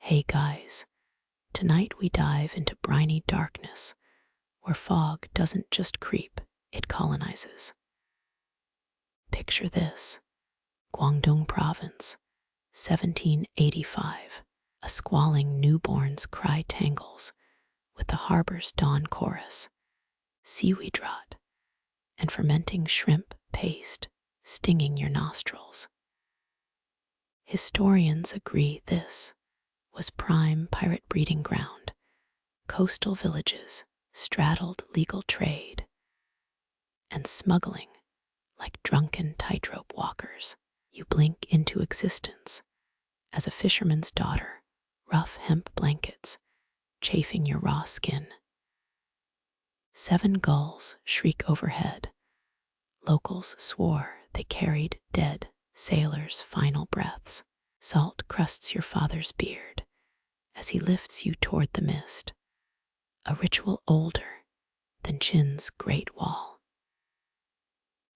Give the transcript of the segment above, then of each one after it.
Hey guys, tonight we dive into briny darkness where fog doesn't just creep, it colonizes. Picture this: Guangdong province, 1785. A squalling newborn's cry tangles with the harbor's dawn chorus, seaweed rot, and fermenting shrimp paste stinging your nostrils. Historians agree this was prime pirate breeding ground. Coastal villages straddled legal trade, and smuggling, like drunken tightrope walkers, you blink into existence as a fisherman's daughter, rough hemp blankets chafing your raw skin. 7 gulls shriek overhead. Locals swore they carried dead sailors' final breaths. Salt crusts your father's beard as he lifts you toward the mist, a ritual older than Chin's Great Wall.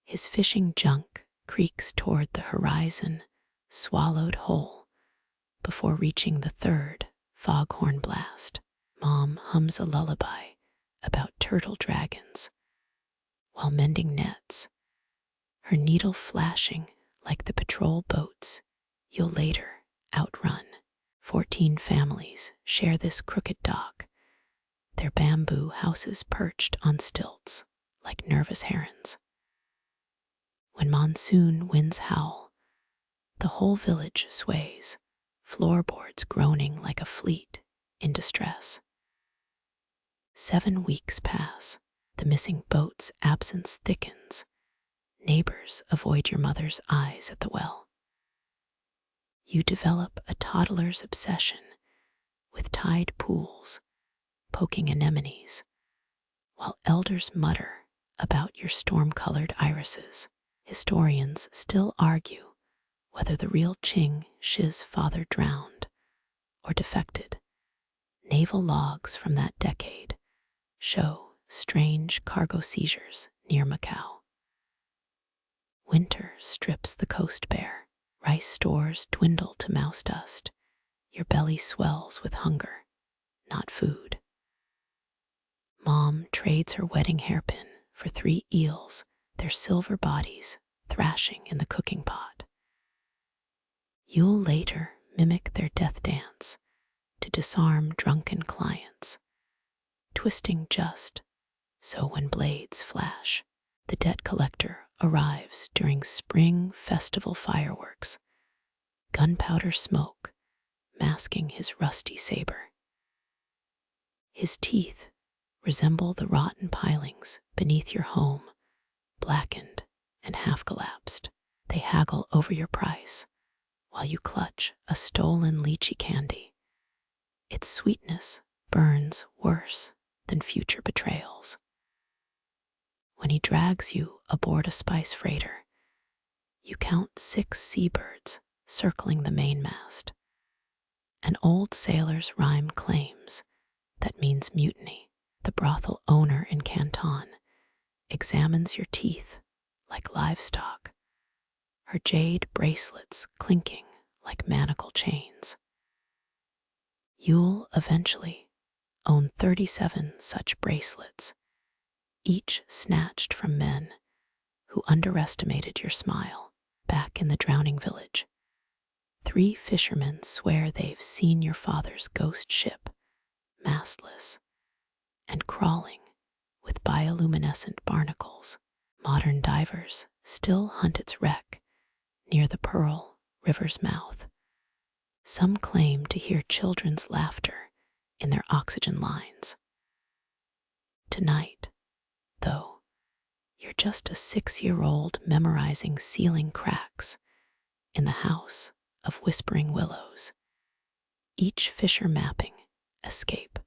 His fishing junk creaks toward the horizon, swallowed whole, before reaching the third foghorn blast. Mom hums a lullaby about turtle dragons while mending nets, her needle flashing like the patrol boats you'll later outrun. 14 families share this crooked dock, their bamboo houses perched on stilts like nervous herons. When monsoon winds howl, the whole village sways, floorboards groaning like a fleet in distress. 7 weeks pass, the missing boat's absence thickens. Neighbors avoid your mother's eyes at the well. You develop a toddler's obsession with tide pools, poking anemones, while elders mutter about your storm-colored irises. Historians still argue whether the real Ching Shih's father drowned or defected. Naval logs from that decade show strange cargo seizures near Macau. Winter strips the coast bare. Rice stores dwindle to mouse dust. Your belly swells with hunger, not food. Mom trades her wedding hairpin for 3 eels, their silver bodies thrashing in the cooking pot. You'll later mimic their death dance to disarm drunken clients, twisting just so when blades flash. The debt collector arrives during spring festival fireworks, gunpowder smoke masking his rusty saber. His teeth resemble the rotten pilings beneath your home, blackened and half-collapsed. They haggle over your price while you clutch a stolen lychee candy. Its sweetness burns worse than future betrayals. When he drags you aboard a spice freighter, you count 6 seabirds circling the mainmast. An old sailor's rhyme claims that means mutiny. The brothel owner in Canton examines your teeth like livestock, her jade bracelets clinking like manacle chains. You'll eventually own 37 such bracelets, each snatched from men who underestimated your smile. Back in the drowning village, 3 fishermen swear they've seen your father's ghost ship, mastless and crawling with bioluminescent barnacles. Modern divers still hunt its wreck near the Pearl River's mouth. Some claim to hear children's laughter in their oxygen lines. Tonight, though, you're just a 6-year-old memorizing ceiling cracks in the house of whispering willows. Each fissure mapping escape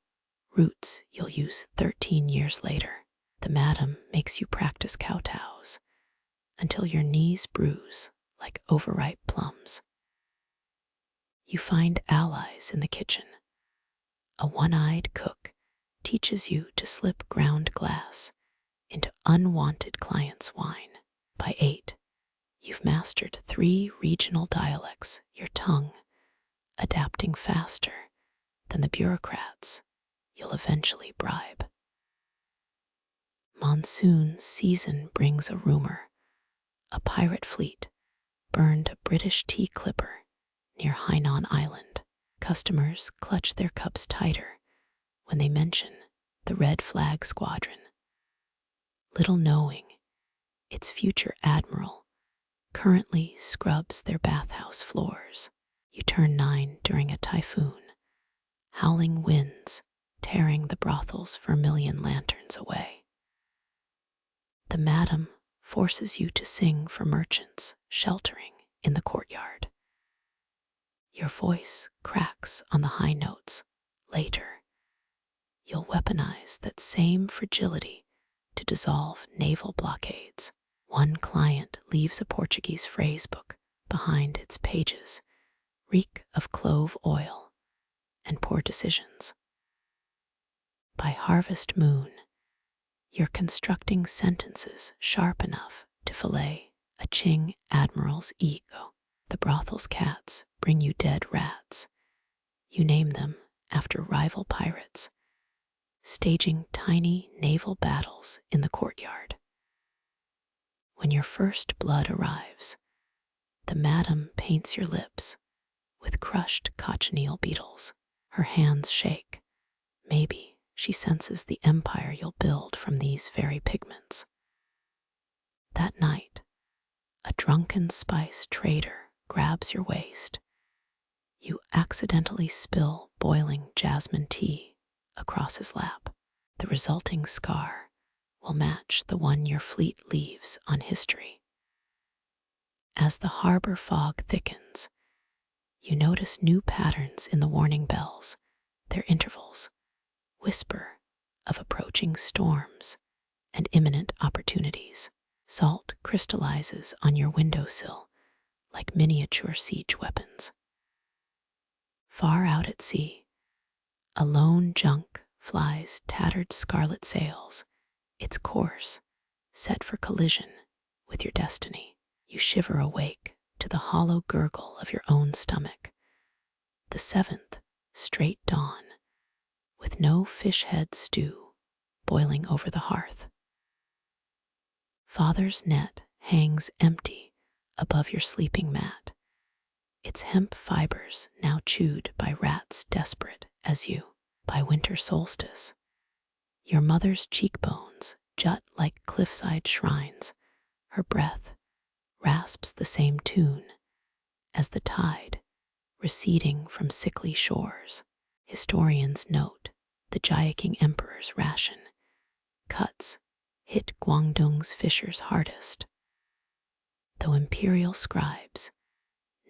routes you'll use 13 years later. The madam makes you practice kowtows until your knees bruise like overripe plums. You find allies in the kitchen. A one-eyed cook teaches you to slip ground glass into unwanted clients' wine. By 8, you've mastered 3 regional dialects, your tongue adapting faster than the bureaucrats you'll eventually bribe. Monsoon season brings a rumor. A pirate fleet burned a British tea clipper near Hainan Island. Customers clutch their cups tighter when they mention the Red Flag Squadron, little knowing its future admiral currently scrubs their bathhouse floors. You turn 9 during a typhoon, howling winds tearing the brothel's vermilion lanterns away. The madam forces you to sing for merchants sheltering in the courtyard. Your voice cracks on the high notes. Later, you'll weaponize that same fragility to dissolve naval blockades. One client leaves a Portuguese phrase book behind its pages, reek of clove oil and poor decisions. By harvest moon, you're constructing sentences sharp enough to fillet a Qing admiral's ego. The brothel's cats bring you dead rats. You name them after rival pirates, staging tiny naval battles in the courtyard. When your first blood arrives, the madam paints your lips with crushed cochineal beetles. Her hands shake. Maybe she senses the empire you'll build from these very pigments. That night, a drunken spice trader grabs your waist. You accidentally spill boiling jasmine tea across his lap. The resulting scar will match the one your fleet leaves on history. As the harbor fog thickens, you notice new patterns in the warning bells. Their intervals whisper of approaching storms and imminent opportunities. Salt crystallizes on your windowsill like miniature siege weapons. Far out at sea, a lone junk flies tattered scarlet sails, its course set for collision with your destiny. You shiver awake to the hollow gurgle of your own stomach. The 7th straight dawn, with no fish head stew boiling over the hearth. Father's net hangs empty above your sleeping mat, its hemp fibers now chewed by rats desperate as you. By winter solstice, your mother's cheekbones jut like cliffside shrines. Her breath rasps the same tune as the tide receding from sickly shores. Historians note the King Emperor's ration cuts hit Guangdong's fishers hardest, though imperial scribes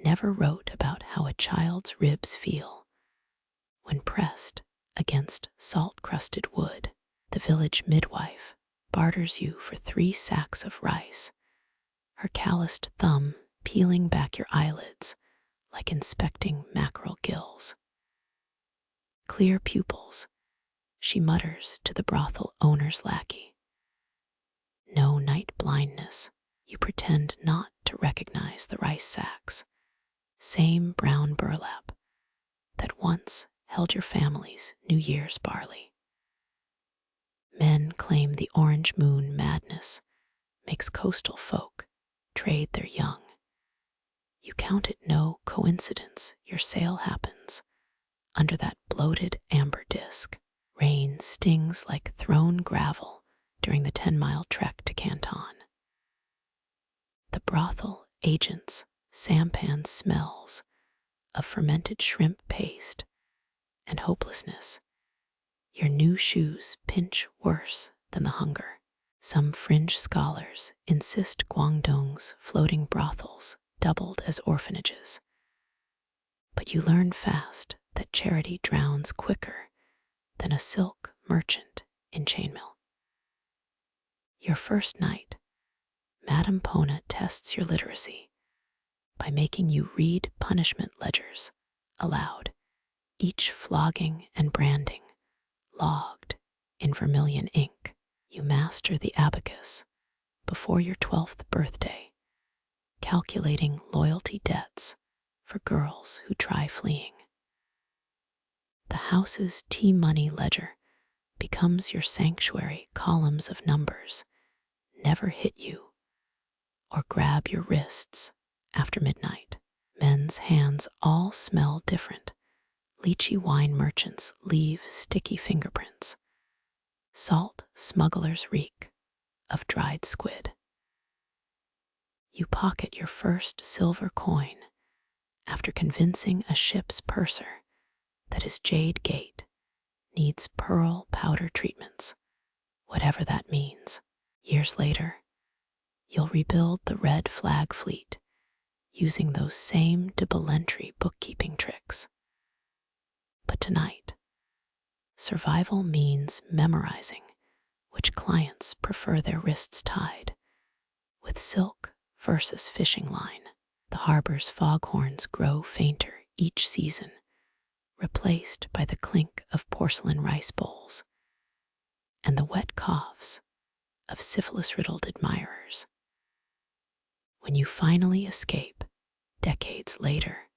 never wrote about how a child's ribs feel when pressed against salt-crusted wood. The village midwife barters you for 3 sacks of rice, her calloused thumb peeling back your eyelids like inspecting mackerel gills. Clear pupils, she mutters to the brothel owner's lackey. No night blindness, you pretend not to recognize the rice sacks, same brown burlap that once held your family's New Year's barley. Men claim the orange moon madness makes coastal folk trade their young. You count it no coincidence your sale happens under that bloated amber disc. Rain stings like thrown gravel during the 10-mile trek to Canton. The brothel agent's sampan smells of fermented shrimp paste and hopelessness. Your new shoes pinch worse than the hunger. Some fringe scholars insist Guangdong's floating brothels doubled as orphanages. But you learn fast that charity drowns quicker than a silk merchant in chainmail. Your first night, Madame Pona tests your literacy by making you read punishment ledgers aloud, each flogging and branding logged in vermilion ink. You master the abacus before your 12th birthday, calculating loyalty debts for girls who try fleeing. The house's T-money ledger becomes your sanctuary. Columns of numbers never hit you or grab your wrists after midnight. Men's hands all smell different. Lychee wine merchants leave sticky fingerprints. Salt smugglers reek of dried squid. You pocket your first silver coin after convincing a ship's purser that his jade gate needs pearl powder treatments, whatever that means. Years later, you'll rebuild the Red Flag fleet using those same debellentry bookkeeping tricks. But tonight, survival means memorizing which clients prefer their wrists tied with silk versus fishing line. The harbor's foghorns grow fainter each season, replaced by the clink of porcelain rice bowls and the wet coughs of syphilis-riddled admirers. When you finally escape, decades later,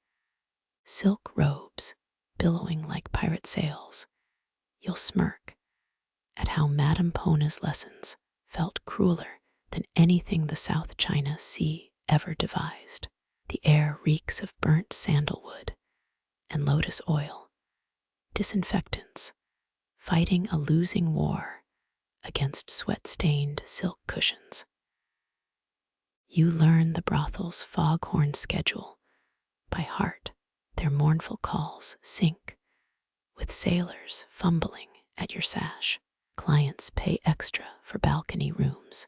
silk robes billowing like pirate sails, you'll smirk at how Madame Pona's lessons felt crueler than anything the South China Sea ever devised. The air reeks of burnt sandalwood and lotus oil, disinfectants fighting a losing war against sweat-stained silk cushions. You learn the brothel's foghorn schedule by heart. Their mournful calls sync with sailors fumbling at your sash. Clients pay extra for balcony rooms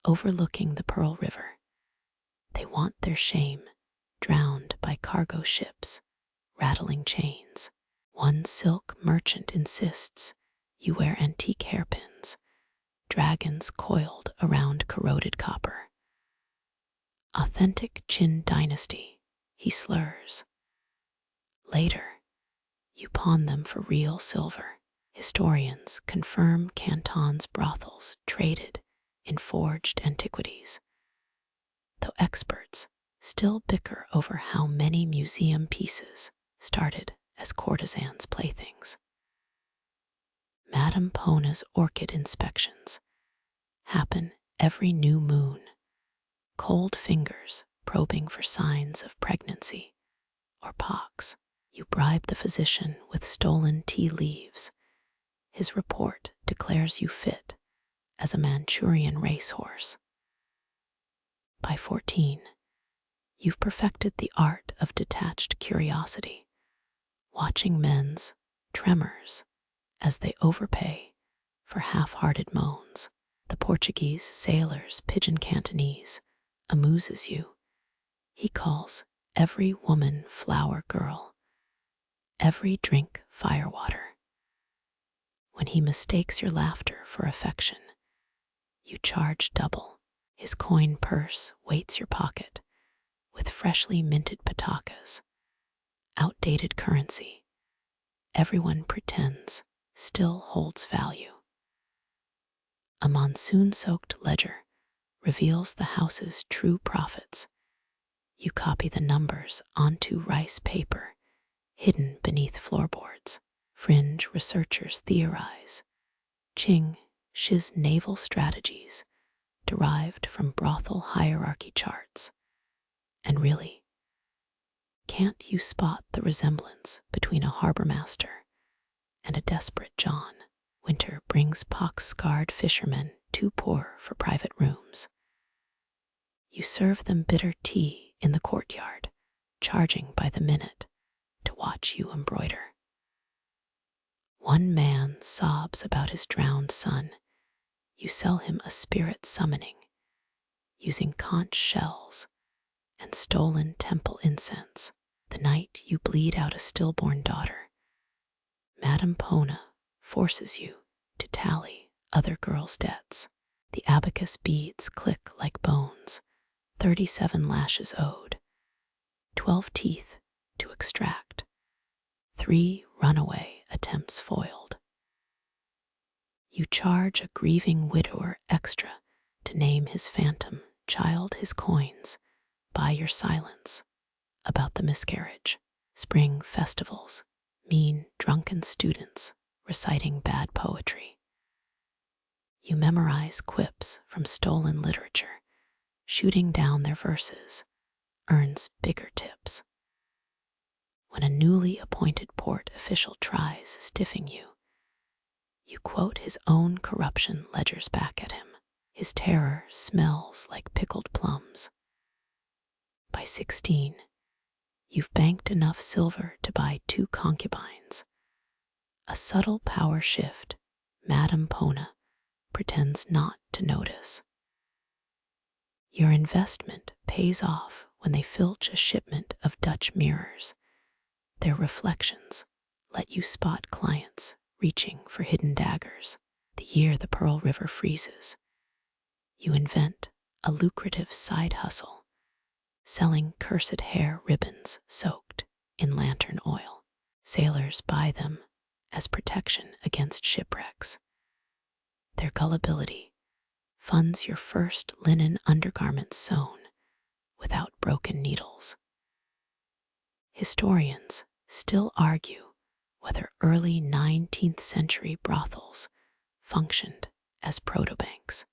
overlooking the Pearl River. They want their shame drowned by cargo ships rattling chains. One silk merchant insists you wear antique hairpins, dragons coiled around corroded copper. Authentic Qin dynasty, he slurs. Later, you pawn them for real silver. Historians confirm Canton's brothels traded in forged antiquities, though experts still bicker over how many museum pieces started as courtesans' playthings. Madame Pona's orchid inspections happen every new moon, cold fingers probing for signs of pregnancy or pox. You bribe the physician with stolen tea leaves. His report declares you fit as a Manchurian racehorse. By 14, you've perfected the art of detached curiosity, watching men's tremors as they overpay for half-hearted moans. The Portuguese sailor's pidgin Cantonese amuses you. He calls every woman flower girl, every drink firewater. When he mistakes your laughter for affection, you charge double. His coin purse weights your pocket with freshly minted patakas, outdated currency. Everyone pretends still holds value. A monsoon-soaked ledger reveals the house's true profits. You copy the numbers onto rice paper hidden beneath floorboards. Fringe researchers theorize Ching Shih's naval strategies derived from brothel hierarchy charts. And really, can't you spot the resemblance between a harbor master and a desperate John? Winter brings pox-scarred fishermen too poor for private rooms. You serve them bitter tea in the courtyard, charging by the minute to watch you embroider. One man sobs about his drowned son. You sell him a spirit summoning, using conch shells and stolen temple incense. The night you bleed out a stillborn daughter, Madame Pona forces you to tally other girls' debts. The abacus beads click like bones, 37 lashes owed, 12 teeth to extract, 3 runaway attempts foiled. You charge a grieving widower extra to name his phantom child his coins by your silence about the miscarriage. Spring festivals mean drunken students reciting bad poetry. You memorize quips from stolen literature. Shooting down their verses earns bigger tips. When a newly appointed port official tries stiffing you, you quote his own corruption ledgers back at him. His terror smells like pickled plums. By 16, you've banked enough silver to buy 2 concubines. A subtle power shift, Madame Pona pretends not to notice. Your investment pays off when they filch a shipment of Dutch mirrors. Their reflections let you spot clients reaching for hidden daggers. The year the Pearl River freezes, you invent a lucrative side hustle, selling cursed hair ribbons soaked in lantern oil. Sailors buy them as protection against shipwrecks. Their gullibility funds your first linen undergarments sewn without broken needles. Historians still argue whether early 19th century brothels functioned as protobanks.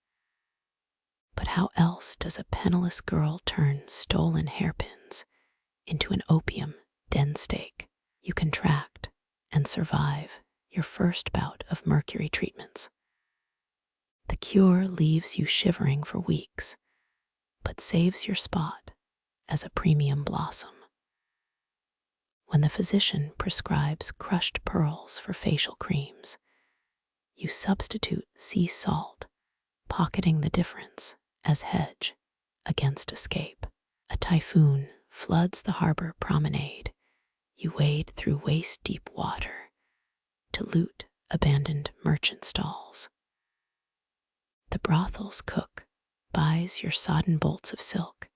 But how else does a penniless girl turn stolen hairpins into an opium den steak? You contract and survive your first bout of mercury treatments. The cure leaves you shivering for weeks, but saves your spot as a premium blossom. When the physician prescribes crushed pearls for facial creams, you substitute sea salt, pocketing the difference as hedge against escape. A typhoon floods the harbor promenade. You wade through waist-deep water to loot abandoned merchant stalls. The brothel's cook buys your sodden bolts of silk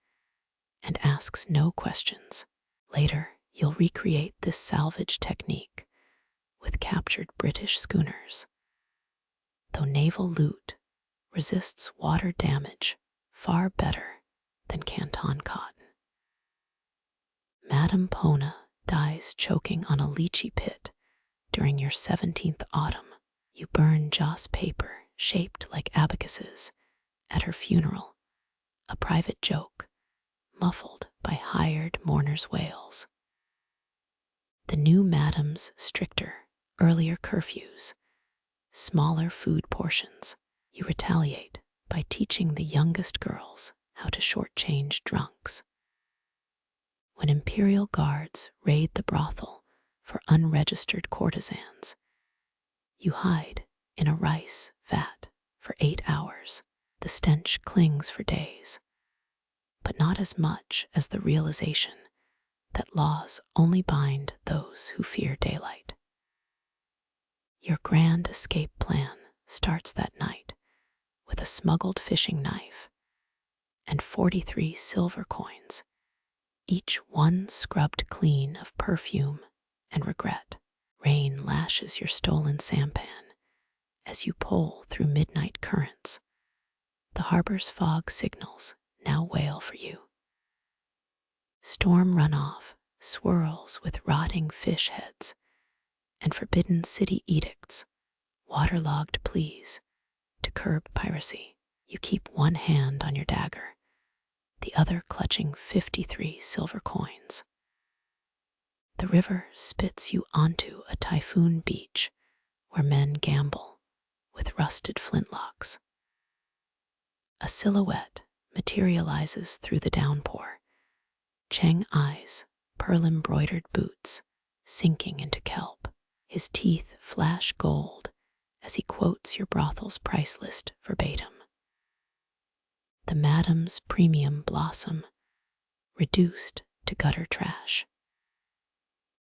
and asks no questions. Later, you'll recreate this salvage technique with captured British schooners. Though naval loot resists water damage far better than Canton cotton. Madame Pona dies choking on a lychee pit during your 17th autumn. You burn joss paper shaped like abacuses at her funeral, a private joke muffled by hired mourners' wails. The new madam's stricter, earlier curfews, smaller food portions. You retaliate by teaching the youngest girls how to shortchange drunks. When imperial guards raid the brothel for unregistered courtesans, you hide in a rice vat for 8 hours. The stench clings for days, but not as much as the realization that laws only bind those who fear daylight. Your grand escape plan starts that night with a smuggled fishing knife and 43 silver coins, each one scrubbed clean of perfume and regret. Rain lashes your stolen sampan as you pull through midnight currents. The harbor's fog signals now wail for you. Storm runoff swirls with rotting fish heads and forbidden city edicts, waterlogged pleas to curb piracy. You keep one hand on your dagger, the other clutching 53 silver coins. The river spits you onto a typhoon beach where men gamble with rusted flintlocks. A silhouette materializes through the downpour. Cheng eyes pearl-embroidered boots sinking into kelp. His teeth flash gold as he quotes your brothel's price list verbatim. The madam's premium blossom, reduced to gutter trash.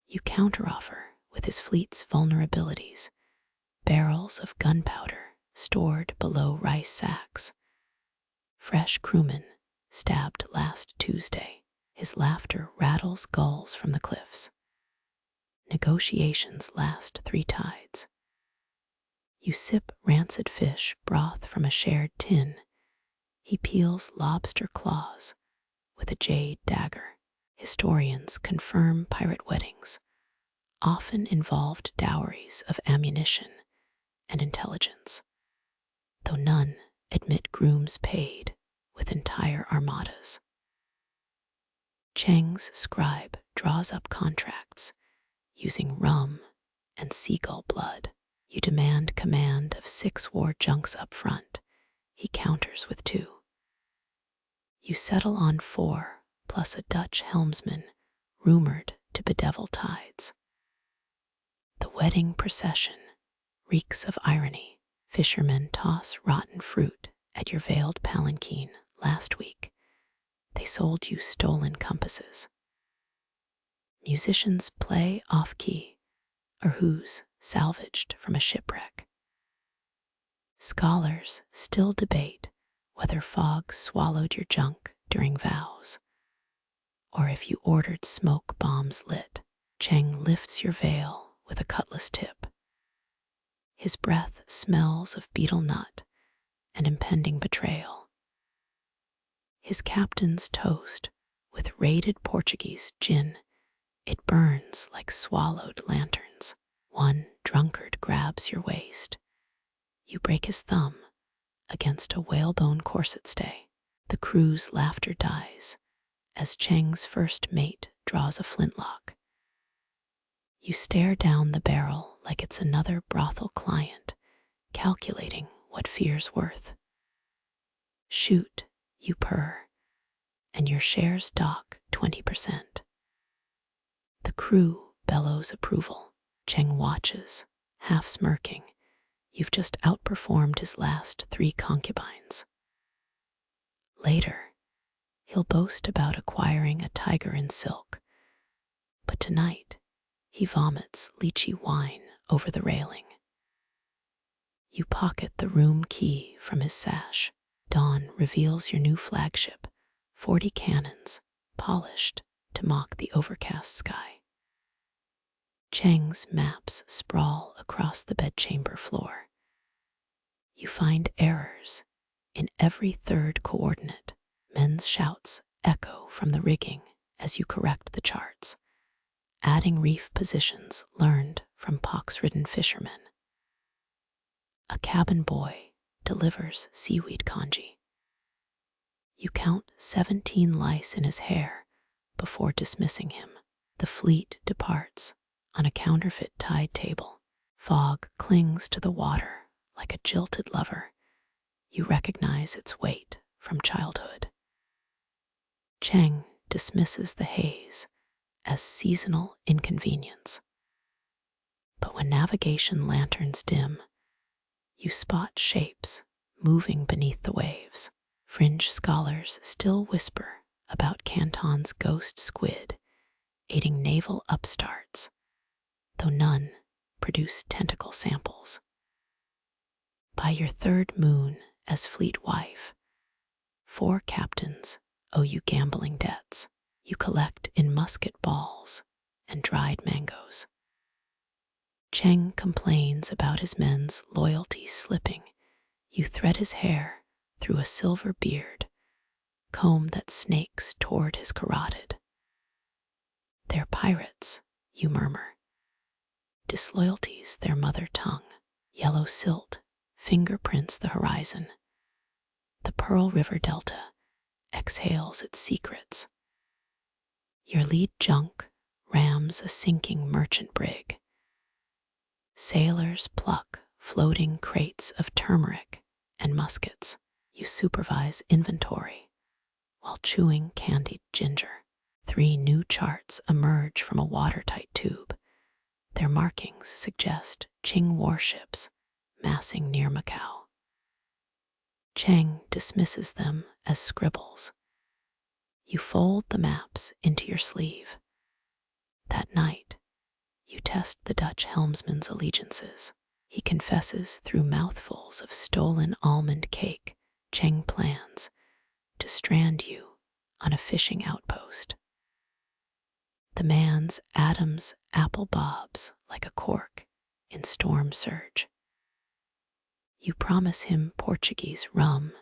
You counteroffer with his fleet's vulnerabilities, barrels of gunpowder stored below rice sacks. Fresh crewmen stabbed last Tuesday. His laughter rattles gulls from the cliffs. Negotiations last 3 tides. You sip rancid fish broth from a shared tin. He peels lobster claws with a jade dagger. Historians confirm pirate weddings often involved dowries of ammunition and intelligence, though none admit grooms paid with entire armadas. Cheng's scribe draws up contracts using rum and seagull blood. You demand command of 6 war junks up front. He counters with 2. You settle on 4, plus a Dutch helmsman rumored to bedevil tides. The wedding procession reeks of irony. Fishermen toss rotten fruit at your veiled palanquin last week. They sold you stolen compasses. Musicians play off-key, or who's salvaged from a shipwreck. Scholars still debate whether fog swallowed your junk during vows, or if you ordered smoke bombs lit. Cheng lifts your veil with a cutlass tip. His breath smells of betel nut and impending betrayal. His captain's toast with raided Portuguese gin. It burns like swallowed lanterns. One drunkard grabs your waist. You break his thumb against a whalebone corset stay. The crew's laughter dies as Cheng's first mate draws a flintlock. You stare down the barrel like it's another brothel client, calculating what fear's worth. Shoot, you purr, and your shares dock 20%. The crew bellows approval. Cheng watches, half smirking. You've just outperformed his last 3 concubines. Later, he'll boast about acquiring a tiger in silk, but tonight he vomits lychee wine over the railing. You pocket the room key from his sash. Dawn reveals your new flagship, 40 cannons, polished to mock the overcast sky. Cheng's maps sprawl across the bedchamber floor. You find errors in every third coordinate. Men's shouts echo from the rigging as you correct the charts, adding reef positions learned from pox-ridden fishermen. A cabin boy delivers seaweed congee. You count 17 lice in his hair before dismissing him. The fleet departs on a counterfeit tide table. Fog clings to the water like a jilted lover. You recognize its weight from childhood. Cheng dismisses the haze as seasonal inconvenience. But when navigation lanterns dim, you spot shapes moving beneath the waves. Fringe scholars still whisper about Canton's ghost squid aiding naval upstarts, though none produce tentacle samples. By your 3rd moon as fleet wife, 4 captains owe you gambling debts. You collect in musket balls and dried mangoes. Cheng complains about his men's loyalty slipping. You thread his hair through a silver beard, comb that snakes toward his carotid. They're pirates, you murmur. Disloyalty's their mother tongue. Yellow silt fingerprints the horizon. The Pearl River Delta exhales its secrets. Your lead junk rams a sinking merchant brig. Sailors pluck floating crates of turmeric and muskets. You supervise inventory while chewing candied ginger. 3 new charts emerge from a watertight tube. Their markings suggest Qing warships massing near Macau. Cheng dismisses them as scribbles. You fold the maps into your sleeve. That night, you test the Dutch helmsman's allegiances. He confesses through mouthfuls of stolen almond cake. Cheng plans to strand you on a fishing outpost. The man's Adam's apple bobs like a cork in storm surge. You promise him Portuguese rum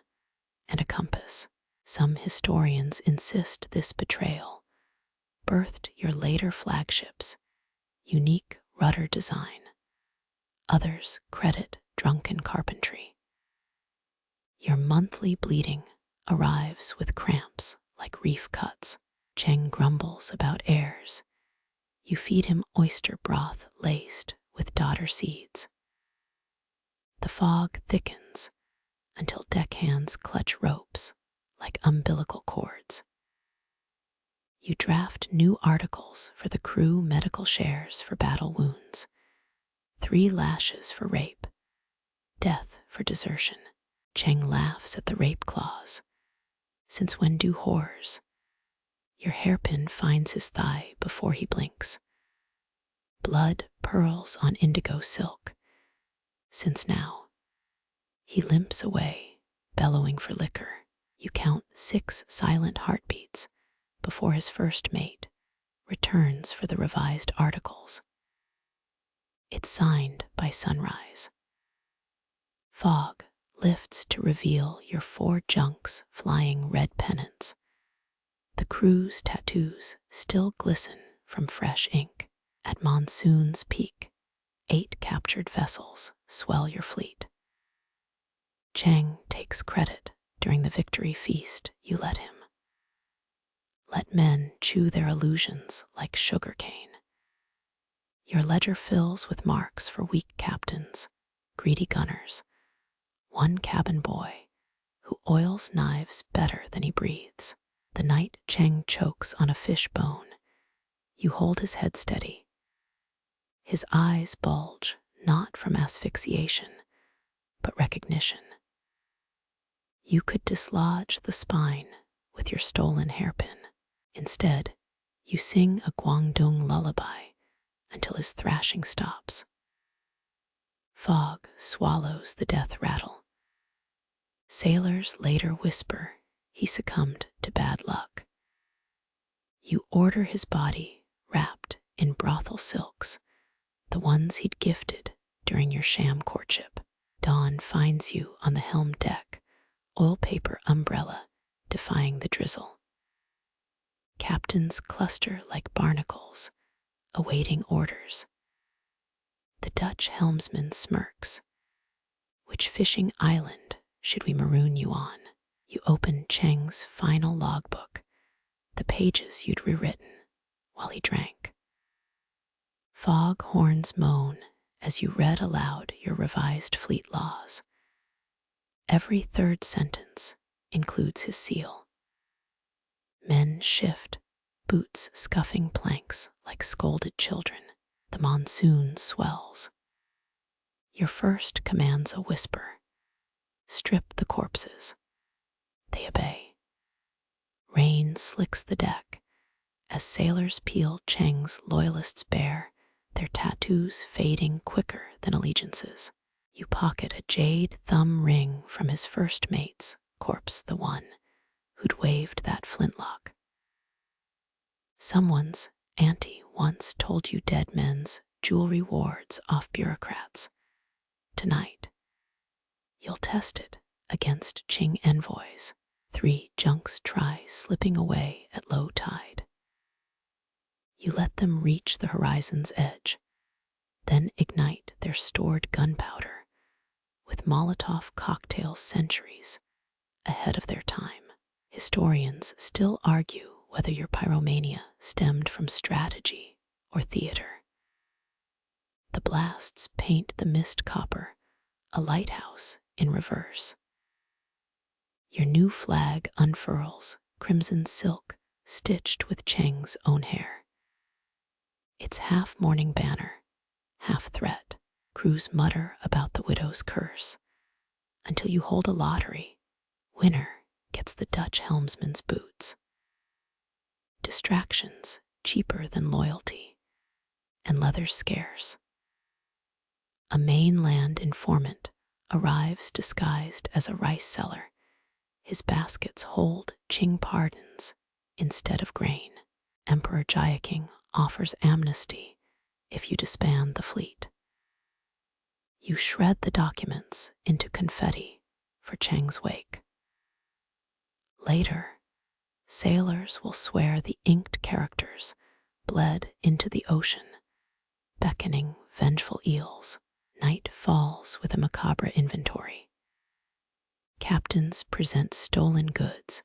and a compass. Some historians insist this betrayal birthed your later flagships. unique rudder design. Others credit drunken carpentry. Your monthly bleeding arrives with cramps like reef cuts. Cheng grumbles about heirs. You feed him oyster broth laced with dodder seeds. The fog thickens until deckhands clutch ropes like umbilical cords. You draft new articles for the crew medical shares for battle wounds. 3 lashes for rape, death for desertion. Cheng laughs at the rape clause. Since when do whores? Your hairpin finds his thigh before he blinks. Blood pearls on indigo silk. Since now. He limps away, bellowing for liquor. You count 6 silent heartbeats before his first mate returns for the revised articles. It's signed by sunrise. Fog lifts to reveal your 4 junks flying red pennants. The crew's tattoos still glisten from fresh ink. At monsoon's peak, 8 captured vessels swell your fleet. Cheng takes credit during the victory feast you let him. Let men chew their illusions like sugarcane. Your ledger fills with marks for weak captains, greedy gunners, one cabin boy who oils knives better than he breathes. The night Cheng chokes on a fish bone, you hold his head steady. His eyes bulge not from asphyxiation, but recognition. You could dislodge the spine with your stolen hairpin. Instead, you sing a Guangdong lullaby until his thrashing stops. Fog swallows the death rattle. Sailors later whisper he succumbed to bad luck. You order his body wrapped in brothel silks, the ones he'd gifted during your sham courtship. Dawn finds you on the helm deck, oil paper umbrella defying the drizzle. Captains cluster like barnacles, awaiting orders. The Dutch helmsman smirks. Which fishing island should we maroon you on? You open Cheng's final logbook, the pages you'd rewritten while he drank. Fog horns moan as you read aloud your revised fleet laws. Every 3rd sentence includes his seal. Men shift, boots scuffing planks like scolded children. The monsoon swells. Your first commands a whisper. Strip the corpses. They obey. Rain slicks the deck as sailors peel Cheng's loyalists bare, their tattoos fading quicker than allegiances. You pocket a jade thumb ring from his first mate's corpse, the one who'd waved that flintlock. Someone's auntie once told you dead men's jewelry wards off bureaucrats. Tonight, you'll test it against Qing envoys. 3 junks try slipping away at low tide. You let them reach the horizon's edge, then ignite their stored gunpowder with Molotov cocktails centuries ahead of their time. Historians still argue whether your pyromania stemmed from strategy or theater. The blasts paint the mist copper, a lighthouse in reverse. Your new flag unfurls, crimson silk stitched with Cheng's own hair. It's half mourning banner, half threat. Crews mutter about the widow's curse until you hold a lottery. Winner gets the Dutch helmsman's boots. Distractions cheaper than loyalty, and leather's scarce. A mainland informant arrives disguised as a rice seller. His baskets hold Qing pardons instead of grain. Emperor Jiaqing offers amnesty if you disband the fleet. You shred the documents into confetti for Cheng's wake. Later, sailors will swear the inked characters bled into the ocean beckoning vengeful eels. Night falls with a macabre inventory. Captains present stolen goods,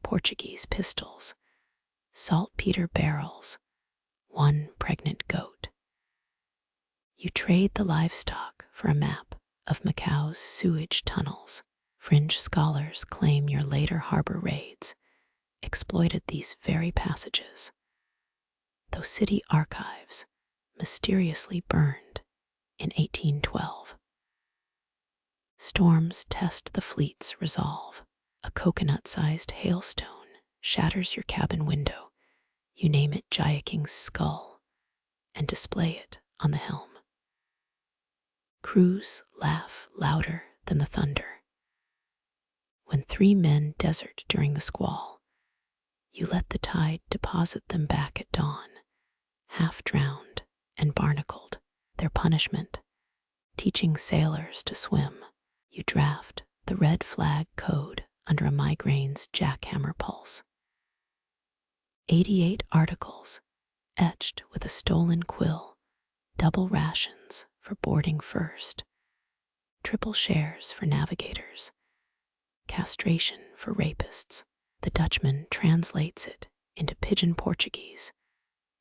Portuguese pistols, saltpeter barrels, one pregnant goat. You trade the livestock for a map of Macau's sewage tunnels. Fringe scholars claim your later harbor raids exploited these very passages, though city archives mysteriously burned in 1812. Storms test the fleet's resolve. A coconut-sized hailstone shatters your cabin window. You name it Jaya King's skull and display it on the helm. Crews laugh louder than the thunder. When 3 men desert during the squall, you let the tide deposit them back at dawn, half drowned and barnacled. Their punishment, teaching sailors to swim. You draft the red flag code under a migraine's jackhammer pulse. 88 articles etched with a stolen quill, double rations for boarding first, triple shares for navigators, castration for rapists. The Dutchman translates it into pidgin Portuguese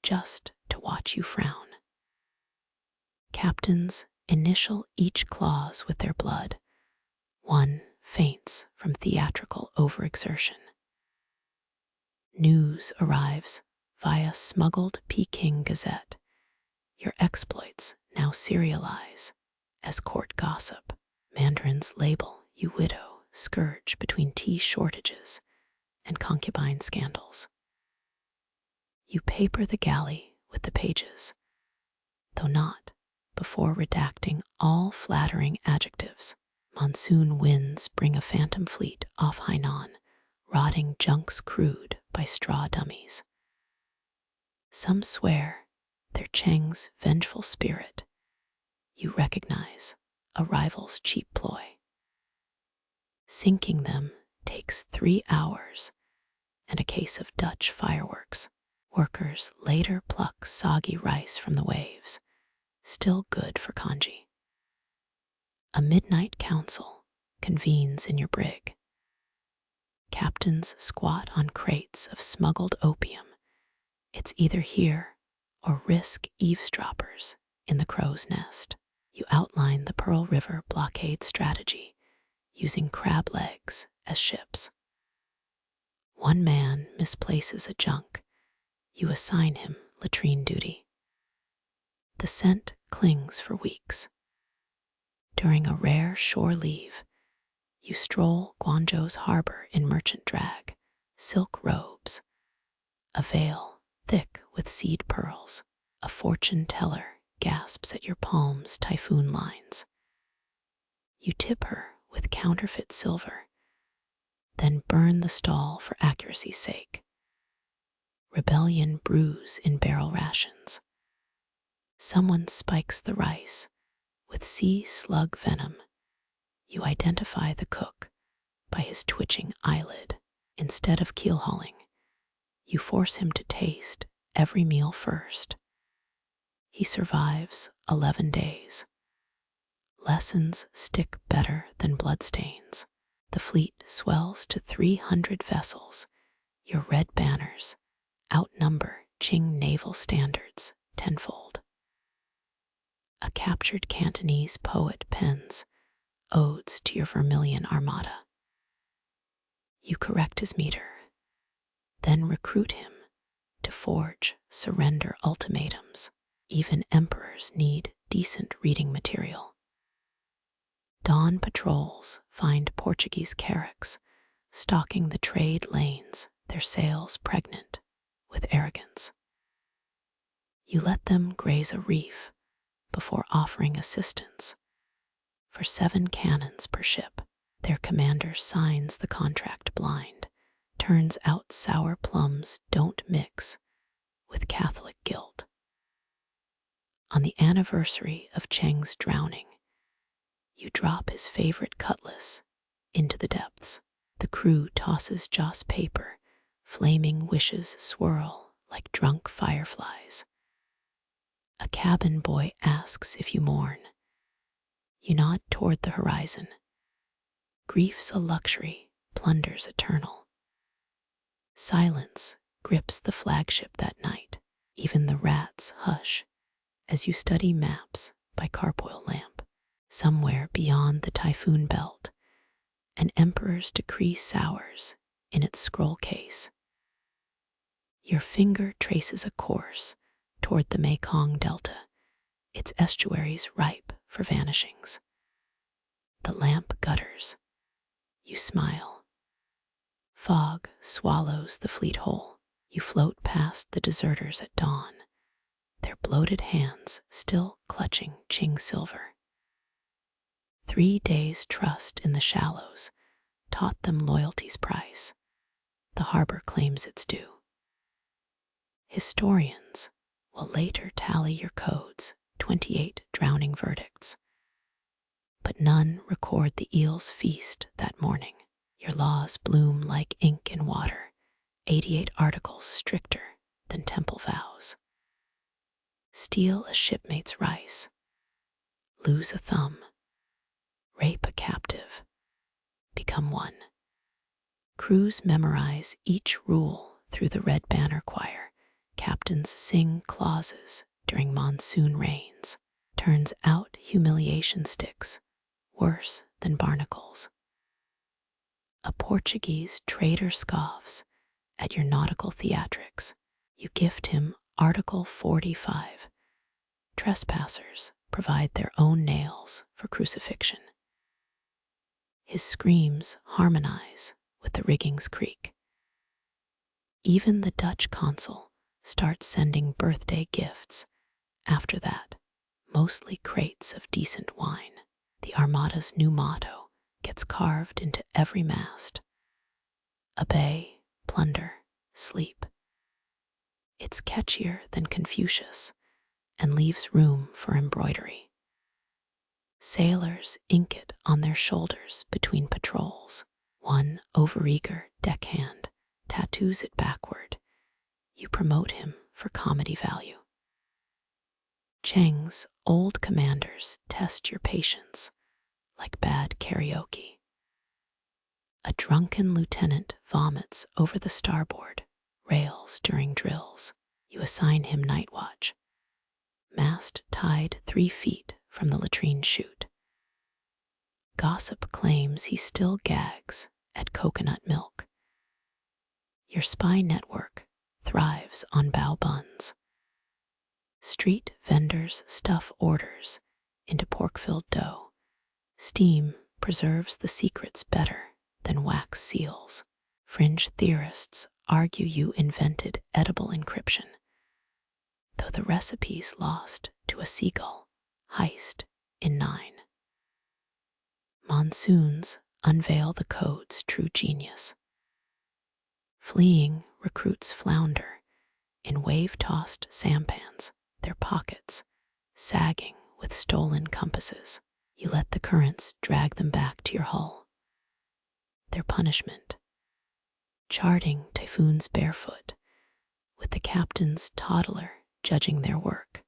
just to watch you frown. Captains initial each clause with their blood. One faints from theatrical overexertion. News arrives via smuggled Peking Gazette. Your exploits now serialize as court gossip. Mandarins label you widow, scourge between tea shortages and concubine scandals. You paper the galley with the pages, though not before redacting all flattering adjectives. Monsoon winds bring a phantom fleet off Hainan, rotting junks crewed by straw dummies. Some swear they're Cheng's vengeful spirit. You recognize a rival's cheap ploy. Sinking them takes 3 hours and a case of Dutch fireworks. Workers later pluck soggy rice from the waves, still good for congee. A midnight council convenes in your brig. Captains squat on crates of smuggled opium. It's either here or risk eavesdroppers in the crow's nest. You outline the Pearl River blockade strategy, using crab legs as ships. One man misplaces a junk. You assign him latrine duty. The scent clings for weeks. During a rare shore leave, you stroll Guangzhou's harbor in merchant drag, silk robes, a veil thick with seed pearls. A fortune teller gasps at your palm's typhoon lines. You tip her with counterfeit silver, then burn the stall for accuracy's sake. Rebellion brews in barrel rations. Someone spikes the rice with sea slug venom. You identify the cook by his twitching eyelid. Instead of keel hauling, you force him to taste every meal first. He survives 11 days. Lessons stick better than bloodstains. The fleet swells to 300 vessels. Your red banners outnumber Qing naval standards tenfold. A captured Cantonese poet pens odes to your vermilion armada. You correct his meter, then recruit him to forge surrender ultimatums. Even emperors need decent reading material. Dawn patrols find Portuguese carracks stalking the trade lanes, their sails pregnant with arrogance. You let them graze a reef before offering assistance. For 7 cannons per ship, their commander signs the contract blind. Turns out sour plums don't mix with Catholic guilt. On the anniversary of Cheng's drowning, you drop his favorite cutlass into the depths. The crew tosses joss paper, flaming wishes swirl like drunk fireflies. A cabin boy asks if you mourn. You nod toward the horizon. Grief's a luxury, plunder's eternal. Silence grips the flagship that night. Even the rats hush as you study maps by carboil lamp. Somewhere beyond the typhoon belt, an emperor's decree sours in its scroll case. Your finger traces a course toward the Mekong Delta, its estuaries ripe for vanishings. The lamp gutters. You smile. Fog swallows the fleet whole. You float past the deserters at dawn, their bloated hands still clutching Qing silver. 3 days' trust in the shallows taught them loyalty's price. The harbor claims its due. Historians will later tally your codes, 28 drowning verdicts. But none record the eel's feast that morning. Your laws bloom like ink in water, 88 articles stricter than temple vows. Steal a shipmate's rice, lose a thumb, rape a captive, become one. Crews memorize each rule through the red banner choir. Captains sing clauses during monsoon rains. Turns out humiliation sticks, worse than barnacles. A Portuguese trader scoffs at your nautical theatrics. You gift him Article 45. Trespassers provide their own nails for crucifixion. His screams harmonize with the rigging's creak. Even the Dutch consul starts sending birthday gifts. After that, mostly crates of decent wine. The Armada's new motto gets carved into every mast. Obey, plunder, sleep. It's catchier than Confucius and leaves room for embroidery. Sailors ink it on their shoulders between patrols. One overeager deckhand tattoos it backward. You promote him for comedy value. Cheng's old commanders test your patience like bad karaoke. A drunken lieutenant vomits over the starboard rails during drills. You assign him night watch. Mast tied 3 feet from the latrine chute. Gossip claims he still gags at coconut milk. Your spy network thrives on bao buns. Street vendors stuff orders into pork-filled dough. Steam preserves the secrets better than wax seals. Fringe theorists argue you invented edible encryption, though the recipe's lost to a seagull heist in 9. Monsoons unveil the code's true genius. Fleeing recruits flounder in wave-tossed sampans, their pockets sagging with stolen compasses. You let the currents drag them back to your hull. Their punishment, charting typhoons barefoot, with the captain's toddler judging their work.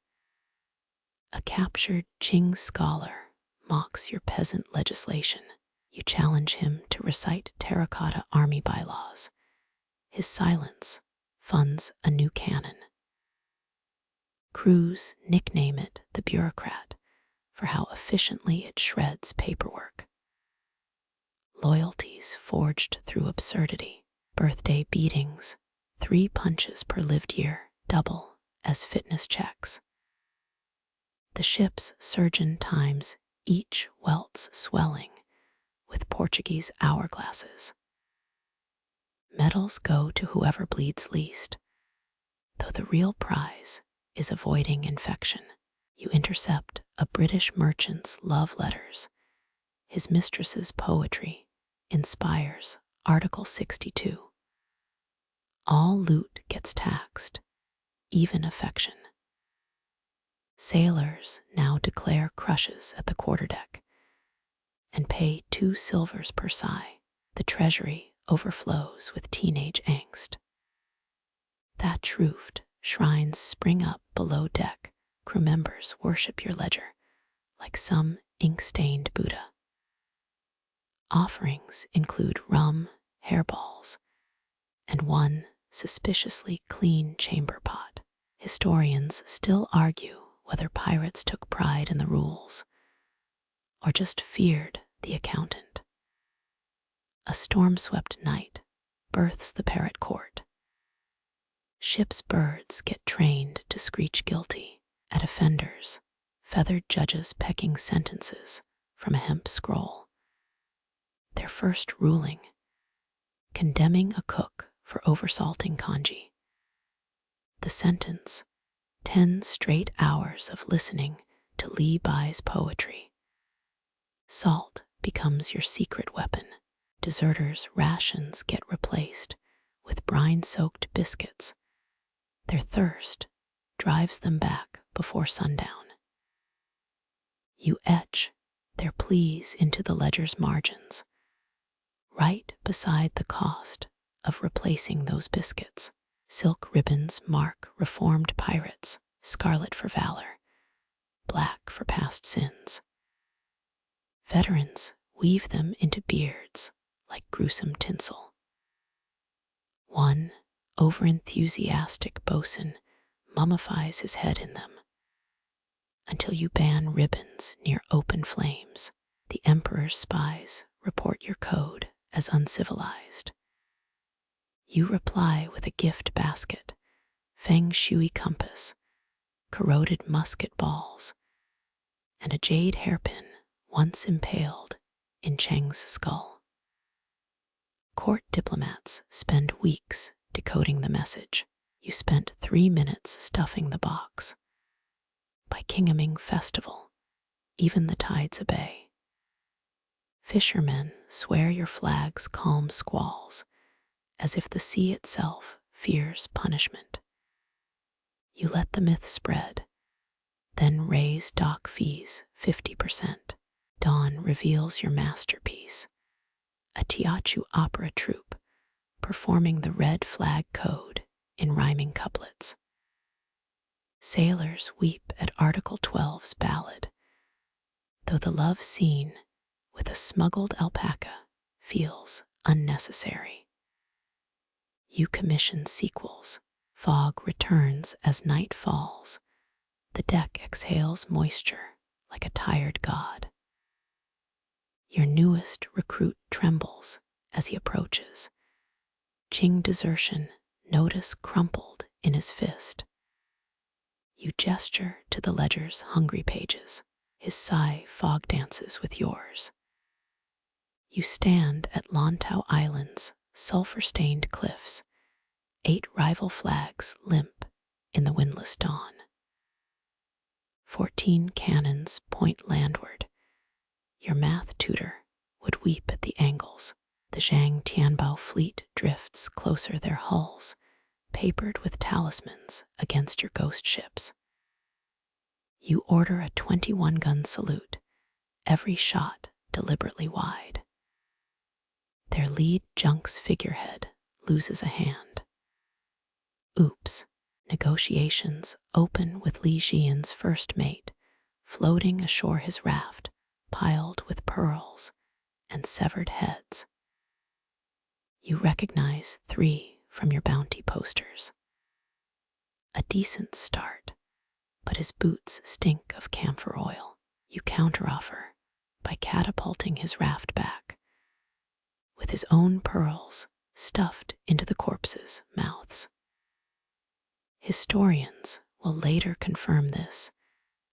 A captured Qing scholar mocks your peasant legislation. You challenge him to recite terracotta army bylaws. His silence funds a new canon. Crews nickname it the bureaucrat for how efficiently it shreds paperwork. Loyalties forged through absurdity. Birthday beatings, 3 punches per lived year, double as fitness checks. The ship's surgeon times each welt's swelling with Portuguese hourglasses. Medals go to whoever bleeds least, though the real prize is avoiding infection. You intercept a British merchant's love letters. His mistress's poetry inspires Article 62. All loot gets taxed, even affection. Sailors now declare crushes at the quarterdeck and pay 2 silvers per sigh. The treasury overflows with teenage angst. Thatch-roofed shrines spring up below deck, crew members worship your ledger like some ink-stained Buddha. Offerings include rum, hairballs, and one suspiciously clean chamber pot. Historians still argue whether pirates took pride in the rules or just feared the accountant. A storm-swept night births the parrot court. Ship's birds get trained to screech guilty at offenders, feathered judges pecking sentences from a hemp scroll. Their first ruling, condemning a cook for oversalting congee. The sentence, 10 straight hours of listening to Li Bai's poetry. Salt becomes your secret weapon. Deserters' rations get replaced with brine-soaked biscuits. Their thirst drives them back before sundown. You etch their pleas into the ledger's margins, right beside the cost of replacing those biscuits. Silk ribbons mark reformed pirates, scarlet for valor, black for past sins. Veterans weave them into beards like gruesome tinsel. One overenthusiastic bosun mummifies his head in them until you ban ribbons near open flames. The emperor's spies report your code as uncivilized. You reply with a gift basket, feng shui compass, corroded musket balls, and a jade hairpin once impaled in Cheng's skull. Court diplomats spend weeks decoding the message. You spent 3 minutes stuffing the box. By Qingming festival, even the tides obey. Fishermen swear your flag's calm squalls, as if the sea itself fears punishment. You let the myth spread, then raise dock fees 50%. Dawn reveals your masterpiece, a Teochew opera troupe performing the red flag code in rhyming couplets. Sailors weep at Article 12's ballad, though the love scene with a smuggled alpaca feels unnecessary. You commission sequels. Fog returns as night falls. The deck exhales moisture like a tired god. Your newest recruit trembles as he approaches. Qing desertion, notice crumpled in his fist. You gesture to the ledger's hungry pages. His sigh fog dances with yours. You stand at Lantau Island's sulfur-stained cliffs. 8 rival flags limp in the windless dawn. 14 cannons point landward. Your math tutor would weep at the angles. The Zhang Tianbao fleet drifts closer, their hulls papered with talismans against your ghost ships. You order a 21-gun salute, every shot deliberately wide. Their lead junk's figurehead loses a hand. Oops. Negotiations open with Li Xian's first mate, floating ashore his raft, piled with pearls and severed heads. You recognize 3 from your bounty posters. A decent start, but his boots stink of camphor oil. You counteroffer by catapulting his raft back, with his own pearls stuffed into the corpses' mouths. Historians will later confirm this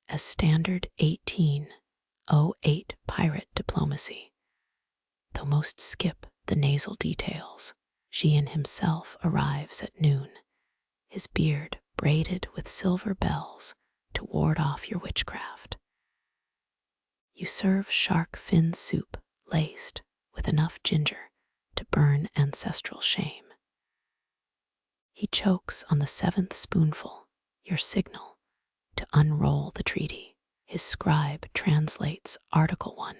as standard 1808 pirate diplomacy, though most skip the nasal details. Xian himself arrives at noon, his beard braided with silver bells to ward off your witchcraft. You serve shark fin soup laced with enough ginger to burn ancestral shame. He chokes on the 7th spoonful, your signal to unroll the treaty. His scribe translates Article 1.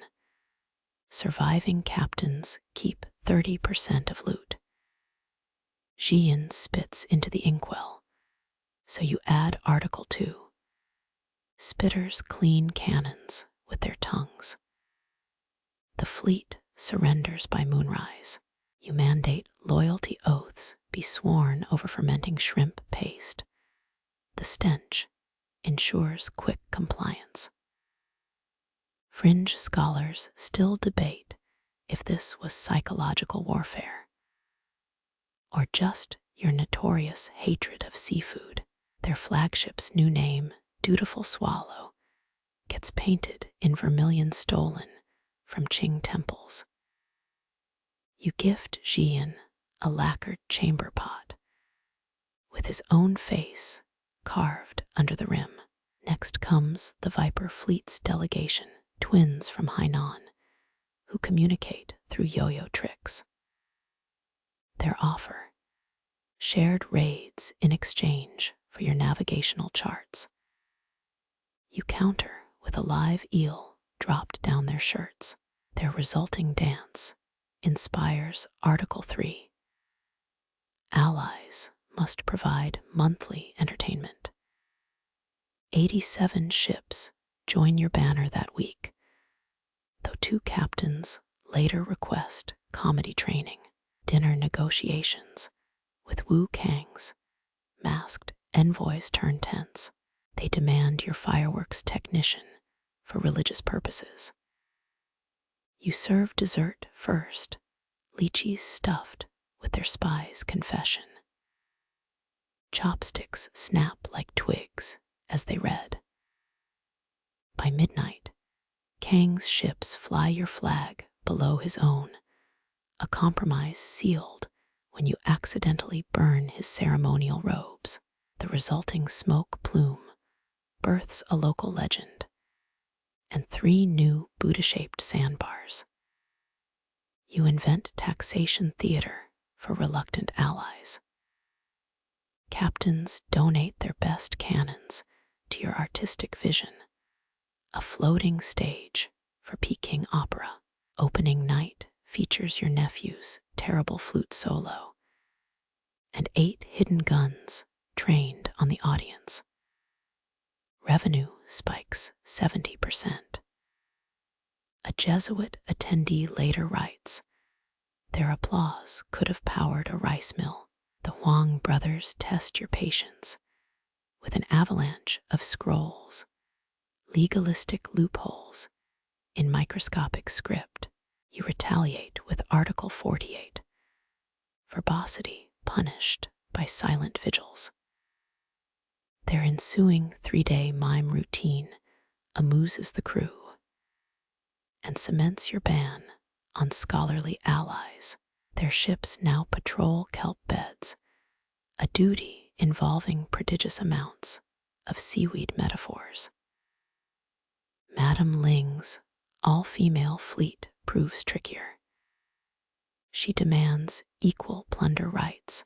Surviving captains keep 30% of loot. Xian spits into the inkwell, so you add Article 2. Spitters clean cannons with their tongues. The fleet surrenders by moonrise. You mandate loyalty oaths be sworn over fermenting shrimp paste. The stench ensures quick compliance. Fringe scholars still debate if this was psychological warfare or just your notorious hatred of seafood. Their flagship's new name, Dutiful Swallow, gets painted in vermilion stolen from Qing temples. You gift Jian a lacquered chamber pot with his own face carved under the rim. Next comes the Viper Fleet's delegation, twins from Hainan, who communicate through yo-yo tricks. Their offer: shared raids in exchange for your navigational charts. You counter with a live eel dropped down their shirts. Their resulting dance inspires Article 3. Allies must provide monthly entertainment. 87 ships join your banner that week, though 2 captains later request comedy training. Dinner negotiations with Wu Kang's masked envoys turn tense. They demand your fireworks technician for religious purposes. You serve dessert first, lychees stuffed with their spy's confession. Chopsticks snap like twigs as they read. By midnight, Kang's ships fly your flag below his own, a compromise sealed when you accidentally burn his ceremonial robes. The resulting smoke plume births a local legend and 3 new Buddha-shaped sandbars. You invent taxation theater for reluctant allies. Captains donate their best cannons to your artistic vision, a floating stage for Peking opera. Opening night features your nephew's terrible flute solo and 8 hidden guns trained on the audience. Revenue spikes 70%. A Jesuit attendee later writes, their applause could have powered a rice mill. The Huang brothers test your patience with an avalanche of scrolls, legalistic loopholes in microscopic script. You retaliate with Article 48, verbosity punished by silent vigils. Their ensuing 3-day mime routine amuses the crew and cements your ban on scholarly allies. Their ships now patrol kelp beds, a duty involving prodigious amounts of seaweed metaphors. Madame Ling's all-female fleet proves trickier. She demands equal plunder rights,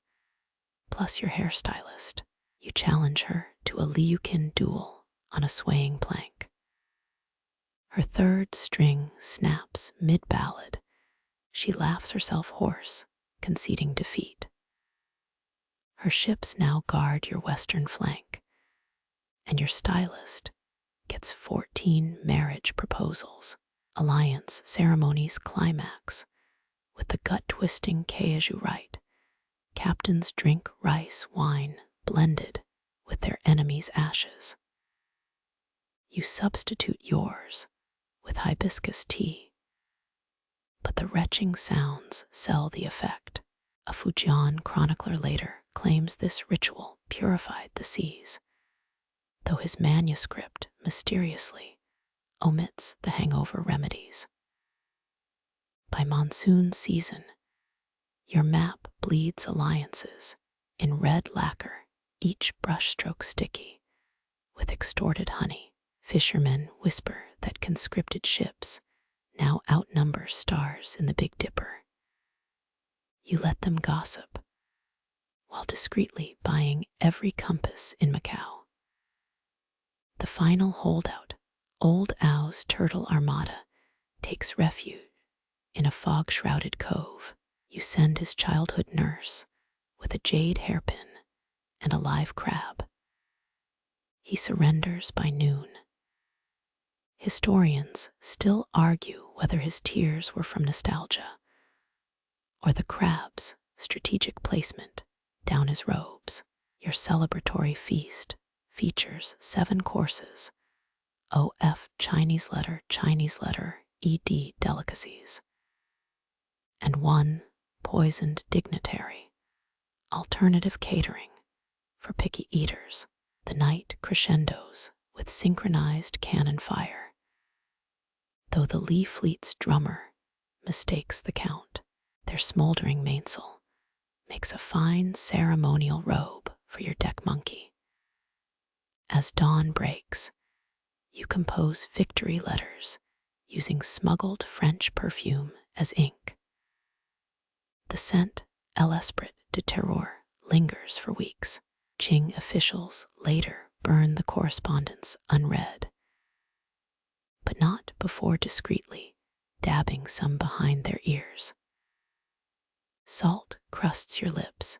plus your hairstylist. You challenge her to a Liukin duel on a swaying plank. Her 3rd string snaps mid-ballad. She laughs herself hoarse, conceding defeat. Her ships now guard your western flank, and your stylist gets 14 marriage proposals. Alliance ceremonies climax with the gut-twisting Keiju rite. Captains drink rice wine blended with their enemies' ashes. You substitute yours with hibiscus tea, but the retching sounds sell the effect. A Fujian chronicler later claims this ritual purified the seas, though his manuscript mysteriously omits the hangover remedies. By monsoon season, your map bleeds alliances in red lacquer, each brushstroke sticky with extorted honey. Fishermen whisper that conscripted ships now outnumber stars in the Big Dipper. You let them gossip while discreetly buying every compass in Macau. The final holdout, Old Ao's turtle armada, takes refuge in a fog-shrouded cove. You send his childhood nurse with a jade hairpin and a live crab. He surrenders by noon, Historians still argue whether his tears were from nostalgia or the crab's strategic placement down his robes. Your celebratory feast features 7 courses, OF Chinese letter, ED delicacies, and 1 poisoned dignitary, alternative catering for picky eaters. The night crescendos with synchronized cannon fire, though the Lee Fleet's drummer mistakes the count. Their smoldering mainsail makes a fine ceremonial robe for your deck monkey. As dawn breaks, you compose victory letters using smuggled French perfume as ink. The scent l'esprit de terror lingers for weeks. Qing officials later burn the correspondence unread, but not before discreetly dabbing some behind their ears. Salt crusts your lips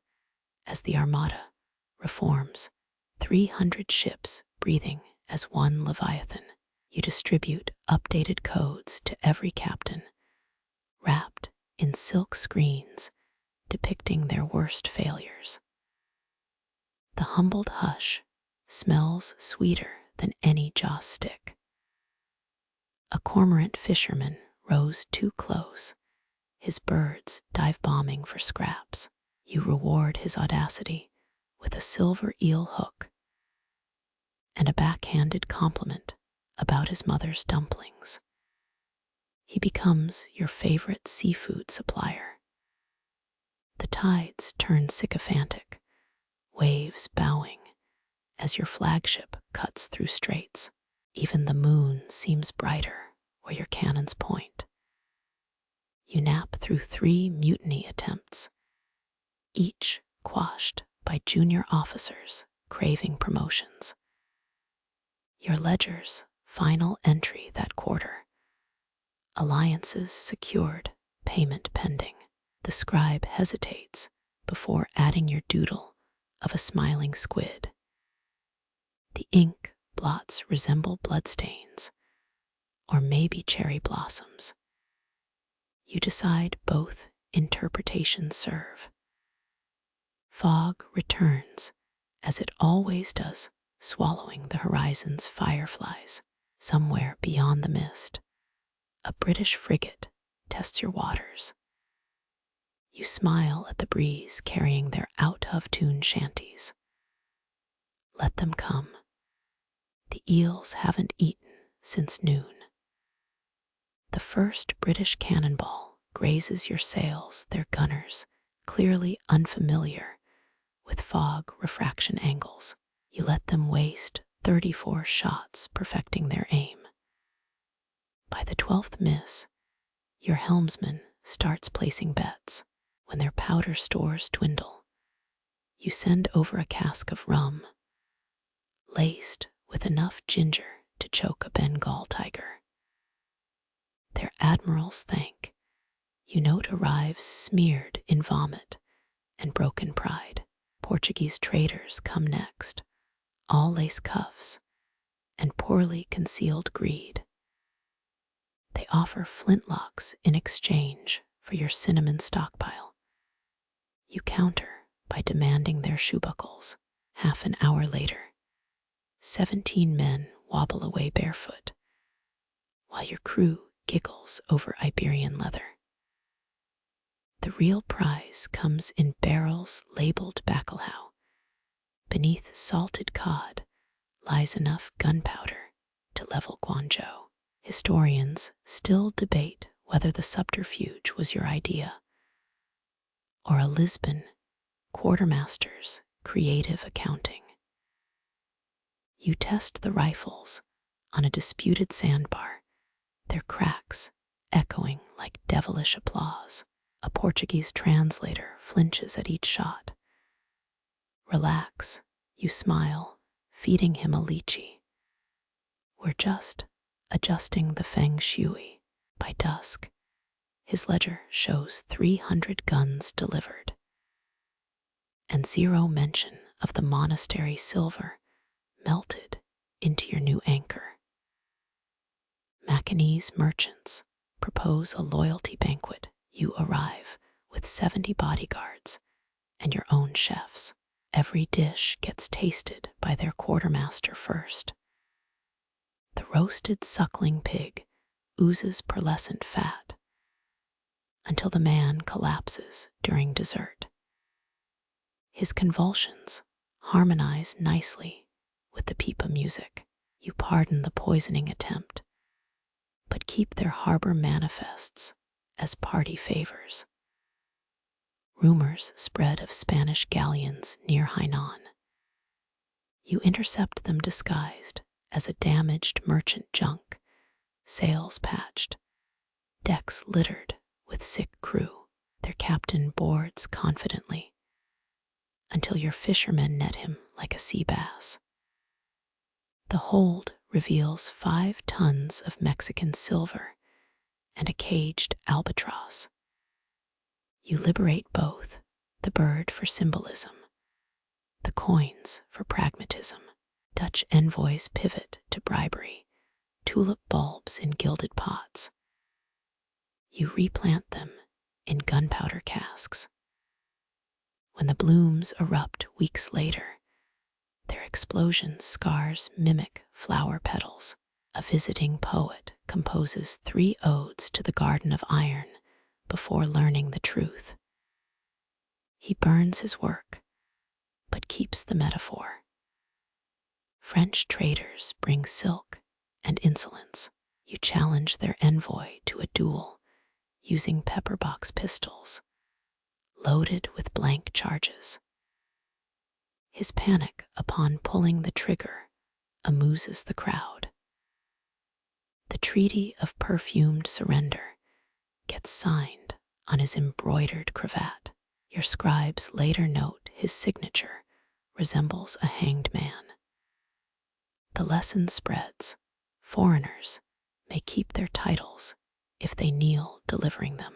as the armada reforms, 300 ships breathing as one Leviathan. You distribute updated codes to every captain, wrapped in silk screens depicting their worst failures. The humbled hush smells sweeter than any joss stick. A cormorant fisherman rows too close, his birds dive bombing for scraps. You reward his audacity with a silver eel hook and a backhanded compliment about his mother's dumplings. He becomes your favorite seafood supplier. The tides turn sycophantic, waves bowing as your flagship cuts through straits. Even the moon seems brighter where your cannons point. You nap through 3 mutiny attempts, each quashed by junior officers craving promotions. Your ledger's final entry that quarter: alliances secured, payment pending. The scribe hesitates before adding your doodle of a smiling squid. The ink blots resemble bloodstains, or maybe cherry blossoms. You decide both interpretations serve. Fog returns, as it always does, swallowing the horizon's fireflies. Somewhere beyond the mist, a British frigate tests your waters. You smile at the breeze carrying their out-of-tune shanties. Let them come. The eels haven't eaten since noon. The first British cannonball grazes your sails, their gunners clearly unfamiliar with fog refraction angles. You let them waste 34 shots perfecting their aim. By the 12th miss, your helmsman starts placing bets. When their powder stores dwindle, you send over a cask of rum, laced with enough ginger to choke a Bengal tiger. Their admirals thank. You note arrives smeared in vomit and broken pride. Portuguese traders come next, all lace cuffs and poorly concealed greed. They offer flintlocks in exchange for your cinnamon stockpile. You counter by demanding their shoe buckles. Half an hour later, 17 men wobble away barefoot, while your crew giggles over Iberian leather. The real prize comes in barrels labeled bacalhau. Beneath salted cod lies enough gunpowder to level Guangdong. Historians still debate whether the subterfuge was your idea or a Lisbon quartermaster's creative accounting. You test the rifles on a disputed sandbar, their cracks echoing like devilish applause. A Portuguese translator flinches at each shot. Relax, you smile, feeding him a lychee. We're just adjusting the feng shui. By dusk, his ledger shows 300 guns delivered, and zero mention of the monastery silver melted into your new anchor. Macanese merchants propose a loyalty banquet. You arrive with 70 bodyguards and your own chefs. Every dish gets tasted by their quartermaster first. The roasted suckling pig oozes pearlescent fat until the man collapses during dessert. His convulsions harmonize nicely with the pipa music. You pardon the poisoning attempt, but keep their harbor manifests as party favors. Rumors spread of Spanish galleons near Hainan. You intercept them disguised as a damaged merchant junk, sails patched, decks littered with sick crew. Their captain boards confidently until your fishermen net him like a sea bass. The hold reveals 5 tons of Mexican silver and a caged albatross. You liberate both, the bird for symbolism, the coins for pragmatism. Dutch envoys pivot to bribery, tulip bulbs in gilded pots. You replant them in gunpowder casks. When the blooms erupt weeks later, their explosion scars mimic flower petals. A visiting poet composes 3 odes to the Garden of Iron before learning the truth. He burns his work, but keeps the metaphor. French traders bring silk and insolence. You challenge their envoy to a duel using pepperbox pistols, loaded with blank charges. His panic upon pulling the trigger amuses the crowd. The Treaty of Perfumed Surrender gets signed on his embroidered cravat. Your scribes later note his signature resembles a hanged man. The lesson spreads. Foreigners may keep their titles if they kneel delivering them.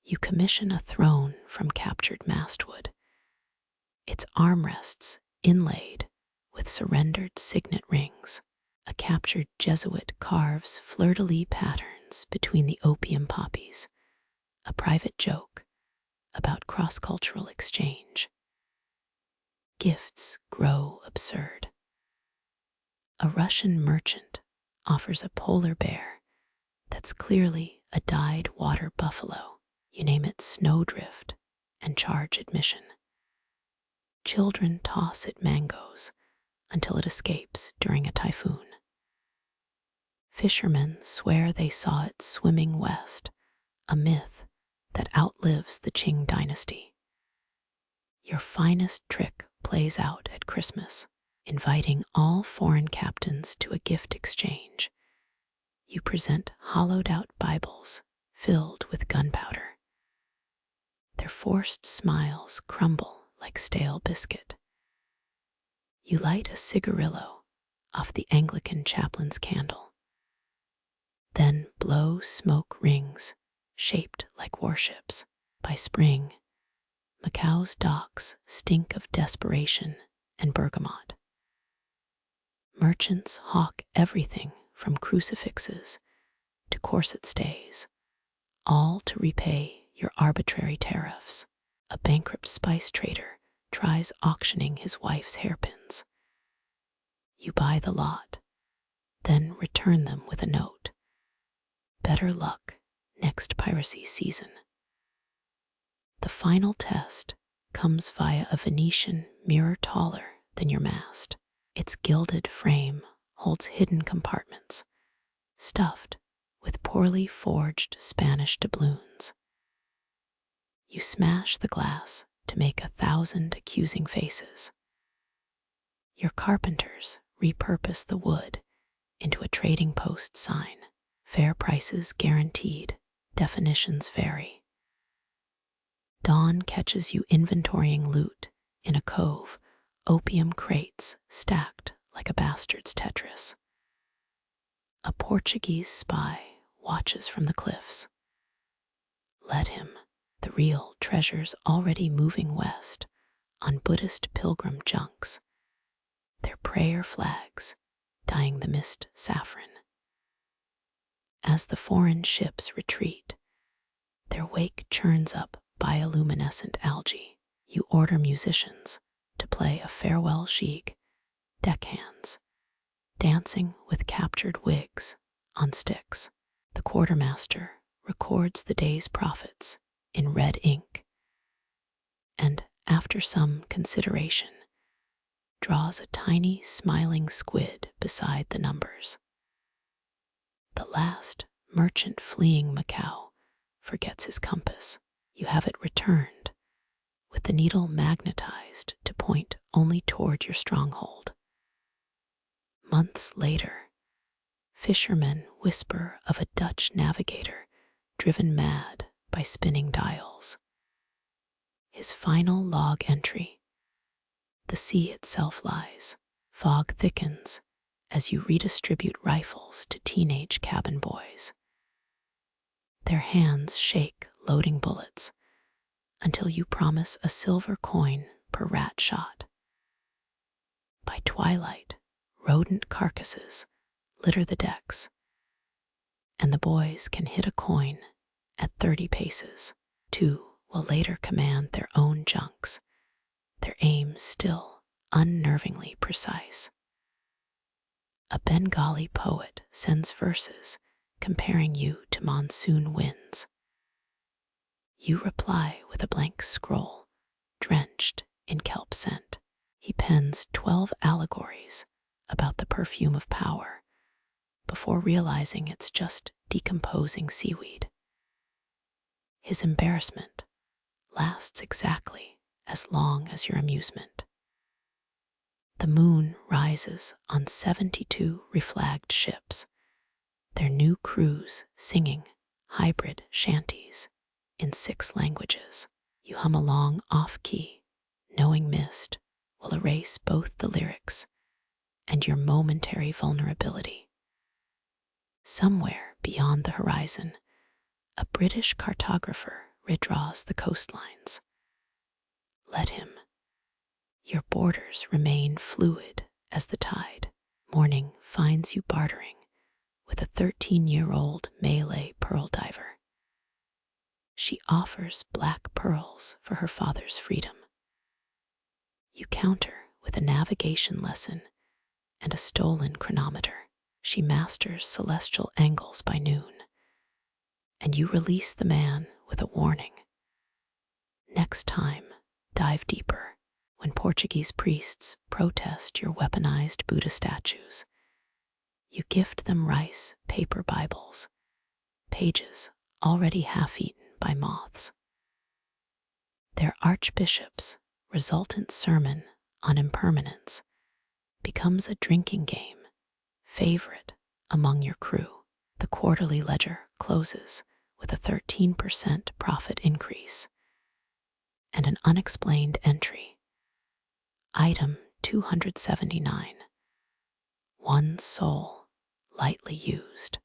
You commission a throne from captured mastwood, its armrests inlaid with surrendered signet rings. A captured Jesuit carves fleur-de-lis patterns between the opium poppies, a private joke about cross-cultural exchange. Gifts grow absurd. A Russian merchant offers a polar bear that's clearly a dyed water buffalo. You name it Snowdrift and charge admission. Children toss it mangoes until it escapes during a typhoon. Fishermen swear they saw it swimming west, a myth that outlives the Qing dynasty. Your finest trick plays out at Christmas, inviting all foreign captains to a gift exchange. You present hollowed-out Bibles filled with gunpowder. Their forced smiles crumble like stale biscuit. You light a cigarillo off the Anglican chaplain's candle, then blow smoke rings shaped like warships. By spring, Macau's docks stink of desperation and bergamot. Merchants hawk everything from crucifixes to corset stays, all to repay your arbitrary tariffs. A bankrupt spice trader tries auctioning his wife's hairpins. You buy the lot, then return them with a note. Better luck next piracy season. The final test comes via a Venetian mirror taller than your mast. Its gilded frame holds hidden compartments, stuffed with poorly forged Spanish doubloons. You smash the glass to make 1,000 accusing faces. Your carpenters repurpose the wood into a trading post sign. Fair prices guaranteed, definitions vary. Dawn catches you inventorying loot in a cove, opium crates stacked like a bastard's Tetris. A Portuguese spy watches from the cliffs. Let him. The real treasure's already moving west on Buddhist pilgrim junks, their prayer flags dyeing the mist saffron. as the foreign ships retreat, their wake churns up bioluminescent algae. You order musicians to play a farewell shig, deckhands, dancing with captured wigs on sticks. The quartermaster records the day's profits in red ink, and after some consideration, draws a tiny smiling squid beside the numbers. The last merchant fleeing Macau forgets his compass. You have it returned, with the needle magnetized to point only toward your stronghold. Months later, fishermen whisper of a Dutch navigator driven mad by spinning dials. His final log entry: the sea itself lies. Fog thickens as you redistribute rifles to teenage cabin boys. Their hands shake loading bullets until you promise a silver coin per rat shot. By twilight, rodent carcasses litter the decks, and the boys can hit a coin at 30 paces. Two will later command their own junks, their aim still unnervingly precise. A Bengali poet sends verses comparing you to monsoon winds. You reply with a blank scroll, drenched in kelp scent. He pens 12 allegories about the perfume of power before realizing it's just decomposing seaweed. His embarrassment lasts exactly as long as your amusement. The moon rises on 72 reflagged ships, their new crews singing hybrid shanties in 6 languages. You hum along off-key, knowing mist will erase both the lyrics and your momentary vulnerability. Somewhere beyond the horizon, a British cartographer redraws the coastlines. Let him. Your borders remain fluid as the tide. Morning finds you bartering with a 13-year-old Malay pearl diver. She offers black pearls for her father's freedom. You counter with a navigation lesson and a stolen chronometer. She masters celestial angles by noon, and you release the man with a warning. Next time, dive deeper. When Portuguese priests protest your weaponized Buddha statues, you gift them rice paper Bibles, pages already half-eaten by moths. Their archbishop's resultant sermon on impermanence becomes a drinking game, favorite among your crew. The quarterly ledger closes with a 13% profit increase and an unexplained entry. Item 279. One soul lightly used.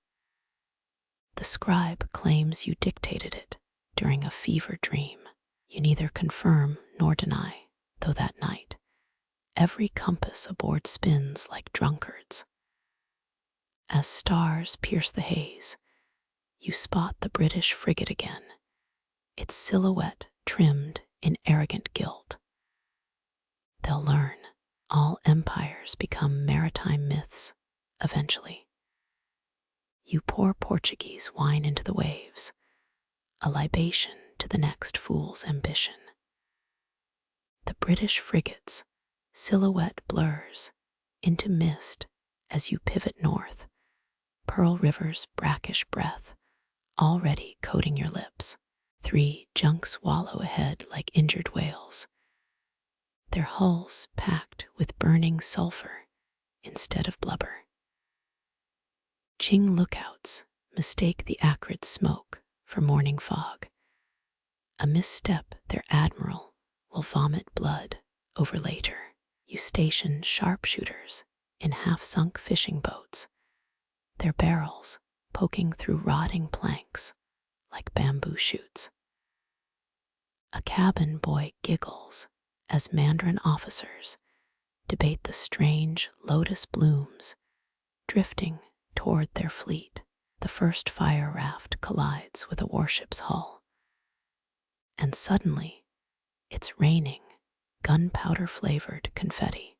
The scribe claims you dictated it during a fever dream. You neither confirm nor deny, though that night every compass aboard spins like drunkards. As stars pierce the haze, you spot the British frigate again, its silhouette trimmed in arrogant guilt. They'll learn. All empires become maritime myths, eventually. You pour Portuguese wine into the waves, a libation to the next fool's ambition. The British frigate's silhouette blurs into mist as you pivot north, Pearl River's brackish breath already coating your lips. 3 junks wallow ahead like injured whales, their hulls packed with burning sulfur instead of blubber. Qing lookouts mistake the acrid smoke for morning fog. A misstep, their admiral will vomit blood over later. You station sharpshooters in half-sunk fishing boats, their barrels poking through rotting planks like bamboo shoots. A cabin boy giggles as Mandarin officers debate the strange lotus blooms drifting toward their fleet. the first fire raft collides with a warship's hull, and suddenly it's raining gunpowder-flavored confetti.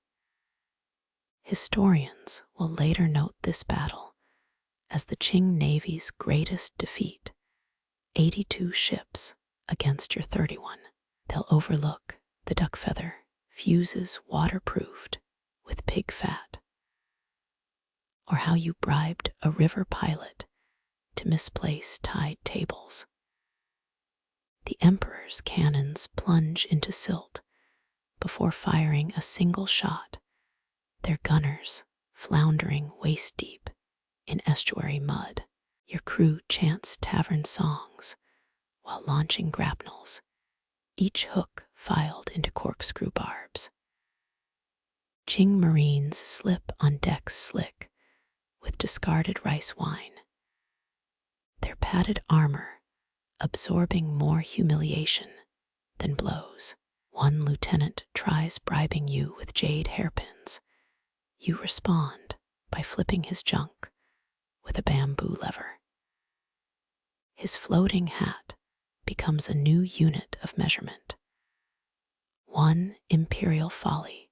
Historians will later note this battle as the Qing Navy's greatest defeat, 82 ships against your 31. They'll overlook the duck feather fuses waterproofed with pig fat, or how you bribed a river pilot to misplace tide tables. The Emperor's cannons plunge into silt before firing a single shot, their gunners floundering waist-deep in estuary mud. Your crew chants tavern songs while launching grapnels, each hook filed into corkscrew barbs. Qing Marines slip on decks slick with discarded rice wine, their padded armor absorbing more humiliation than blows. One lieutenant tries bribing you with jade hairpins. You respond by flipping his junk with a bamboo lever. His floating hat becomes a new unit of measurement. 1 imperial folly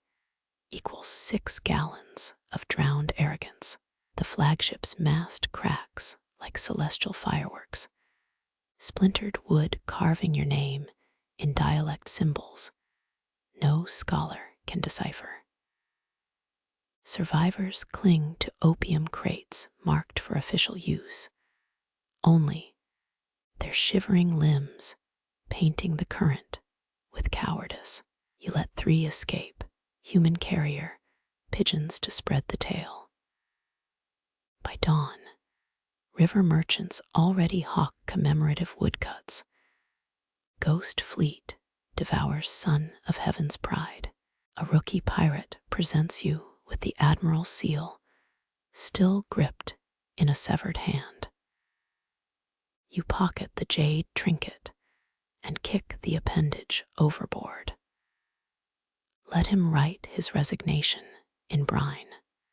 equals 6 gallons of drowned arrogance. The flagship's mast cracks like celestial fireworks, splintered wood carving your name in dialect symbols no scholar can decipher. Survivors cling to opium crates marked for official use, only their shivering limbs painting the current with cowardice. You let 3 escape, human carrier, pigeons to spread the tale. By dawn, river merchants already hawk commemorative woodcuts. Ghost fleet devours son of heaven's pride. A rookie pirate presents you with the admiral's seal, still gripped in a severed hand. You pocket the jade trinket and kick the appendage overboard. Let him write his resignation in brine.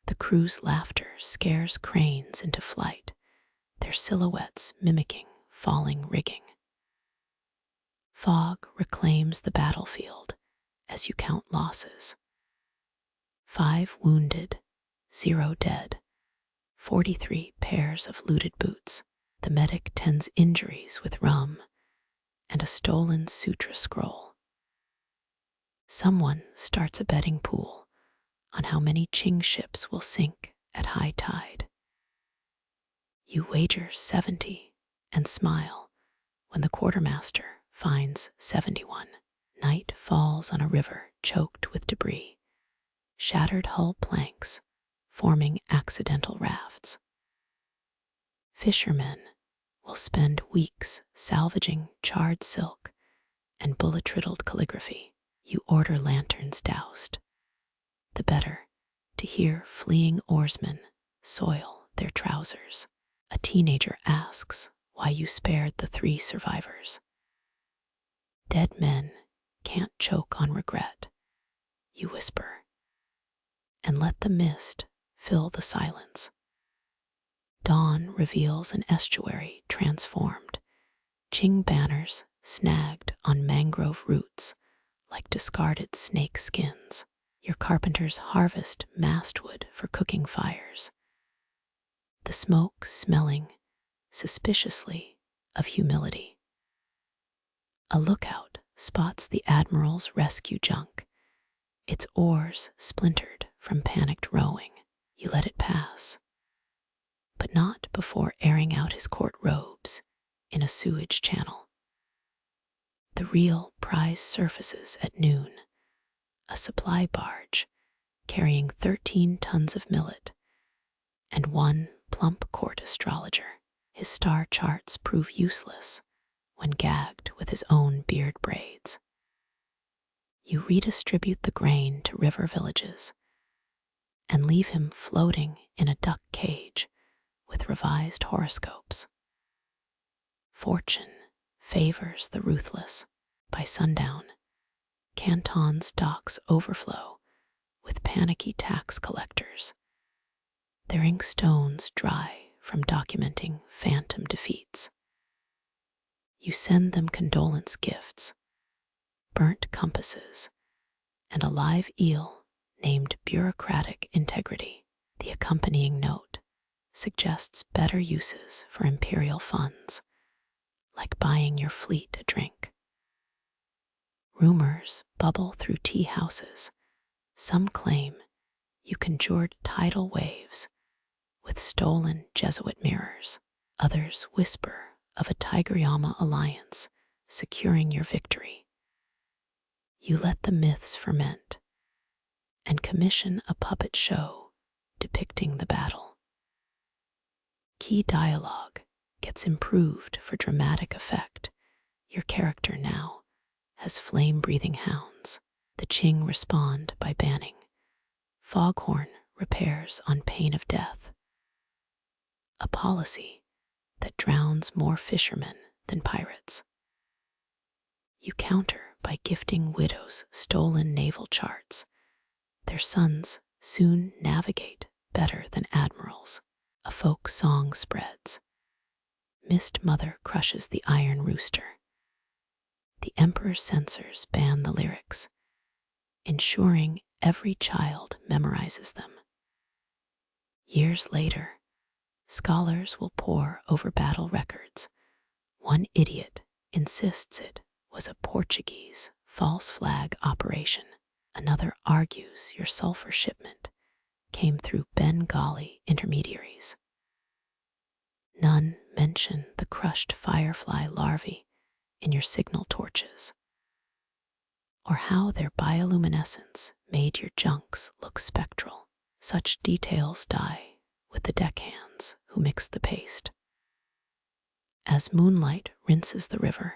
The crew's laughter scares cranes into flight, their silhouettes mimicking falling rigging. Fog reclaims the battlefield as you count losses. 5 wounded, 0 dead, 43 pairs of looted boots. The medic tends injuries with rum and a stolen sutra scroll. Someone starts a betting pool on how many Qing ships will sink at high tide. You wager 70 and smile when the quartermaster finds 71. Night falls on a river choked with debris, shattered hull planks forming accidental rafts. Fishermen will spend weeks salvaging charred silk and bullet-riddled calligraphy. You order lanterns doused, the better to hear fleeing oarsmen soil their trousers. A teenager asks why you spared the 3 survivors. Dead men can't choke on regret, you whisper, and let the mist fill the silence. Dawn reveals an estuary transformed, Qing banners snagged on mangrove roots like discarded snake skins. Your carpenters harvest mastwood for cooking fires, the smoke smelling suspiciously of humility. A lookout spots the admiral's rescue junk, its oars splintered from panicked rowing. You let it pass, but not before airing out his court robes in a sewage channel. The real prize surfaces at noon, a supply barge carrying 13 tons of millet and 1 plump court astrologer. His star charts prove useless when gagged with his own beard braids. You redistribute the grain to river villages and leave him floating in a duck cage with revised horoscopes. Fortune favors the ruthless. By sundown, Canton's docks overflow with panicky tax collectors, their inkstones dry from documenting phantom defeats. You send them condolence gifts, burnt compasses, and a live eel named bureaucratic integrity. The accompanying note suggests better uses for imperial funds, like buying your fleet a drink. Rumors bubble through tea houses. Some claim you conjured tidal waves with stolen Jesuit mirrors. Others whisper of a Tiger-Yama alliance securing your victory. You let the myths ferment and commission a puppet show depicting the battle. Key dialogue gets improved for dramatic effect. Your character now has flame-breathing hounds. The Qing respond by banning foghorn repairs on pain of death, a policy that drowns more fishermen than pirates. You counter by gifting widows stolen naval charts. Their sons soon navigate better than admirals. A folk song spreads. Mist Mother crushes the iron rooster. The emperor's censors ban the lyrics, ensuring every child memorizes them. Years later, scholars will pore over battle records. One idiot insists it was a Portuguese false flag operation. Another argues your sulfur shipment came through Bengali intermediaries. None mention the crushed firefly larvae in your signal torches, or how their bioluminescence made your junks look spectral. Such details die with the deckhands who mix the paste. As moonlight rinses the river,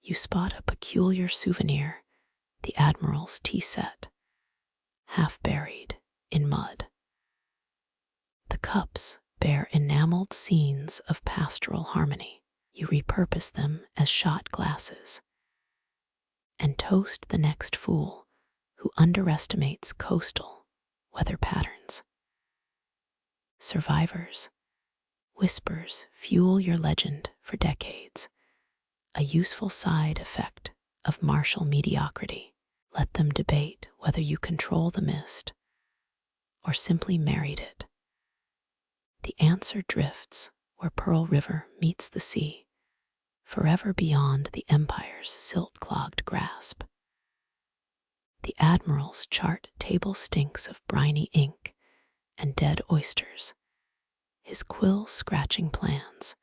you spot a peculiar souvenir, the admiral's tea set, half buried in mud. The cups bear enameled scenes of pastoral harmony. You repurpose them as shot glasses and toast the next fool who underestimates coastal weather patterns. Survivors, whispers fuel your legend for decades, a useful side effect of martial mediocrity. Let them debate whether you control the mist or simply married it. The answer drifts where Pearl River meets the sea, forever beyond the empire's silt-clogged grasp. The admiral's chart table stinks of briny ink and dead oysters, his quill scratching plans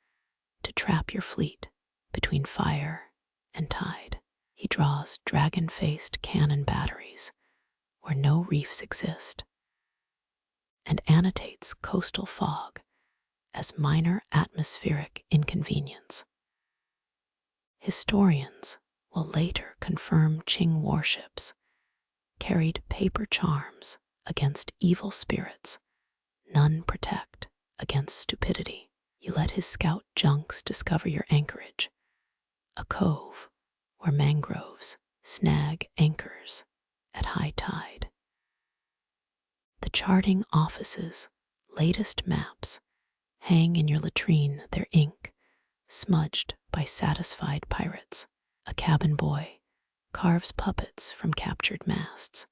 to trap your fleet between fire and tide. He draws dragon-faced cannon batteries where no reefs exist, and annotates coastal fog as minor atmospheric inconvenience. Historians will later confirm Qing warships carried paper charms against evil spirits. None protect against stupidity. You let his scout junks discover your anchorage, a cove where mangroves snag anchors at high tide. The charting office's latest maps hang in your latrine, their ink smudged by satisfied pirates. A cabin boy carves puppets from captured masts.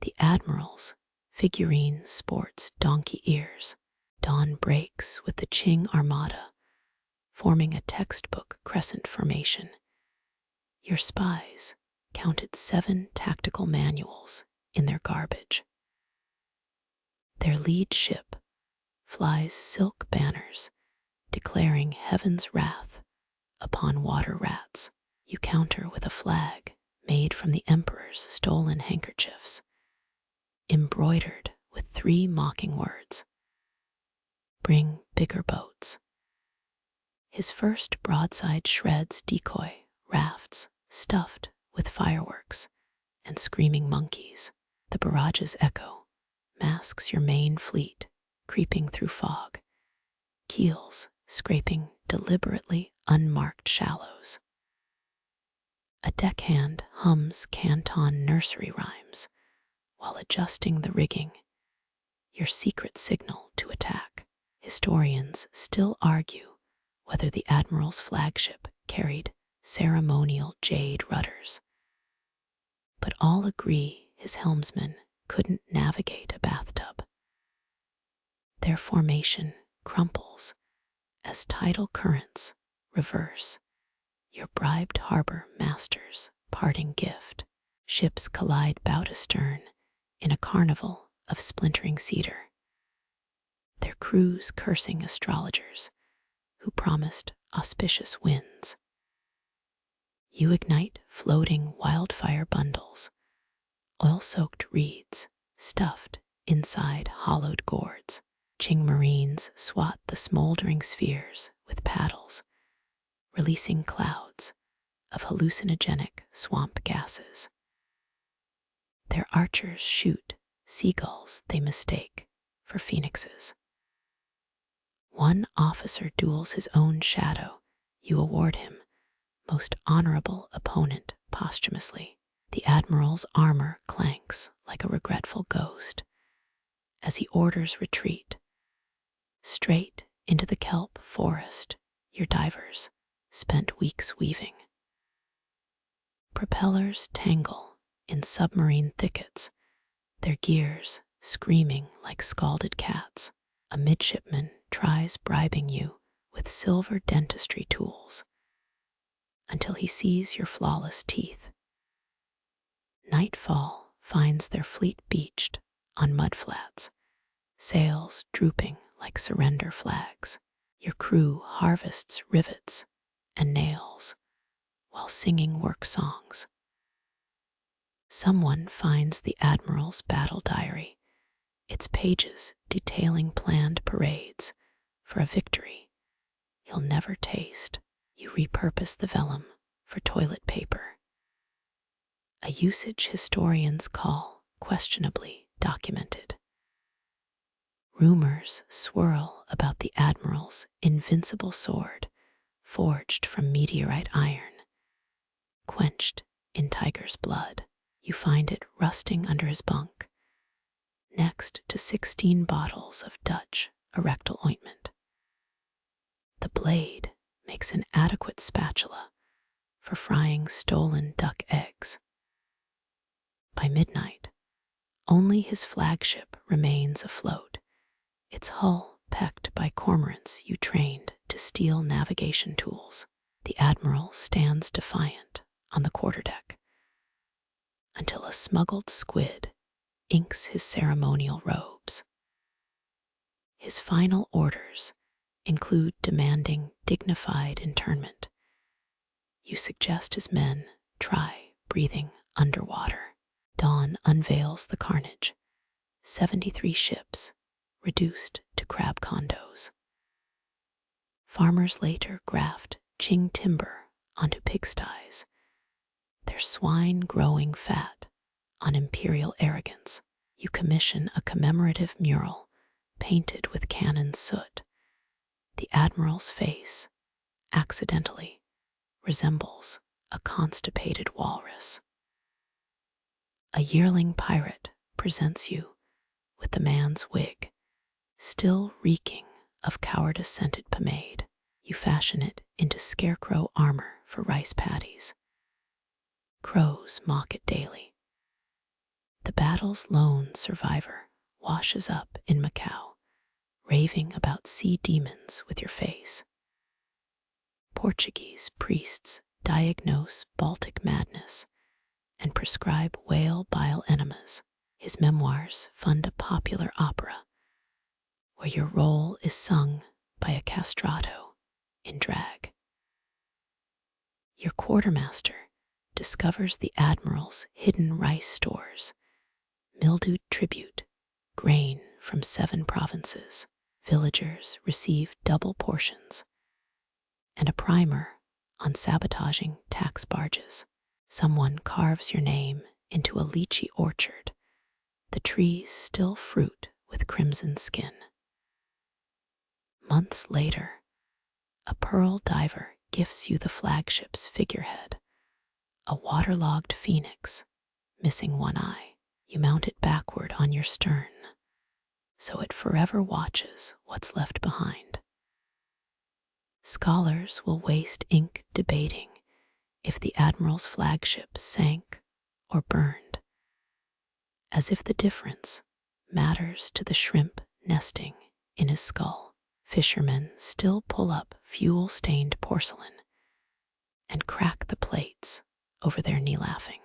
The admiral's figurine sports donkey ears. Dawn breaks with the Qing armada, forming a textbook crescent formation. Your spies counted 7 tactical manuals in their garbage. Their lead ship flies silk banners declaring heaven's wrath upon water rats. You counter with a flag made from the emperor's stolen handkerchiefs, embroidered with 3 mocking words. Bring bigger boats. His first broadside shreds decoy rafts stuffed with fireworks and screaming monkeys. The barrage's echo masks your main fleet creeping through fog, keels scraping deliberately unmarked shallows. A deckhand hums Canton nursery rhymes while adjusting the rigging, your secret signal to attack. Historians still argue whether the admiral's flagship carried ceremonial jade rudders, but all agree his helmsman couldn't navigate a bathtub. Their formation crumples as tidal currents reverse, your bribed harbor master's parting gift. Ships collide bow to stern in a carnival of splintering cedar, their crews cursing astrologers who promised auspicious winds. You ignite floating wildfire bundles, oil-soaked reeds stuffed inside hollowed gourds. Qing Marines swat the smoldering spheres with paddles, releasing clouds of hallucinogenic swamp gases. Their archers shoot seagulls they mistake for phoenixes. One officer duels his own shadow. You award him most honorable opponent posthumously. The admiral's armor clanks like a regretful ghost as he orders retreat. Straight into the kelp forest your divers spent weeks weaving. Propellers tangle in submarine thickets, their gears screaming like scalded cats. A midshipman tries bribing you with silver dentistry tools until he sees your flawless teeth. Nightfall finds their fleet beached on mudflats, sails drooping like surrender flags. Your crew harvests rivets and nails while singing work songs. Someone finds the admiral's battle diary, its pages detailing planned parades for a victory he'll never taste. You repurpose the vellum for toilet paper, a usage historians call questionably documented. Rumors swirl about the admiral's invincible sword, forged from meteorite iron, quenched in tiger's blood. You find it rusting under his bunk, next to 16 bottles of Dutch erectile ointment. The blade makes an adequate spatula for frying stolen duck eggs. By midnight, only his flagship remains afloat, its hull pecked by cormorants you trained to steal navigation tools. The admiral stands defiant on the quarterdeck until a smuggled squid inks his ceremonial robes. His final orders include demanding dignified internment. You suggest his men try breathing underwater. Dawn unveils the carnage. 73 ships reduced to crab condos. Farmers later graft Qing timber onto pigsties, their swine growing fat on imperial arrogance. You commission a commemorative mural painted with cannon soot. The admiral's face, accidentally, resembles a constipated walrus. A yearling pirate presents you with the man's wig, still reeking of cowardice-scented pomade. You fashion it into scarecrow armor for rice paddies. Crows mock it daily. The battle's lone survivor washes up in Macau, raving about sea demons with your face. Portuguese priests diagnose Baltic madness and prescribe whale bile enemas. His memoirs fund a popular opera where your role is sung by a castrato in drag. Your quartermaster discovers the admiral's hidden rice stores, mildewed tribute, grain from 7 provinces. Villagers receive double portions, and a primer on sabotaging tax barges. Someone carves your name into a lychee orchard. The trees still fruit with crimson skin. Months later, a pearl diver gifts you the flagship's figurehead, a waterlogged phoenix, missing one eye. You mount it backward on your stern, so it forever watches what's left behind. Scholars will waste ink debating if the admiral's flagship sank or burned, as if the difference matters to the shrimp nesting in his skull. Fishermen still pull up fuel-stained porcelain and crack the plates over their knee laughing.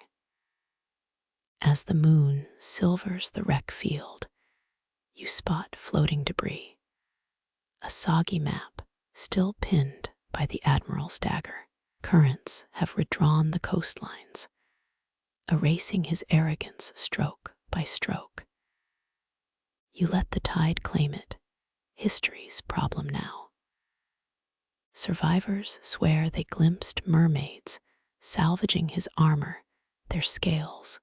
As the moon silvers the wreck field, you spot floating debris, a soggy map still pinned by the admiral's dagger. Currents have redrawn the coastlines, erasing his arrogance stroke by stroke. You let the tide claim it, history's problem now. Survivors swear they glimpsed mermaids salvaging his armor, their scales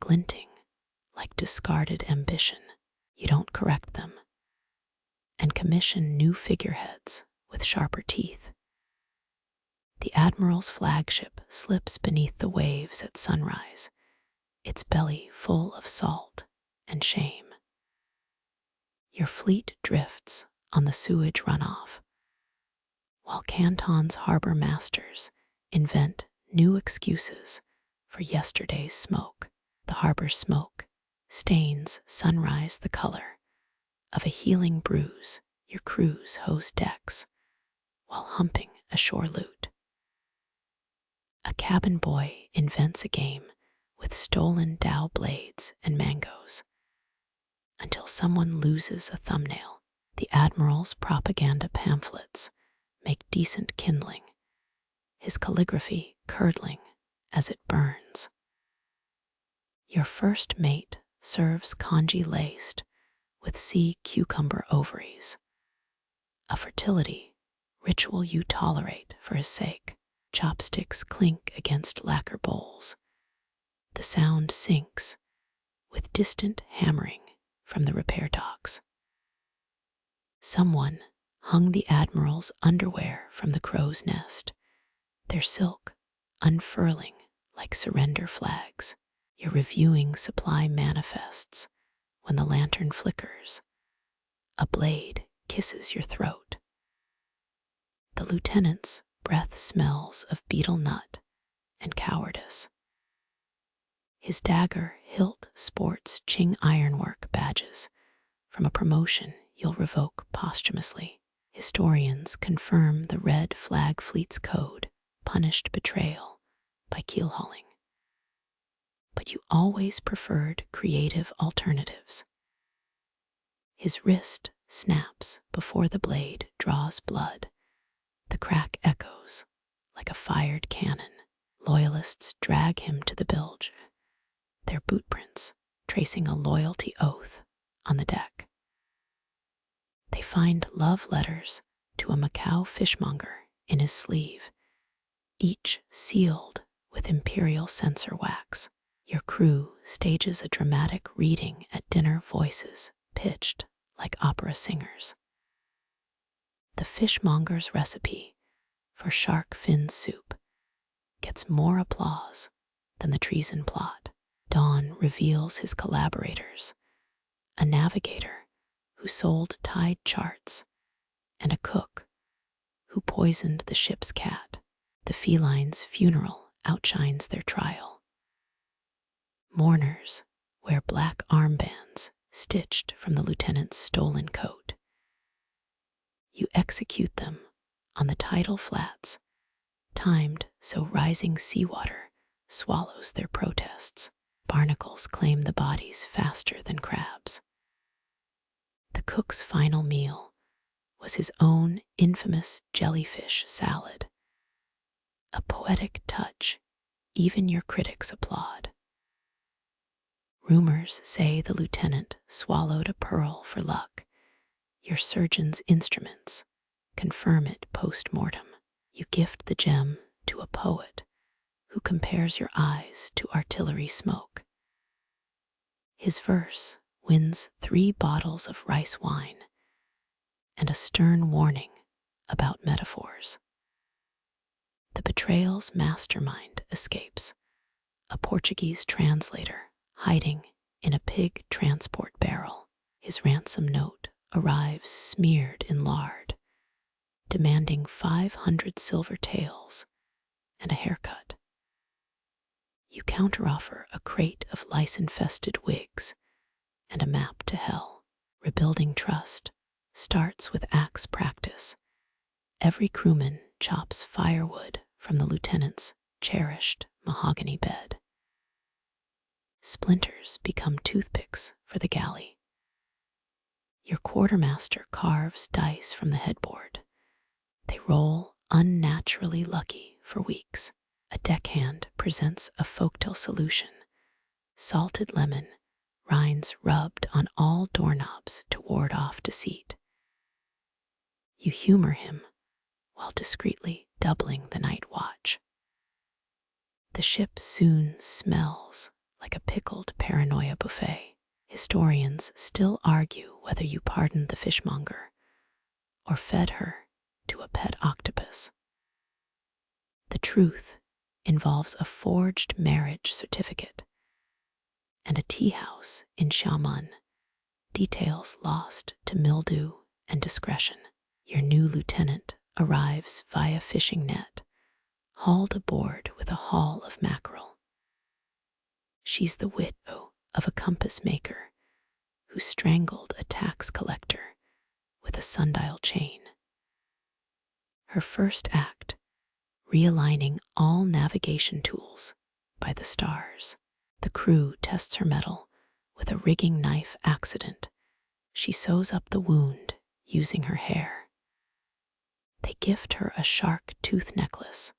glinting like discarded ambition. You don't correct them, and commission new figureheads with sharper teeth. The admiral's flagship slips beneath the waves at sunrise, its belly full of salt and shame. Your fleet drifts on the sewage runoff, while Canton's harbor masters invent new excuses for yesterday's smoke. The harbor's smoke stains sunrise the color of a healing bruise your crew's hose decks while humping a shore loot. A cabin boy invents a game with stolen dhow blades and mangoes until someone loses a thumbnail. The admiral's propaganda pamphlets make decent kindling, his calligraphy curdling as it burns. Your first mate serves congee laced with sea cucumber ovaries, a fertility ritual you tolerate for his sake. Chopsticks clink against lacquer bowls. The sound sinks with distant hammering from the repair docks. Someone hung the admiral's underwear from the crow's nest, their silk unfurling like surrender flags. Your reviewing supply manifests when the lantern flickers. A blade kisses your throat. The lieutenant's breath smells of betel nut and cowardice. His dagger hilt sports Qing ironwork badges from a promotion you'll revoke posthumously. Historians confirm the Red Flag Fleet's code punished betrayal by keelhauling. But you always preferred creative alternatives. His wrist snaps before the blade draws blood. The crack echoes like a fired cannon. Loyalists drag him to the bilge, their bootprints tracing a loyalty oath on the deck. They find love letters to a Macau fishmonger in his sleeve, each sealed with imperial censer wax. Your crew stages a dramatic reading at dinner, voices pitched like opera singers. The fishmonger's recipe for shark fin soup gets more applause than the treason plot. Dawn reveals his collaborators, a navigator who sold tide charts and a cook who poisoned the ship's cat. The feline's funeral outshines their trial. Mourners wear black armbands stitched from the lieutenant's stolen coat. You execute them on the tidal flats, timed so rising seawater swallows their protests. Barnacles claim the bodies faster than crabs. The cook's final meal was his own infamous jellyfish salad, a poetic touch even your critics applaud. Rumors say the lieutenant swallowed a pearl for luck. Your surgeon's instruments confirm it post-mortem. You gift the gem to a poet who compares your eyes to artillery smoke. His verse wins 3 bottles of rice wine and a stern warning about metaphors. The betrayal's mastermind escapes, a Portuguese translator hiding in a pig transport barrel. His ransom note arrives smeared in lard, demanding 500 silver taels and a haircut. You counteroffer a crate of lice-infested wigs and a map to hell. Rebuilding trust starts with axe practice. Every crewman chops firewood from the lieutenant's cherished mahogany bed. Splinters become toothpicks for the galley. Your quartermaster carves dice from the headboard. They roll unnaturally lucky for weeks. A deckhand presents a folktale solution. Salted lemon, rinds rubbed on all doorknobs to ward off deceit. You humor him while discreetly doubling the night watch. The ship soon smells like a pickled paranoia buffet. Historians still argue whether you pardoned the fishmonger or fed her to a pet octopus. The truth involves a forged marriage certificate and a tea house in Xiamen, details lost to mildew and discretion. Your new lieutenant arrives via fishing net, hauled aboard with a haul of mackerel. She's the widow of a compass maker who strangled a tax collector with a sundial chain. Her first act, realigning all navigation tools by the stars. The crew tests her mettle with a rigging knife accident. She sews up the wound using her hair. They gift her a shark tooth necklace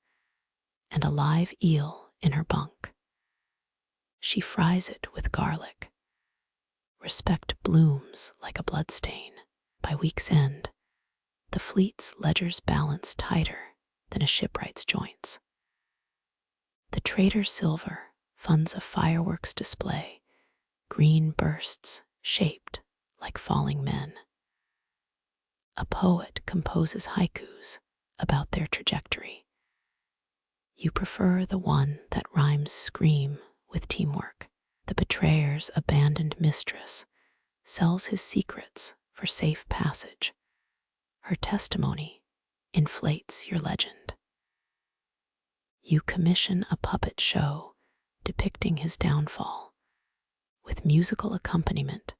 and a live eel in her bunk. She fries it with garlic. Respect blooms like a bloodstain. By week's end, the fleet's ledgers balance tighter than a shipwright's joints. The trader Silver funds a fireworks display, green bursts shaped like falling men. A poet composes haikus about their trajectory. You prefer the one that rhymes scream with teamwork. The betrayer's abandoned mistress sells his secrets for safe passage. Her testimony inflates your legend. You commission a puppet show depicting his downfall, with musical accompaniment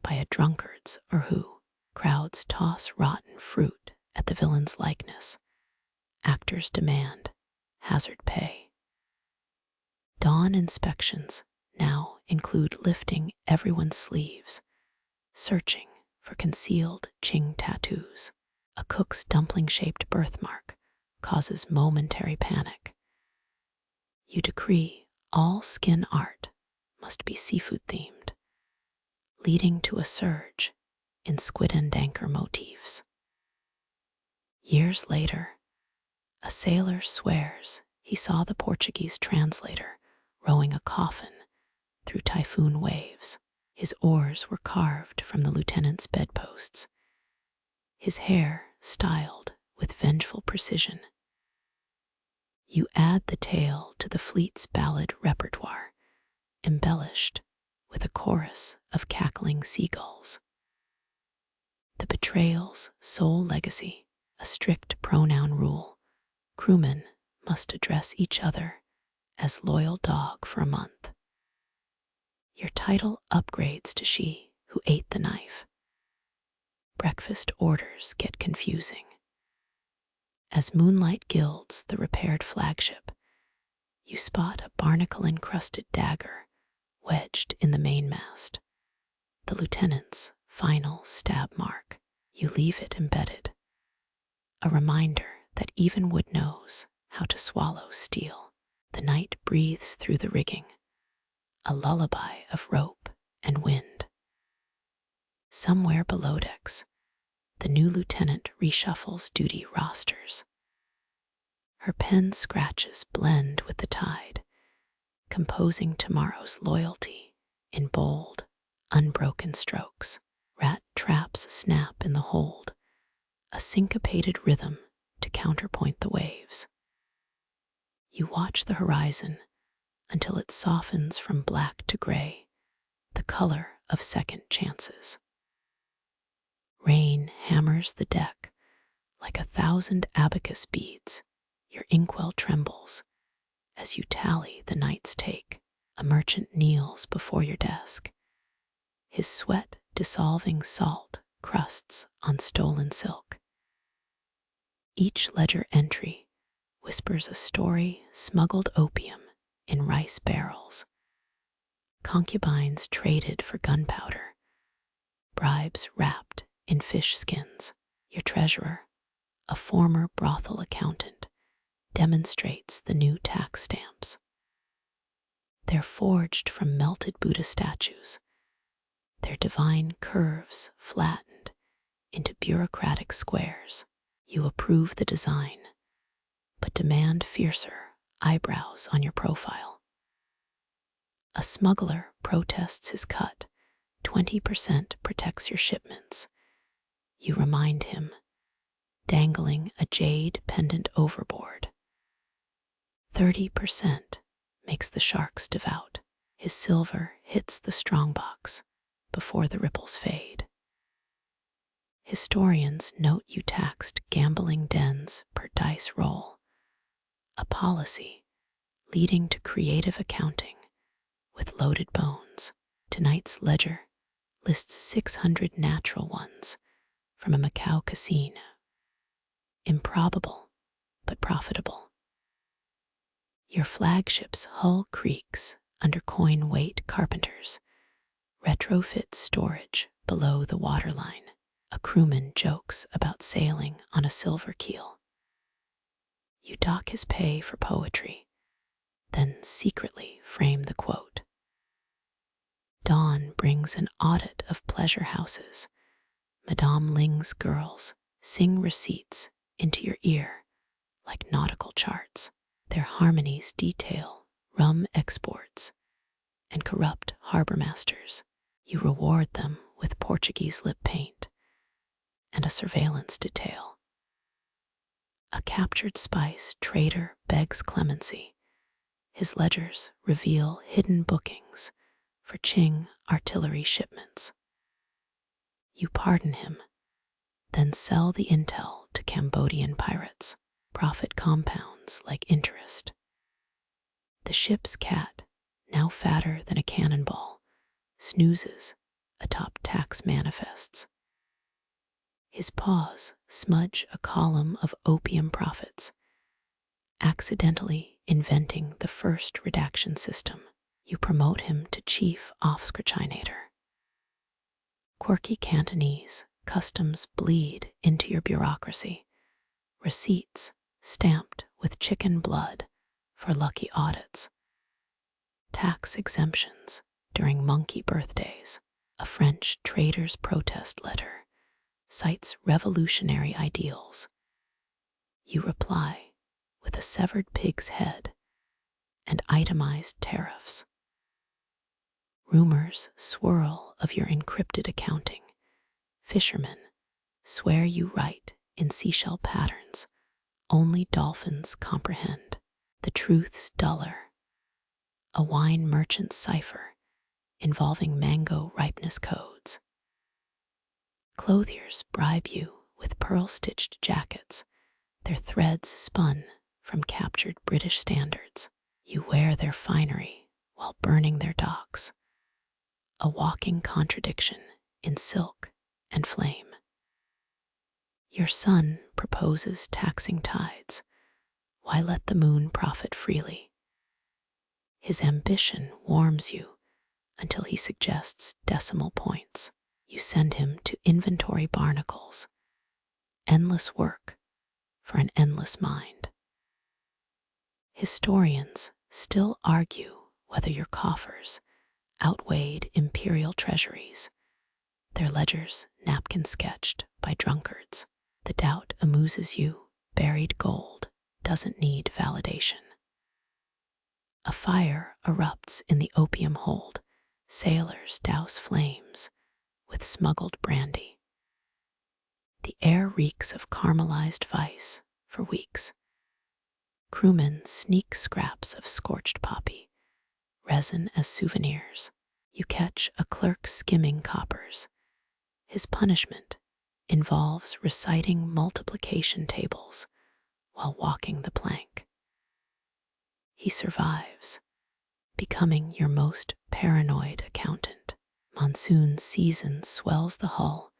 by a drunkard's or who. Crowds toss rotten fruit at the villain's likeness. Actors demand hazard pay. Dawn inspections now include lifting everyone's sleeves, searching for concealed Qing tattoos. A cook's dumpling-shaped birthmark causes momentary panic. You decree all skin art must be seafood-themed, leading to a surge in squid and anchor motifs. Years later, a sailor swears he saw the Portuguese translator rowing a coffin through typhoon waves. His oars were carved from the lieutenant's bedposts, his hair styled with vengeful precision. You add the tale to the fleet's ballad repertoire, embellished with a chorus of cackling seagulls. The betrayal's sole legacy, a strict pronoun rule. Crewmen must address each other as loyal dog for a month. Your title upgrades to she who ate the knife. Breakfast orders get confusing. As moonlight gilds the repaired flagship, you spot a barnacle-encrusted dagger wedged in the mainmast, the lieutenant's final stab mark. You leave it embedded, a reminder that even wood knows how to swallow steel. The night breathes through the rigging, a lullaby of rope and wind. Somewhere below decks, the new lieutenant reshuffles duty rosters. Her pen scratches blend with the tide, composing tomorrow's loyalty in bold, unbroken strokes. Rat traps snap in the hold, a syncopated rhythm to counterpoint the waves. You watch the horizon until it softens from black to gray, the color of second chances. Rain hammers the deck like 1,000 abacus beads. Your inkwell trembles as you tally the night's take. A merchant kneels before your desk, his sweat dissolving salt crusts on stolen silk. Each ledger entry whispers a story, smuggled opium in rice barrels, concubines traded for gunpowder, bribes wrapped in fish skins. Your treasurer, a former brothel accountant, demonstrates the new tax stamps. They're forged from melted Buddha statues, their divine curves flattened into bureaucratic squares. You approve the design, but demand fiercer eyebrows on your profile. A smuggler protests his cut. 20% protects your shipments. You remind him, dangling a jade pendant overboard. 30% makes the sharks devout. His silver hits the strongbox before the ripples fade. Historians note you taxed gambling dens per dice roll, a policy leading to creative accounting with loaded bones. Tonight's ledger lists 600 natural ones from a Macau casino. Improbable, but profitable. Your flagship's hull creaks under coin-weight carpenters, retrofit storage below the waterline. A crewman jokes about sailing on a silver keel. You dock his pay for poetry, then secretly frame the quote. Dawn brings an audit of pleasure houses. Madame Ling's girls sing receipts into your ear like nautical charts. Their harmonies detail rum exports and corrupt harbor masters. You reward them with Portuguese lip paint and a surveillance detail. A captured spice trader begs clemency. His ledgers reveal hidden bookings for Qing artillery shipments. You pardon him, then sell the intel to Cambodian pirates. Profit compounds like interest. The ship's cat, now fatter than a cannonball, snoozes atop tax manifests. His paws smudge a column of opium profits, accidentally inventing the first redaction system. You promote him to chief ofscrichinator. Quirky Cantonese customs bleed into your bureaucracy. Receipts stamped with chicken blood for lucky audits. Tax exemptions during monkey birthdays. A French trader's protest letter cites revolutionary ideals. You reply with a severed pig's head and itemized tariffs. Rumors swirl of your encrypted accounting. Fishermen swear you write in seashell patterns only dolphins comprehend. The truth's duller. A wine merchant's cipher involving mango ripeness codes. Clothiers bribe you with pearl-stitched jackets, their threads spun from captured British standards. You wear their finery while burning their docks. A walking contradiction in silk and flame. Your son proposes taxing tides. Why let the moon profit freely? His ambition warms you until he suggests decimal points. You send him to inventory barnacles. Endless work for an endless mind. Historians still argue whether your coffers outweighed imperial treasuries, their ledgers napkin-sketched by drunkards. The doubt amuses you. Buried gold doesn't need validation. A fire erupts in the opium hold. Sailors douse flames with smuggled brandy. The air reeks of caramelized vice for weeks. Crewmen sneak scraps of scorched poppy, resin as souvenirs. You catch a clerk skimming coppers. His punishment, involves reciting multiplication tables while walking the plank. He survives, becoming your most paranoid accountant. Monsoon season swells the hull.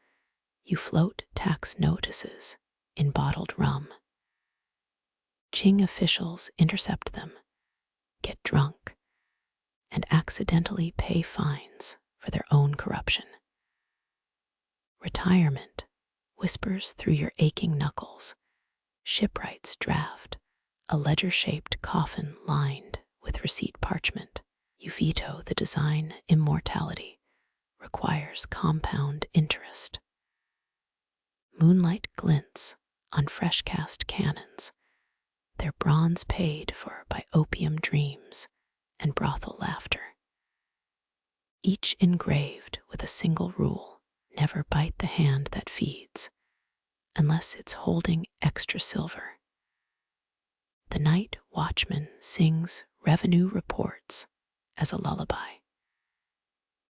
You float tax notices in bottled rum. Qing officials intercept them, get drunk, and accidentally pay fines for their own corruption. Retirement whispers through your aching knuckles. Shipwrights draft a ledger-shaped coffin lined with receipt parchment. You veto the design. Immortality requires compound interest. Moonlight glints on fresh-cast cannons, their bronze paid for by opium dreams and brothel laughter. Each engraved with a single rule: never bite the hand that feeds, unless it's holding extra silver. The night watchman sings revenue reports as a lullaby.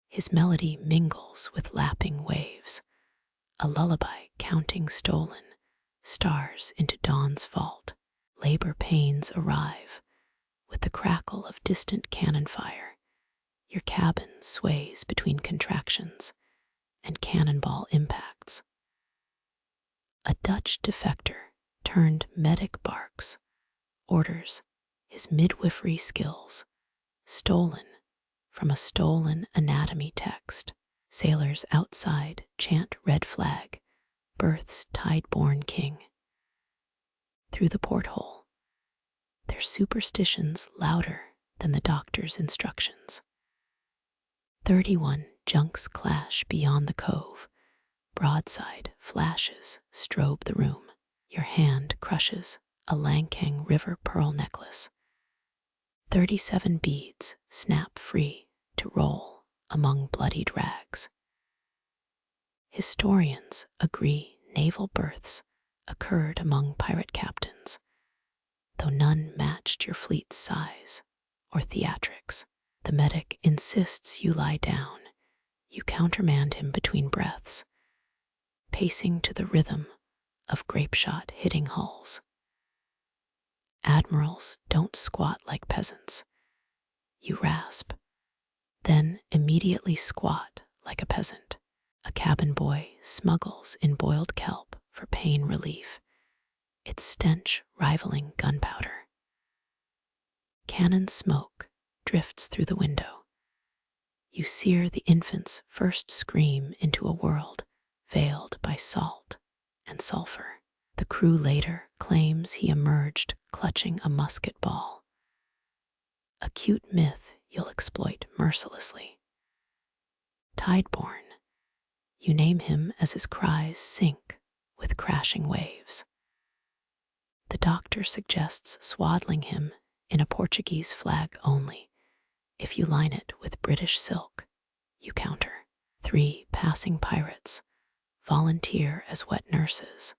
His melody mingles with lapping waves, a lullaby counting stolen stars into dawn's vault. Labor pains arrive with the crackle of distant cannon fire. Your cabin sways between contractions and cannonball impacts. A Dutch defector turned medic barks orders his midwifery skills stolen from a stolen anatomy text. Sailors outside chant red flag, birth's tide-born king. Through the porthole, their superstitions louder than the doctor's instructions. 31 junks clash beyond the cove. Broadside flashes strobe the room. Your hand crushes a Langkang River pearl necklace. 37 beads snap free to roll among bloodied rags. Historians agree naval births occurred among pirate captains, though none matched your fleet's size or theatrics. The medic insists you lie down. You countermand him between breaths, pacing to the rhythm of grape shot hitting hulls. Admirals don't squat like peasants. You rasp, then immediately squat like a peasant. A cabin boy smuggles in boiled kelp for pain relief, its stench rivaling gunpowder. Cannon smoke drifts through the window. You sear the infant's first scream into a world veiled by salt and sulfur. The crew later claims he emerged clutching a musket ball. A cute myth you'll exploit mercilessly. Tideborn, you name him as his cries sink with crashing waves. The doctor suggests swaddling him in a Portuguese flag only. If you line it with British silk, you counter. 3 passing pirates volunteer as wet nurses.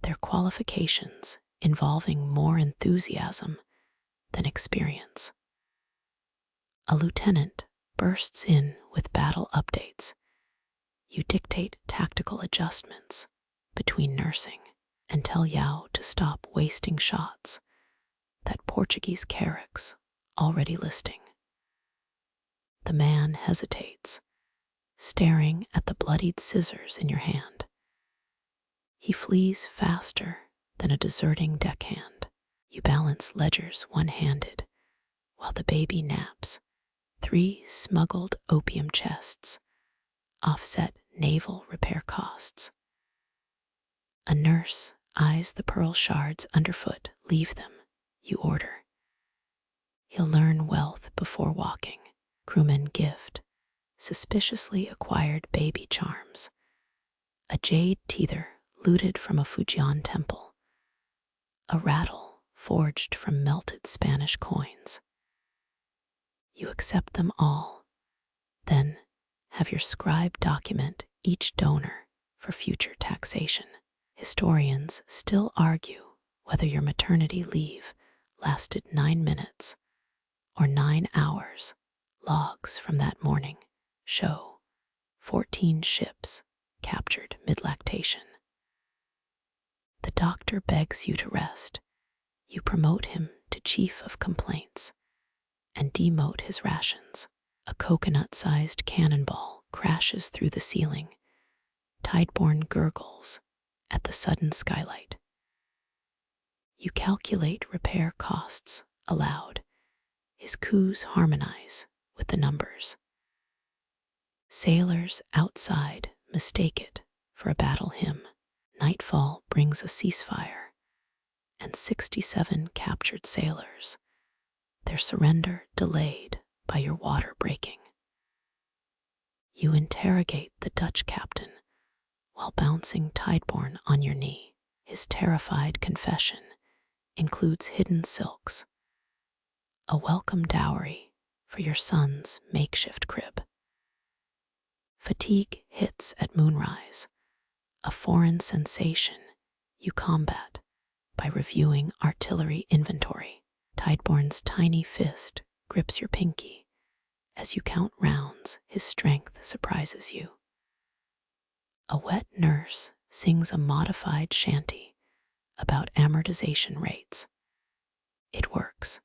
Their qualifications involving more enthusiasm than experience. A lieutenant bursts in with battle updates. You dictate tactical adjustments between nursing and tell Yao to stop wasting shots, that Portuguese carracks already listing. The man hesitates, staring at the bloodied scissors in your hand. He flees faster than a deserting deckhand. You balance ledgers one-handed while the baby naps. 3 smuggled opium chests offset naval repair costs. A nurse eyes the pearl shards underfoot. Leave them, you order. He'll learn wealth before walking. Crewmen gift suspiciously acquired baby charms. A jade teether looted from a Fujian temple. A rattle forged from melted Spanish coins. You accept them all, then have your scribe document each donor for future taxation. Historians still argue whether your maternity leave lasted 9 minutes or 9 hours. Logs from that morning show 14 ships captured mid-lactation. The doctor begs you to rest. You promote him to chief of complaints and demote his rations. A coconut-sized cannonball crashes through the ceiling. Tideborne gurgles at the sudden skylight. You calculate repair costs aloud. His coups harmonize with the numbers. Sailors outside mistake it for a battle hymn. Nightfall brings a ceasefire, and 67 captured sailors, their surrender delayed by your water breaking. You interrogate the Dutch captain while bouncing Tideborne on your knee. His terrified confession includes hidden silks, a welcome dowry for your son's makeshift crib. Fatigue hits at moonrise, a foreign sensation you combat by reviewing artillery inventory. Tideborne's tiny fist grips your pinky. As you count rounds, his strength surprises you. A wet nurse sings a modified shanty about amortization rates. It works.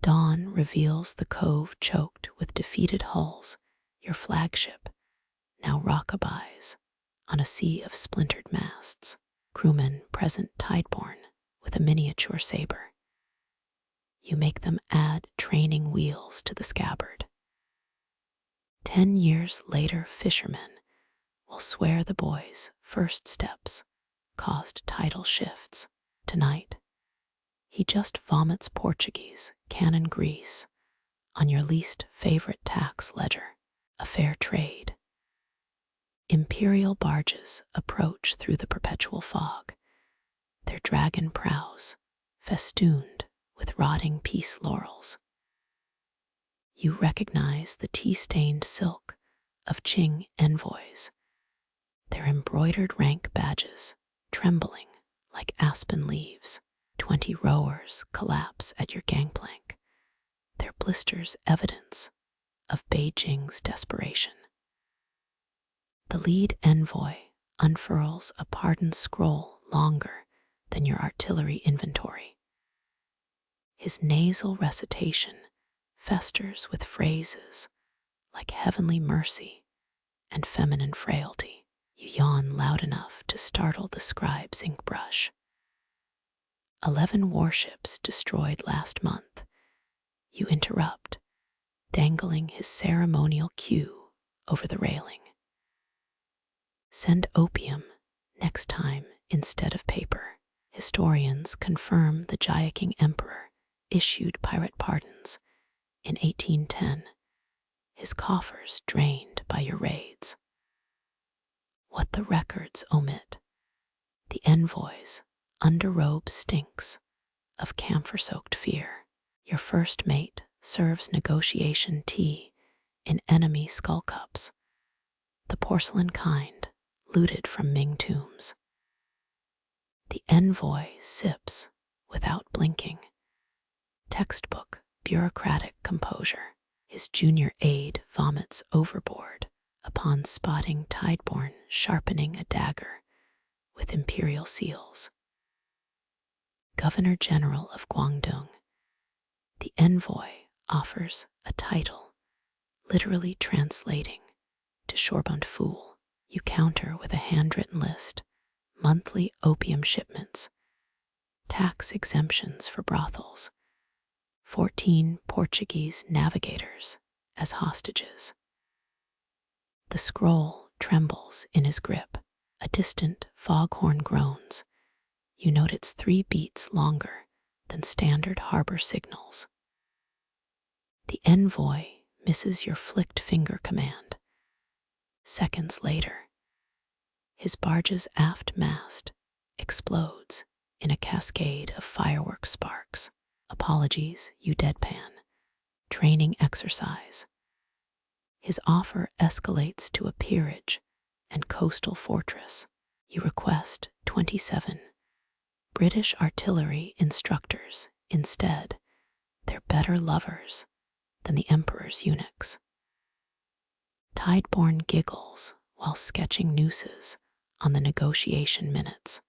Dawn reveals the cove choked with defeated hulls. Your flagship now rockabys on a sea of splintered masts. Crewmen present Tideborne with a miniature saber. You make them add training wheels to the scabbard. 10 years later, fishermen will swear the boy's first steps caused tidal shifts. Tonight, he just vomits Portuguese cannon grease on your least favorite tax ledger. A fair trade. Imperial barges approach through the perpetual fog, their dragon prows festooned with rotting peace laurels. You recognize the tea-stained silk of Qing envoys, their embroidered rank badges trembling like aspen leaves. 20 rowers collapse at your gangplank, their blisters evidence of Beijing's desperation. The lead envoy unfurls a pardon scroll longer than your artillery inventory. His nasal recitation festers with phrases like heavenly mercy and feminine frailty. You yawn loud enough to startle the scribe's ink brush. 11 warships destroyed last month. You interrupt, dangling his ceremonial cue over the railing. Send opium next time instead of paper. Historians confirm the Jiaqing emperor issued pirate pardons in 1810, his coffers drained by your raids. What the records omit, the envoy's underrobe stinks of camphor-soaked fear. Your first mate serves negotiation tea in enemy skull cups, the porcelain kind looted from Ming tombs. The envoy sips without blinking, textbook bureaucratic composure. His junior aide vomits overboard upon spotting Tideborne sharpening a dagger with imperial seals. Governor General of Guangdong, the envoy offers a title, literally translating to shorebound fool. You counter with a handwritten list, monthly opium shipments, tax exemptions for brothels, 14 Portuguese navigators as hostages. The scroll trembles in his grip. A distant foghorn groans. You note it's 3 beats longer than standard harbor signals. The envoy misses your flicked finger command. Seconds later, his barge's aft mast explodes in a cascade of firework sparks. Apologies, you deadpan. Training exercise. His offer escalates to a peerage and coastal fortress. You request 27 British artillery instructors instead. They're better lovers than the emperor's eunuchs. Tideborne giggles while sketching nooses on the negotiation minutes.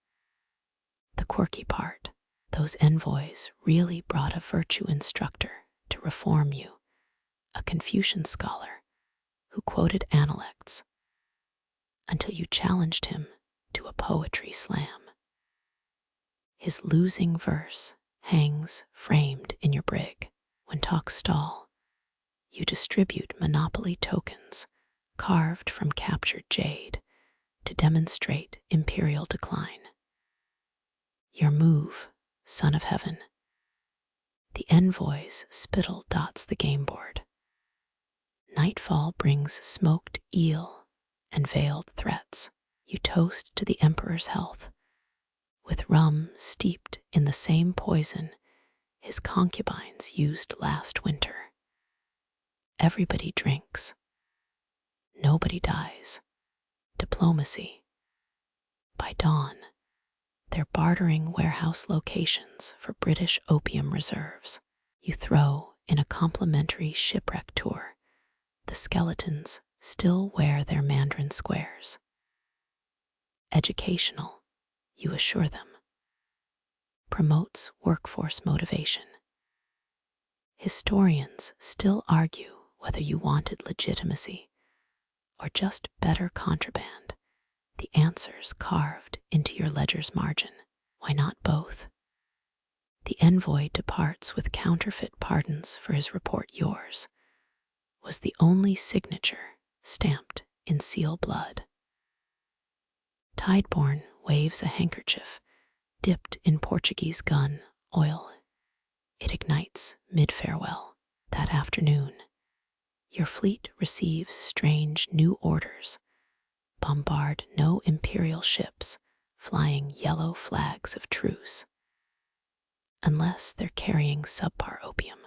The quirky part, those envoys really brought a virtue instructor to reform you, a Confucian scholar who quoted Analects until you challenged him to a poetry slam. His losing verse hangs framed in your brig. When talks stall, you distribute monopoly tokens carved from captured jade to demonstrate imperial decline. Your move, son of heaven. The envoy's spittle dots the game board. Nightfall brings smoked eel and veiled threats. You toast to the emperor's health, with rum steeped in the same poison his concubines used last winter. Everybody drinks. Nobody dies. Diplomacy. By dawn, they're bartering warehouse locations for British opium reserves. You throw in a complimentary shipwreck tour. The skeletons still wear their Mandarin squares. Educational, you assure them. Promotes workforce motivation. Historians still argue whether you wanted legitimacy or just better contraband. The answer's carved into your ledger's margin. Why not both? The envoy departs with counterfeit pardons for his report. Yours was the only signature stamped in seal blood. Tideborne waves a handkerchief dipped in Portuguese gun oil. It ignites mid-farewell. That afternoon, your fleet receives strange new orders. Bombard no imperial ships flying yellow flags of truce, unless they're carrying subpar opium.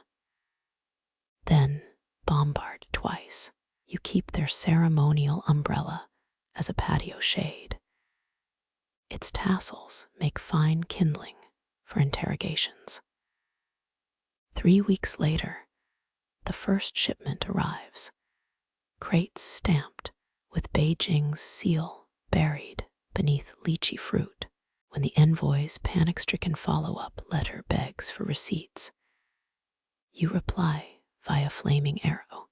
Then bombard twice. You keep their ceremonial umbrella as a patio shade. Its tassels make fine kindling for interrogations. 3 weeks later, the first shipment arrives. Crates stamped with Beijing's seal buried beneath lychee fruit. When the envoy's panic-stricken follow-up letter begs for receipts, you reply via flaming arrow.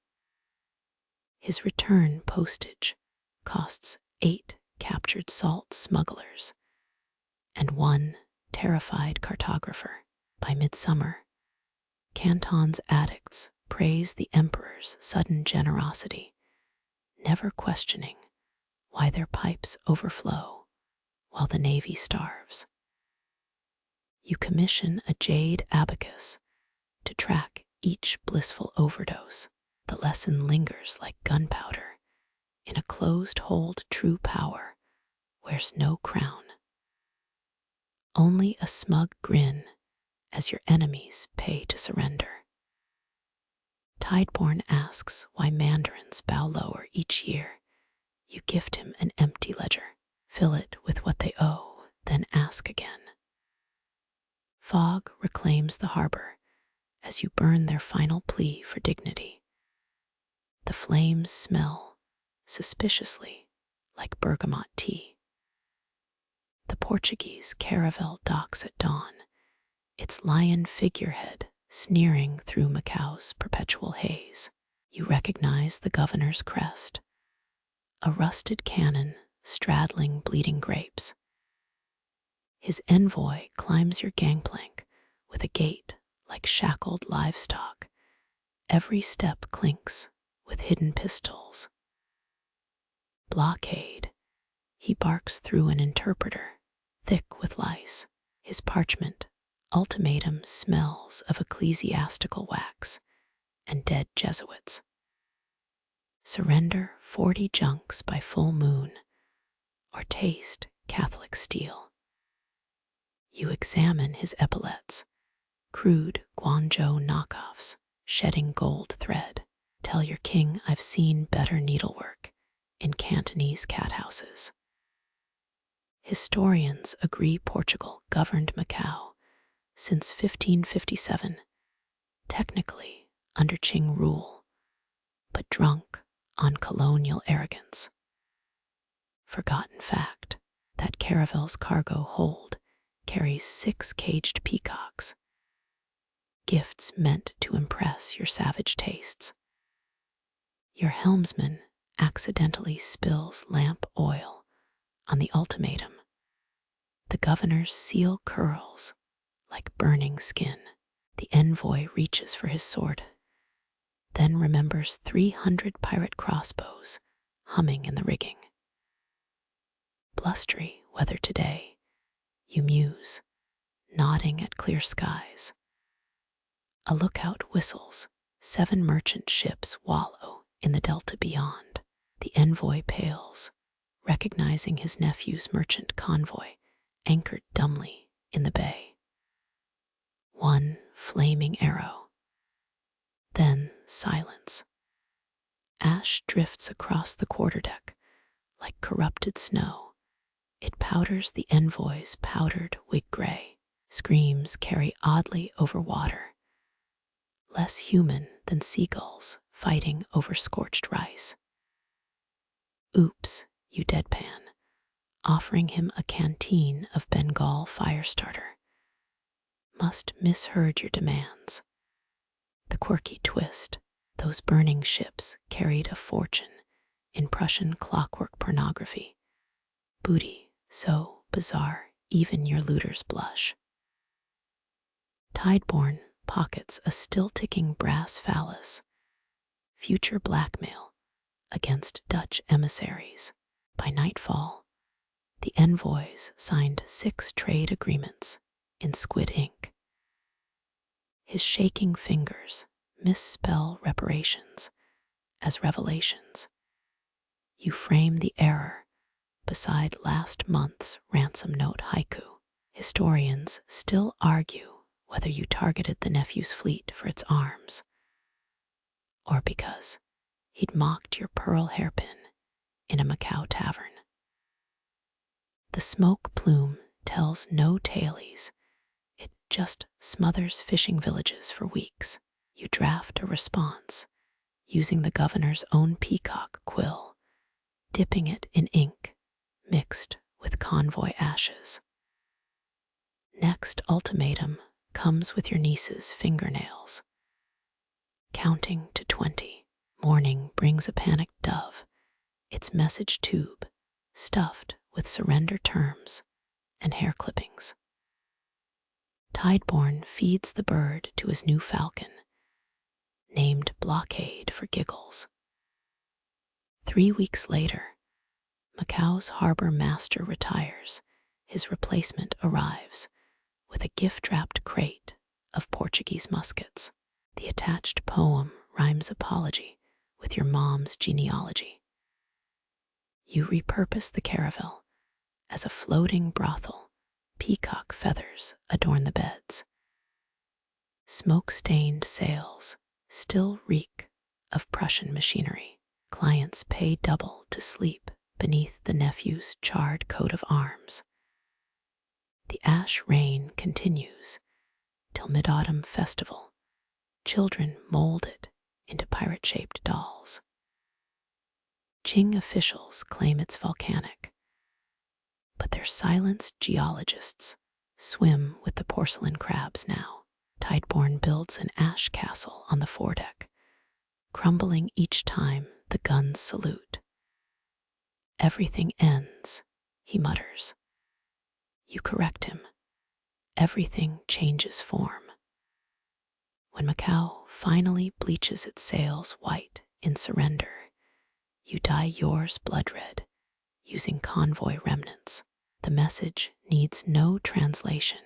His return postage costs 8 captured salt smugglers and 1 terrified cartographer. By midsummer, Canton's addicts praise the emperor's sudden generosity, never questioning why their pipes overflow while the navy starves. You commission a jade abacus to track each blissful overdose. The lesson lingers like gunpowder in a closed hold. True power wears no crown, only a smug grin as your enemies pay to surrender. Tideborne asks why mandarins bow lower each year. You gift him an empty ledger. Fill it with what they owe, then ask again. Fog reclaims the harbor as you burn their final plea for dignity. The flames smell suspiciously like bergamot tea. The Portuguese caravel docks at dawn, its lion figurehead sneering through Macau's perpetual haze. You recognize the governor's crest, a rusted cannon straddling bleeding grapes. His envoy climbs your gangplank with a gait like shackled livestock. Every step clinks with hidden pistols. Blockade, he barks through an interpreter, thick with lice. His parchment ultimatum smells of ecclesiastical wax and dead Jesuits. Surrender 40 junks by full moon, or taste Catholic steel. You examine his epaulets, crude Guangdong knockoffs, shedding gold thread. Tell your king I've seen better needlework in Cantonese cathouses. Historians agree Portugal governed Macau since 1557, technically under Qing rule, but drunk on colonial arrogance. forgotten fact: that caravel's cargo hold carries 6 caged peacocks, gifts meant to impress your savage tastes. Your helmsman accidentally spills lamp oil on the ultimatum. The governor's seal curls like burning skin. The envoy reaches for his sword, then remembers 300 pirate crossbows humming in the rigging. Blustery weather today, you muse, nodding at clear skies. A lookout whistles, 7 merchant ships wallow in the delta beyond. The envoy pales, recognizing his nephew's merchant convoy anchored dumbly in the bay. One flaming arrow, then silence. Ash drifts across the quarterdeck like corrupted snow. It powders the envoy's powdered wig gray. Screams carry oddly over water, less human than seagulls fighting over scorched rice. Oops, you deadpan, offering him a canteen of Bengal fire starter. Must misheard your demands. The quirky twist: those burning ships carried a fortune in Prussian clockwork pornography. Booty so bizarre even your looters blush. Tideborne pockets a still-ticking brass phallus, future blackmail against Dutch emissaries. By nightfall, the envoys signed 6 trade agreements in squid ink. His shaking fingers misspell reparations as revelations. You frame the error beside last month's ransom note haiku. Historians still argue whether you targeted the nephew's fleet for its arms, or because he'd mocked your pearl hairpin in a Macau tavern. The smoke plume tells no tales. It just smothers fishing villages for weeks. You draft a response using the governor's own peacock quill, dipping it in ink mixed with convoy ashes. Next ultimatum comes with your niece's fingernails. Counting to 20, morning brings a panicked dove, its message tube stuffed with surrender terms and hair clippings. Tideborne feeds the bird to his new falcon, named Blockade for giggles. 3 weeks later, Macau's harbor master retires. His replacement arrives with a gift-wrapped crate of Portuguese muskets. The attached poem rhymes apology with your mom's genealogy. You repurpose the caravel as a floating brothel. Peacock feathers adorn the beds. Smoke-stained sails still reek of Prussian machinery. Clients pay double to sleep beneath the nephew's charred coat of arms. The ash rain continues till Mid-Autumn Festival. Children mold it into pirate-shaped dolls. Qing officials claim it's volcanic, but their silenced geologists swim with the porcelain crabs now. Tideborne builds an ash castle on the foredeck, crumbling each time the guns salute. Everything ends, he mutters. You correct him. Everything changes form. When Macau finally bleaches its sails white in surrender, you dye yours blood red using convoy remnants. The message needs no translation.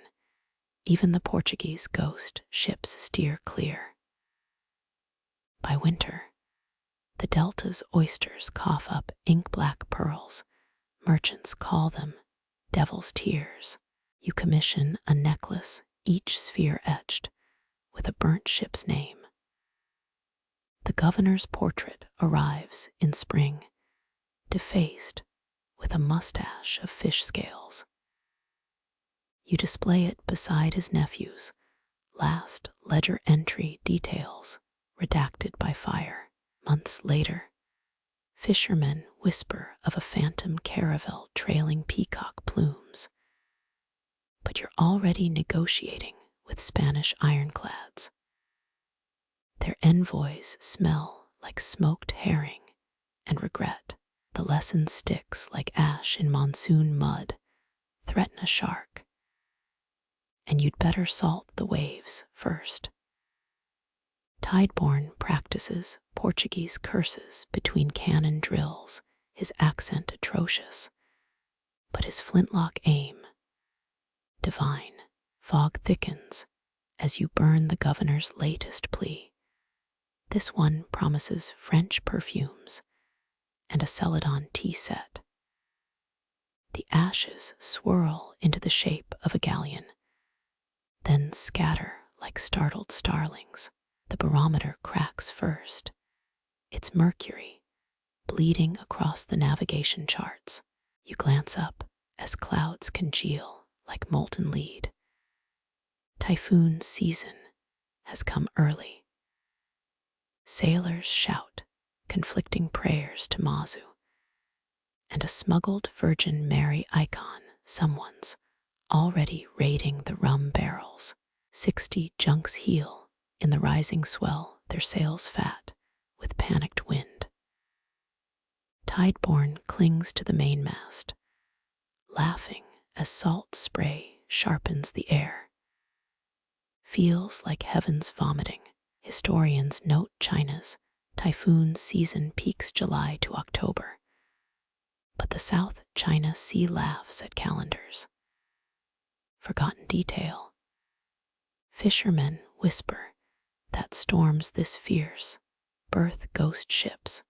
Even the Portuguese ghost ships steer clear. By winter, the delta's oysters cough up ink-black pearls. Merchants call them devil's tears. You commission a necklace, each sphere etched with a burnt ship's name. The governor's portrait arrives in spring, defaced with a mustache of fish scales. You display it beside his nephew's last ledger entry details redacted by fire. Months later, Fishermen whisper of a phantom caravel trailing peacock plumes, but you're already negotiating with Spanish ironclads. Their envoys smell like smoked herring and regret. The lesson sticks like ash in monsoon mud, threaten a shark, and you'd better salt the waves first. Tideborne practices Portuguese curses between cannon drills, his accent atrocious, but his flintlock aim divine. Fog thickens as you burn the governor's latest plea. This one promises French perfumes and a Celadon tea set. The ashes swirl into the shape of a galleon, then scatter like startled starlings. The barometer cracks first, its mercury bleeding across the navigation charts. You glance up as clouds congeal like molten lead. Typhoon season has come early. Sailors shout conflicting prayers to Mazu, and a smuggled Virgin Mary icon someone's already raiding the rum barrels. 60 junks heel in the rising swell, their sails fat with panicked wind. Tideborne clings to the mainmast, laughing as salt spray sharpens the air. Feels like heaven's vomiting. Historians note China's typhoon season peaks July to October, but the South China Sea laughs at calendars. Forgotten detail. Fishermen whisper that storms this fierce birth ghost ships,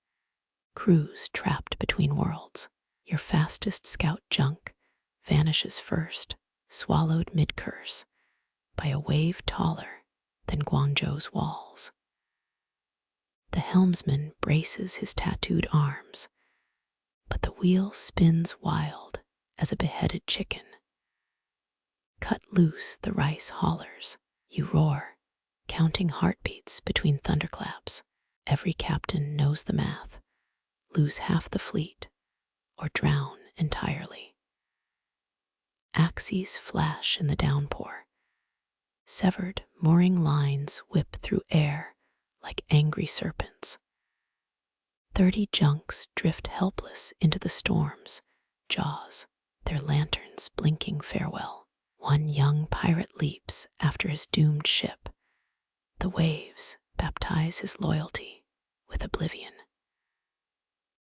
crews trapped between worlds. Your fastest scout junk vanishes first, swallowed mid-curse by a wave taller than Guangzhou's walls. The helmsman braces his tattooed arms, but the wheel spins wild as a beheaded chicken. Cut loose the rice haulers. You roar, counting heartbeats between thunderclaps. Every captain knows the math. Lose half the fleet or drown entirely. Axes flash in the downpour. Severed mooring lines whip through air like angry serpents. 30 junks drift helpless into the storm's jaws, their lanterns blinking farewell. One young pirate leaps after his doomed ship. The waves baptize his loyalty with oblivion.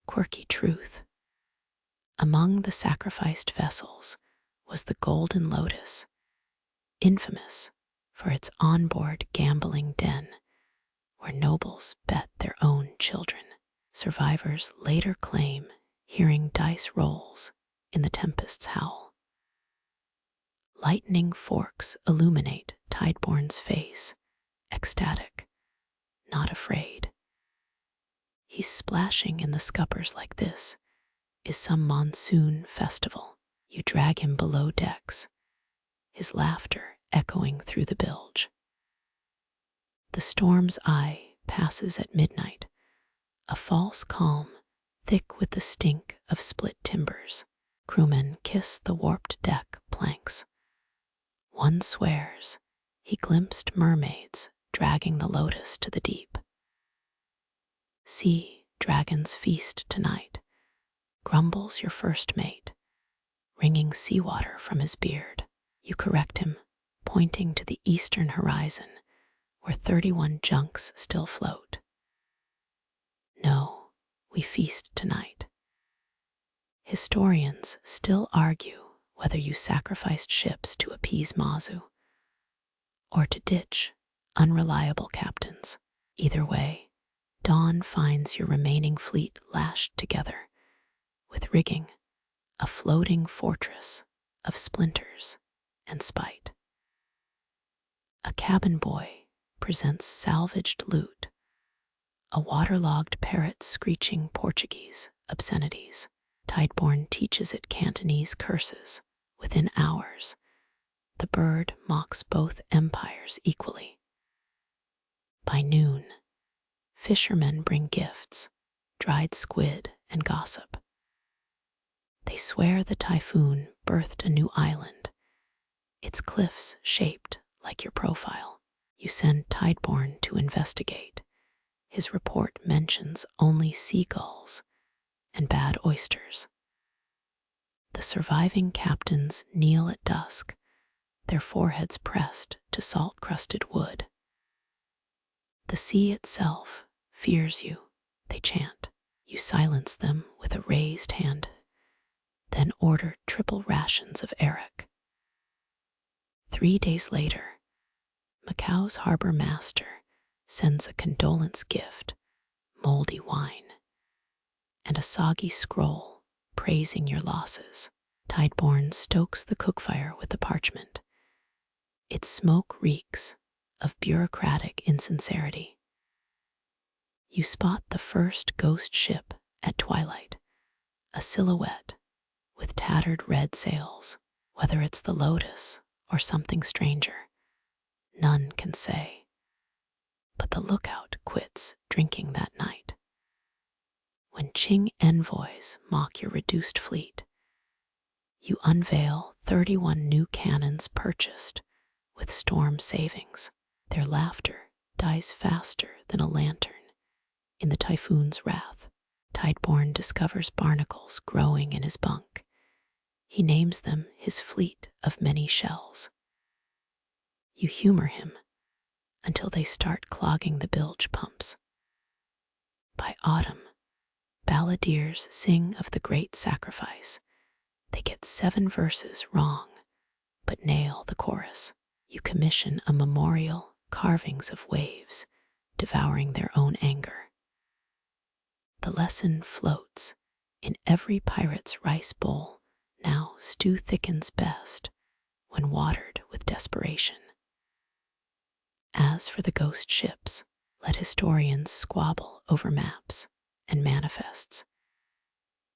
Quirky truth. Among the sacrificed vessels was the Golden Lotus, infamous for its onboard gambling den where nobles bet their own children. Survivors later claim hearing dice rolls in the tempest's howl. Lightning forks illuminate Tideborne's face, ecstatic, not afraid. He's splashing in the scuppers like this is some monsoon festival. You drag him below decks, his laughter echoing through the bilge. The storm's eye passes at midnight, a false calm, thick with the stink of split timbers. Crewmen kiss the warped deck planks. One swears he glimpsed mermaids dragging the Lotus to the deep. Sea dragons feast tonight, grumbles your first mate, wringing seawater from his beard. You correct him, pointing to the eastern horizon where 31 junks still float. No, we feast tonight. Historians still argue whether you sacrificed ships to appease Mazu or to ditch unreliable captains. Either way, dawn finds your remaining fleet lashed together with rigging, a floating fortress of splinters and spite. A cabin boy presents salvaged loot, a waterlogged parrot screeching Portuguese obscenities. Tideborne teaches it Cantonese curses. Within hours, the bird mocks both empires equally. By noon, fishermen bring gifts, dried squid and gossip. They swear the typhoon birthed a new island, its cliffs shaped like your profile. You send Tideborn to investigate. His report mentions only seagulls and bad oysters. The surviving captains kneel at dusk, their foreheads pressed to salt-crusted wood. The sea itself fears you, they chant. You silence them with a raised hand, then order triple rations of arrack. 3 days later, Macau's harbor master sends a condolence gift, moldy wine, and a soggy scroll praising your losses. Tideborn stokes the cookfire with the parchment. Its smoke reeks of bureaucratic insincerity. You spot the first ghost ship at twilight, a silhouette with tattered red sails. Whether it's the Lotus or something stranger, none can say. But the lookout quits drinking that night. When Qing envoys mock your reduced fleet, you unveil 31 new cannons purchased with storm savings. Their laughter dies faster than a lantern in the typhoon's wrath. Tideborn discovers barnacles growing in his bunk. He names them his fleet of many shells. You humor him until they start clogging the bilge pumps. By autumn, balladeers sing of the great sacrifice. They get 7 verses wrong, but nail the chorus. You commission a memorial, carvings of waves, devouring their own anger. The lesson floats in every pirate's rice bowl. Now stew thickens best when watered with desperation. As for the ghost ships, let historians squabble over maps and manifests.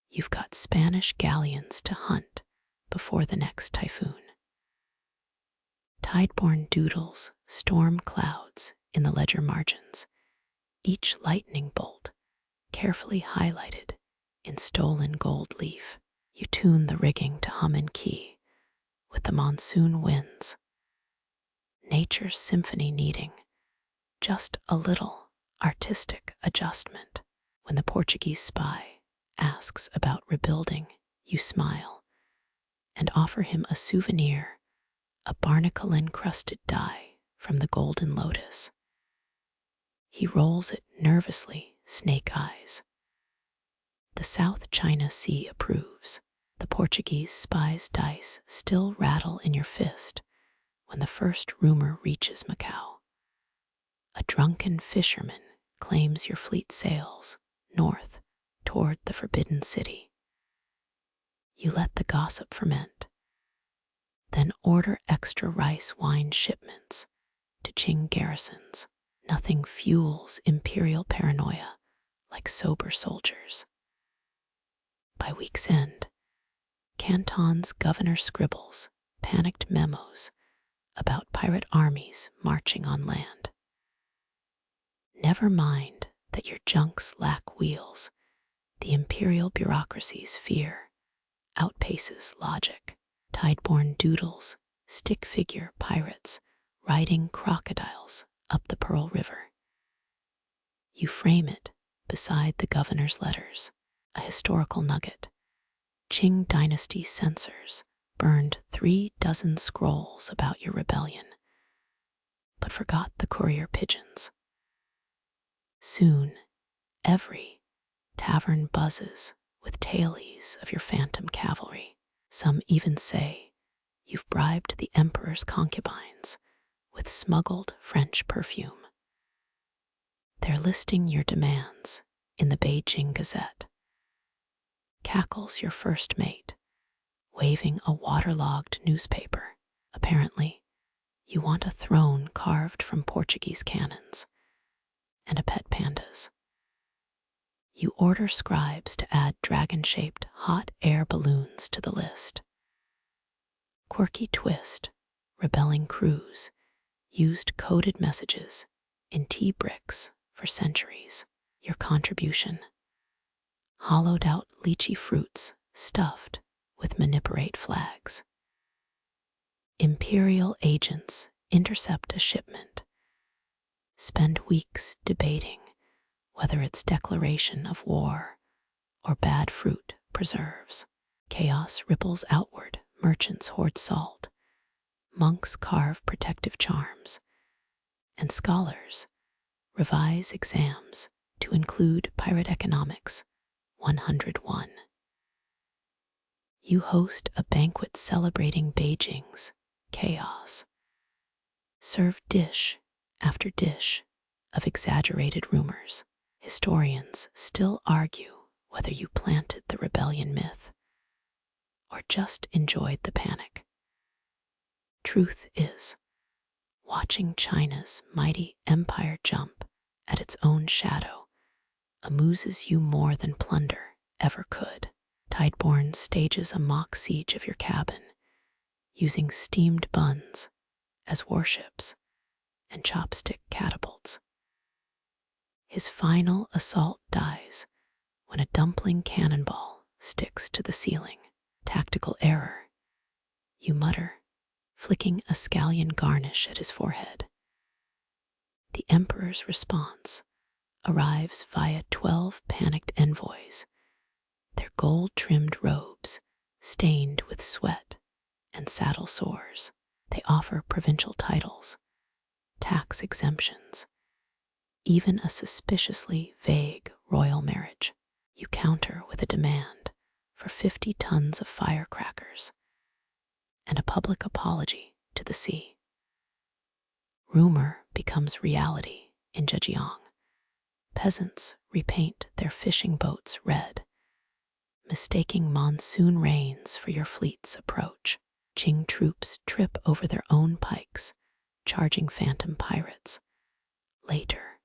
You've got Spanish galleons to hunt before the next typhoon. Tideborn doodles storm clouds in the ledger margins, each lightning bolt carefully highlighted in stolen gold leaf. You tune the rigging to hum and key with the monsoon winds. Nature's symphony needing just a little artistic adjustment. When the Portuguese spy asks about rebuilding, you smile and offer him a souvenir, a barnacle-encrusted die from the Golden Lotus. He rolls it nervously, snake eyes. The South China Sea approves. The Portuguese spy's dice still rattle in your fist when the first rumor reaches Macau. A drunken fisherman claims your fleet sails north toward the forbidden city. You let the gossip ferment, then order extra rice wine shipments to Qing garrisons. Nothing fuels imperial paranoia like sober soldiers. By week's end, Canton's governor scribbles panicked memos about pirate armies marching on land. Never mind that your junks lack wheels. The imperial bureaucracy's fear outpaces logic. Tideborn doodles stick figure pirates riding crocodiles up the Pearl River. You frame it beside the governor's letters, a historical nugget. Qing dynasty censors burned 36 scrolls about your rebellion, but forgot the courier pigeons. Soon, every tavern buzzes with tales of your phantom cavalry. Some even say you've bribed the emperor's concubines with smuggled French perfume. They're listing your demands in the Beijing Gazette. Cackles your first mate, waving a waterlogged newspaper. Apparently, you want a throne carved from Portuguese cannons and a pet pandas. You order scribes to add dragon-shaped hot air balloons to the list. Quirky twist, rebelling crews used coded messages in tea bricks for centuries. Your contribution, hollowed out lychee fruits stuffed with manipurate flags. Imperial agents intercept a shipment, spend weeks debating whether it's declaration of war or bad fruit preserves. Chaos ripples outward, merchants hoard salt, monks carve protective charms, and scholars revise exams to include Pirate Economics 101. You host a banquet celebrating Beijing's chaos. Serve dish after dish of exaggerated rumors. Historians still argue whether you planted the rebellion myth or just enjoyed the panic. Truth is, watching China's mighty empire jump at its own shadow amuses you more than plunder ever could. Tideborne stages a mock siege of your cabin, using steamed buns as warships and chopstick catapults. His final assault dies when a dumpling cannonball sticks to the ceiling. Tactical error, you mutter, flicking a scallion garnish at his forehead. The emperor's response arrives via 12 panicked envoys, their gold-trimmed robes stained with sweat and saddle sores. They offer provincial titles, tax exemptions, even a suspiciously vague royal marriage. You counter with a demand for 50 tons of firecrackers and a public apology to the sea. Rumor becomes reality in Zhejiang. Peasants repaint their fishing boats red, mistaking monsoon rains for your fleet's approach. Qing troops trip over their own pikes, charging phantom pirates. Later,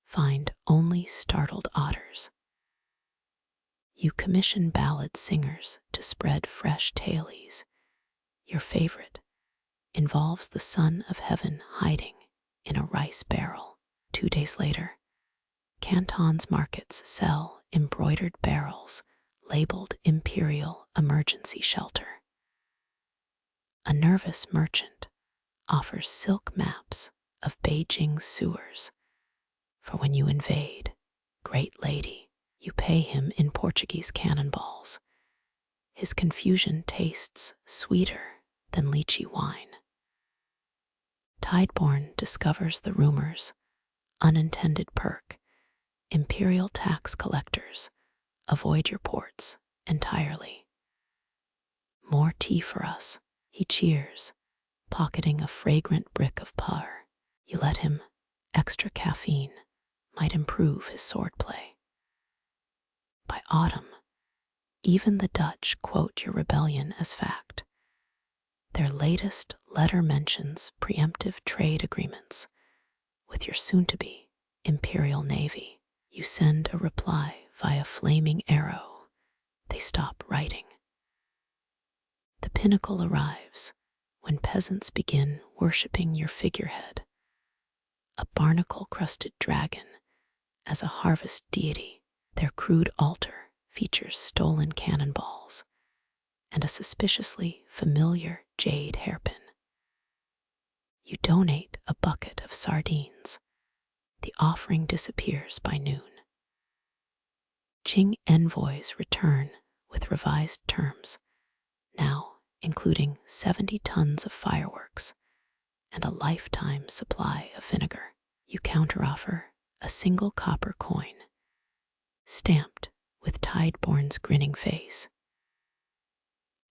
find only startled otters. You commission ballad singers to spread fresh tales. Your favorite involves the Son of Heaven hiding in a rice barrel. 2 days later, Canton's markets sell embroidered barrels labeled Imperial Emergency Shelter. A nervous merchant offers silk maps of Beijing's sewers, for when you invade, great lady, you pay him in Portuguese cannonballs. His confusion tastes sweeter than lychee wine. Tideborne discovers the rumor's unintended perk. Imperial tax collectors avoid your ports entirely. More tea for us, he cheers, pocketing a fragrant brick of puer. You let him. Extra caffeine might improve his swordplay. By autumn, even the Dutch quote your rebellion as fact. Their latest letter mentions preemptive trade agreements with your soon-to-be Imperial Navy. You send a reply via flaming arrow. They stop writing. The pinnacle arrives when peasants begin worshipping your figurehead, a barnacle-crusted dragon, as a harvest deity. Their crude altar features stolen cannonballs and a suspiciously familiar jade hairpin. You donate a bucket of sardines. The offering disappears by noon. Qing envoys return with revised terms, now including 70 tons of fireworks and a lifetime supply of vinegar. You counteroffer a single copper coin, stamped with Tideborne's grinning face.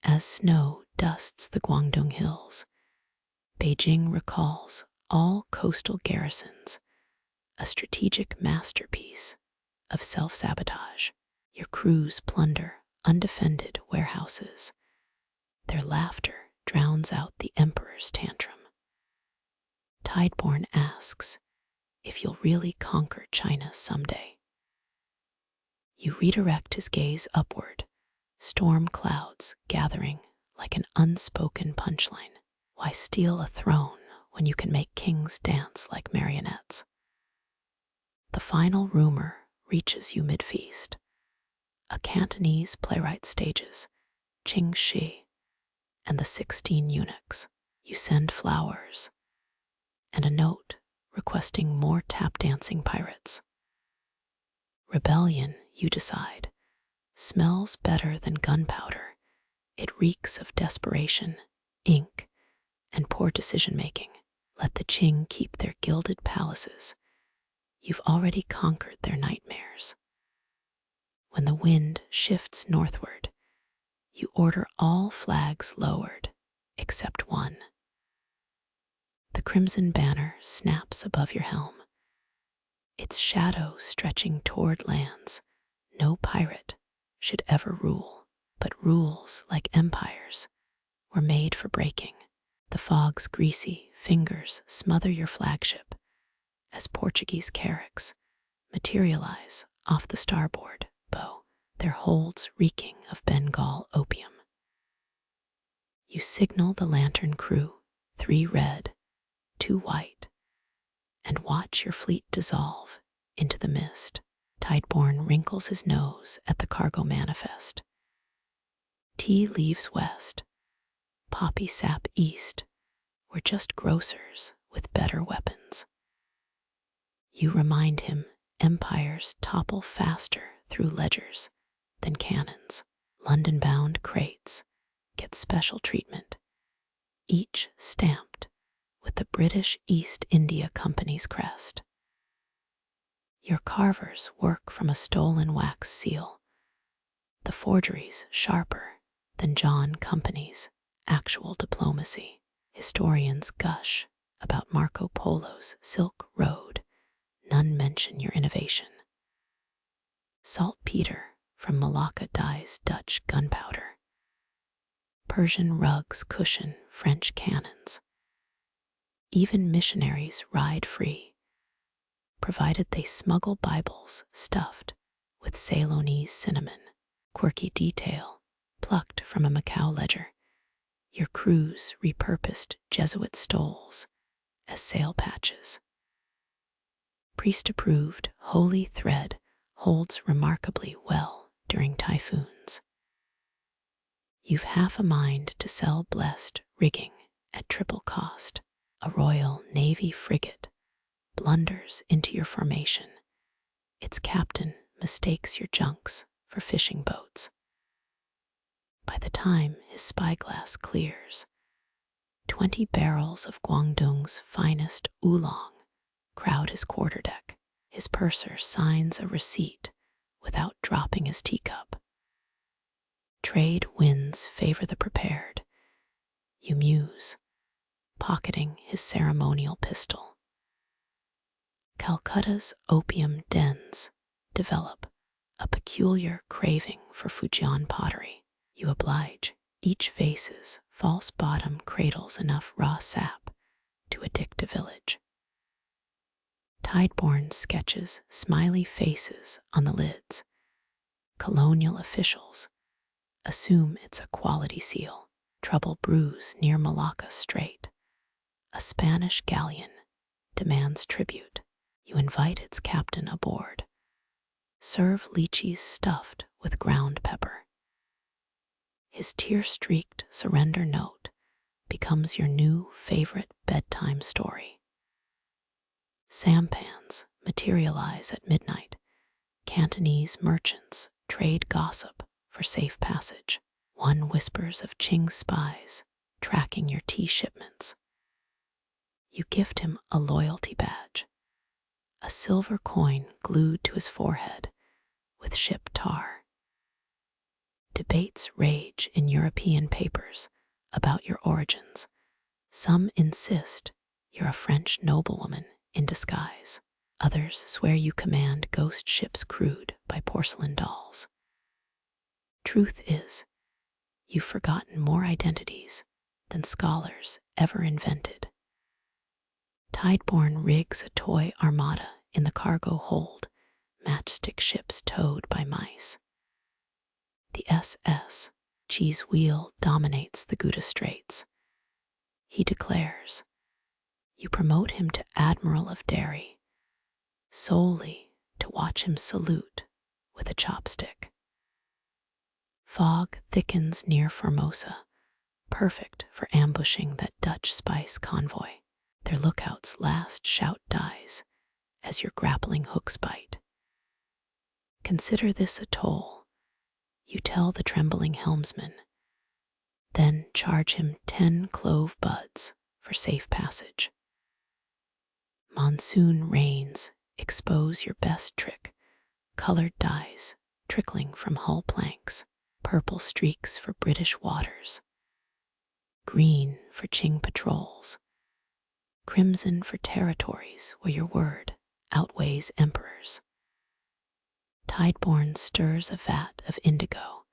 As snow dusts the Guangdong hills, Beijing recalls all coastal garrisons, a strategic masterpiece of self-sabotage. Your crews plunder undefended warehouses. Their laughter drowns out the emperor's tantrum. Tideborne asks if you'll really conquer China someday. You redirect his gaze upward, storm clouds gathering like an unspoken punchline. Why steal a throne when you can make kings dance like marionettes? The final rumor reaches you mid-feast. A Cantonese playwright stages Ching Shih and the 16 Eunuchs. You send flowers and a note requesting more tap dancing pirates. Rebellion, you decide, smells better than gunpowder. It reeks of desperation, ink, and poor decision-making. Let the Qing keep their gilded palaces. You've already conquered their nightmares. When the wind shifts northward, you order all flags lowered, except one. The crimson banner snaps above your helm, its shadow stretching toward lands no pirate should ever rule, but rules, like empires, were made for breaking. The fog's greasy fingers smother your flagship as Portuguese carracks materialize off the starboard bow, their holds reeking of Bengal opium. You signal the lantern crew, 3 red, 2 white, and watch your fleet dissolve into the mist. Tideborne wrinkles his nose at the cargo manifest. Tea leaves west, poppy sap east. We're just grocers with better weapons. You remind him empires topple faster through ledgers than cannons. London-bound crates get special treatment, each stamped with the British East India Company's crest. Your carvers work from a stolen wax seal, the forgeries sharper than John Company's actual diplomacy. Historians gush about Marco Polo's Silk Road, none mention your innovation. Saltpeter from Malacca dyes Dutch gunpowder. Persian rugs cushion French cannons. Even missionaries ride free, provided they smuggle Bibles stuffed with Ceylonese cinnamon. Quirky detail plucked from a Macau ledger. Your crews repurposed Jesuit stoles as sail patches. Priest-approved holy thread holds remarkably well during typhoons. You've half a mind to sell blessed rigging at triple cost. A Royal Navy frigate blunders into your formation. Its captain mistakes your junks for fishing boats. By the time his spyglass clears, 20 barrels of Guangdong's finest oolong crowd his quarterdeck. His purser signs a receipt without dropping his teacup. Trade winds favor the prepared. You muse, pocketing his ceremonial pistol. Calcutta's opium dens develop a peculiar craving for Fujian pottery. You oblige. Each vase's false bottom cradles enough raw sap to addict a village. Tideborne sketches smiley faces on the lids. Colonial officials assume it's a quality seal. Trouble brews near Malacca Strait. A Spanish galleon demands tribute. You invite its captain aboard. Serve lychees stuffed with ground pepper. His tear-streaked surrender note becomes your new favorite bedtime story. Sampans materialize at midnight. Cantonese merchants trade gossip for safe passage. One whispers of Qing spies tracking your tea shipments. You gift him a loyalty badge, a silver coin glued to his forehead with ship tar. Debates rage in European papers about your origins. Some insist you're a French noblewoman in disguise. Others swear you command ghost ships crewed by porcelain dolls. Truth is, you've forgotten more identities than scholars ever invented. Tideborne rigs a toy armada in the cargo hold, matchstick ships towed by mice. The SS Cheese Wheel dominates the Gouda Straits. He declares, you promote him to Admiral of Derry, solely to watch him salute with a chopstick. Fog thickens near Formosa, perfect for ambushing that Dutch spice convoy. Their lookout's last shout dies as your grappling hooks bite. Consider this a toll, you tell the trembling helmsman, then charge him 10 clove buds for safe passage. Monsoon rains expose your best trick, colored dyes trickling from hull planks, purple streaks for British waters, green for Qing patrols, crimson for territories where your word outweighs emperors. Tideborne stirs a vat of indigo,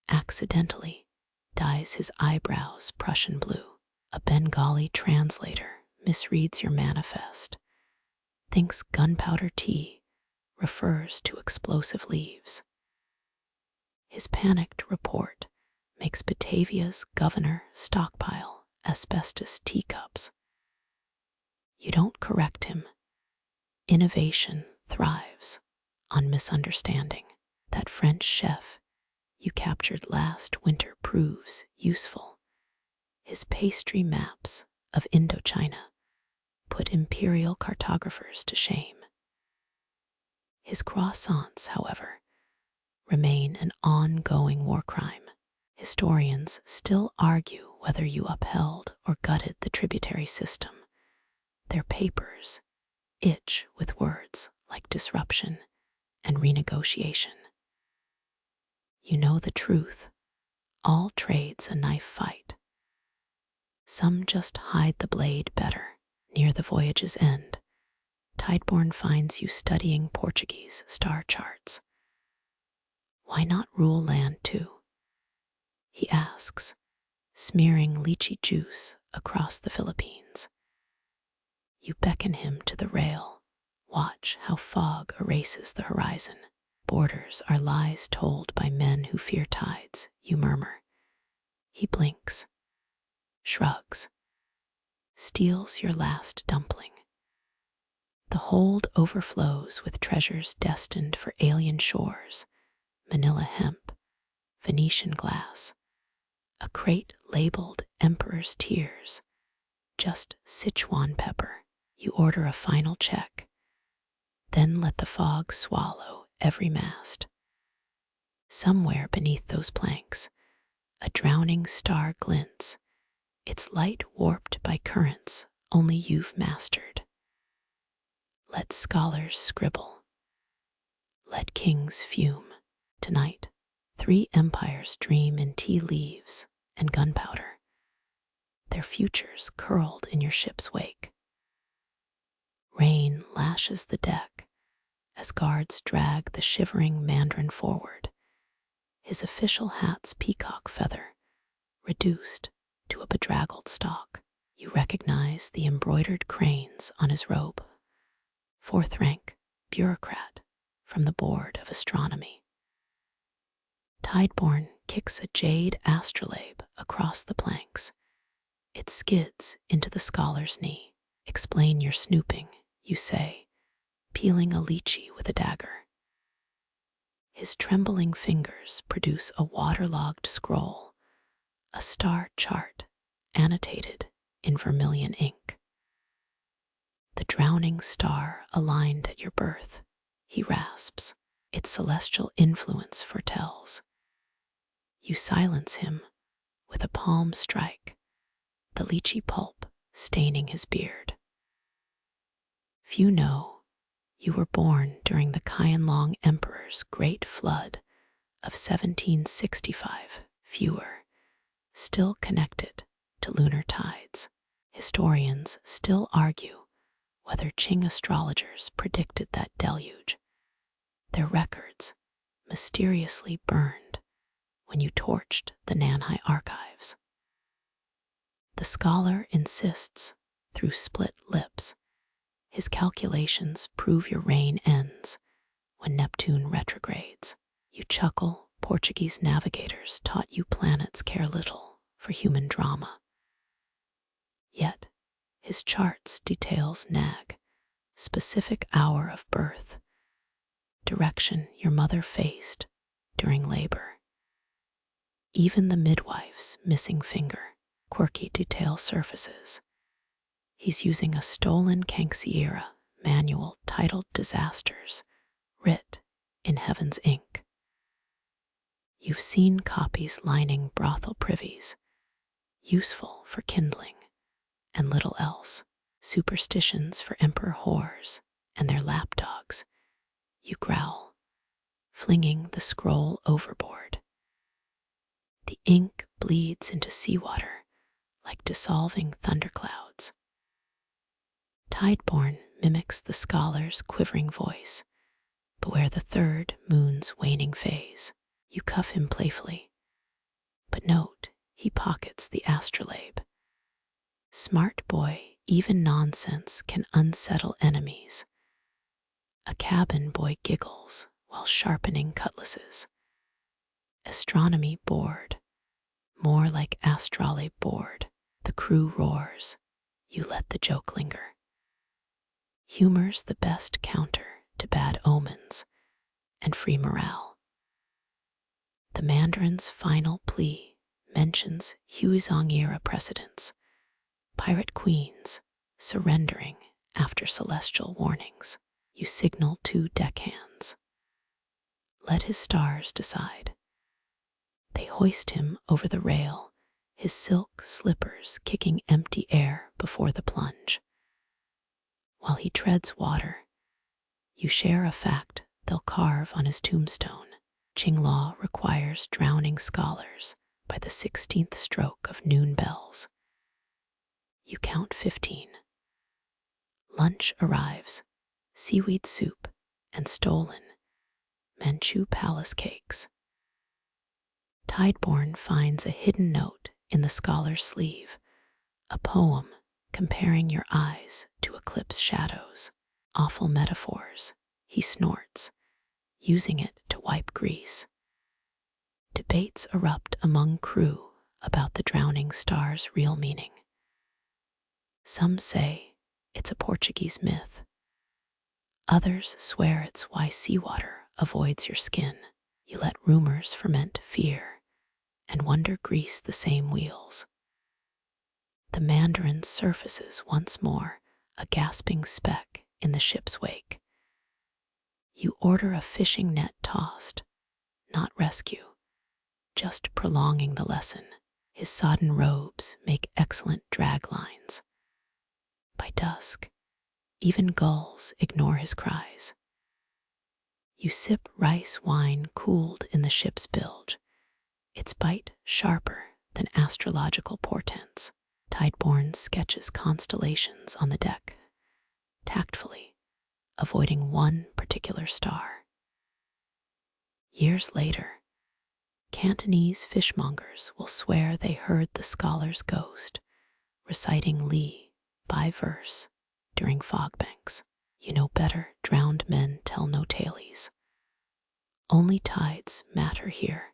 accidentally dyes his eyebrows Prussian blue. A Bengali translator misreads your manifest, thinks gunpowder tea refers to explosive leaves. His panicked report makes Batavia's governor stockpile asbestos teacups. You don't correct him. Innovation thrives on misunderstanding. That French chef you captured last winter proves useful. His pastry maps of Indochina put imperial cartographers to shame. His croissants, however, remain an ongoing war crime. Historians still argue whether you upheld or gutted the tributary system. Their papers itch with words like disruption and renegotiation. You know the truth. All trade's a knife fight. Some just hide the blade better. Near the voyage's end, Tideborne finds you studying Portuguese star charts. Why not rule land too? He asks, smearing lychee juice across the Philippines. You beckon him to the rail. Watch how fog erases the horizon. Borders are lies told by men who fear tides, you murmur. He blinks, shrugs, steals your last dumpling. The hold overflows with treasures destined for alien shores, Manila hemp, Venetian glass, a crate labeled Emperor's Tears, just Sichuan pepper. You order a final check, then let the fog swallow every mast. Somewhere beneath those planks, a drowning star glints, its light warped by currents only you've mastered. Let scholars scribble. Let kings fume. Tonight, 3 empires dream in tea leaves and gunpowder, their futures curled in your ship's wake. Rain lashes the deck as guards drag the shivering Mandarin forward, his official hat's peacock feather reduced to a bedraggled stalk. You recognize the embroidered cranes on his robe, 4th rank bureaucrat from the Board of Astronomy. Tideborne kicks a jade astrolabe across the planks. It skids into the scholar's knee. Explain your snooping, you say, peeling a lychee with a dagger. His trembling fingers produce a waterlogged scroll, a star chart annotated in vermilion ink. The drowning star aligned at your birth, he rasps, its celestial influence foretells. You silence him with a palm strike, the lychee pulp staining his beard. Few know you were born during the Qianlong Emperor's great flood of 1765, fewer, still connected to lunar tides. Historians still argue whether Qing astrologers predicted that deluge. Their records mysteriously burned when you torched the Nanhai archives. The scholar insists, through split lips, his calculations prove your reign ends when Neptune retrogrades. You chuckle, Portuguese navigators taught you planets care little for human drama. Yet, his charts details nag, specific hour of birth, direction your mother faced during labor. Even the midwife's missing finger, quirky detail surfaces. He's using a stolen Kangxi-era manual titled Disasters, writ in heaven's ink. You've seen copies lining brothel privies, useful for kindling, and little else, superstitions for emperor whores and their lapdogs. You growl, flinging the scroll overboard. The ink bleeds into seawater like dissolving thunderclouds. Tideborn mimics the scholar's quivering voice. Beware the third moon's waning phase. You cuff him playfully, but note he pockets the astrolabe. Smart boy, even nonsense can unsettle enemies. A cabin boy giggles while sharpening cutlasses. Astronomy bored, more like astrolabe bored. The crew roars, you let the joke linger. Humor's the best counter to bad omens and free morale. The Mandarin's final plea mentions Huizong-era precedents, pirate queens surrendering after celestial warnings. You signal 2 deckhands. Let his stars decide. They hoist him over the rail, his silk slippers kicking empty air before the plunge. While he treads water, you share a fact they'll carve on his tombstone. Qing law requires drowning scholars by the 16th stroke of noon bells. You count 15. Lunch arrives, seaweed soup and stolen Manchu palace cakes. Tideborn finds a hidden note in the scholar's sleeve, a poem comparing your eyes to eclipse shadows. Awful metaphors, he snorts, using it to wipe grease. Debates erupt among crew about the drowning star's real meaning. Some say it's a Portuguese myth. Others swear it's why seawater avoids your skin. You let rumors ferment fear, and wonder grease the same wheels. The Mandarin surfaces once more, a gasping speck in the ship's wake. You order a fishing net tossed, not rescue, just prolonging the lesson. His sodden robes make excellent drag lines. By dusk, even gulls ignore his cries. You sip rice wine cooled in the ship's bilge, its bite sharper than astrological portents. Tideborn sketches constellations on the deck, tactfully, avoiding one particular star. Years later, Cantonese fishmongers will swear they heard the scholar's ghost reciting Li by verse during fog banks. You know better, drowned men tell no tales. Only tides matter here,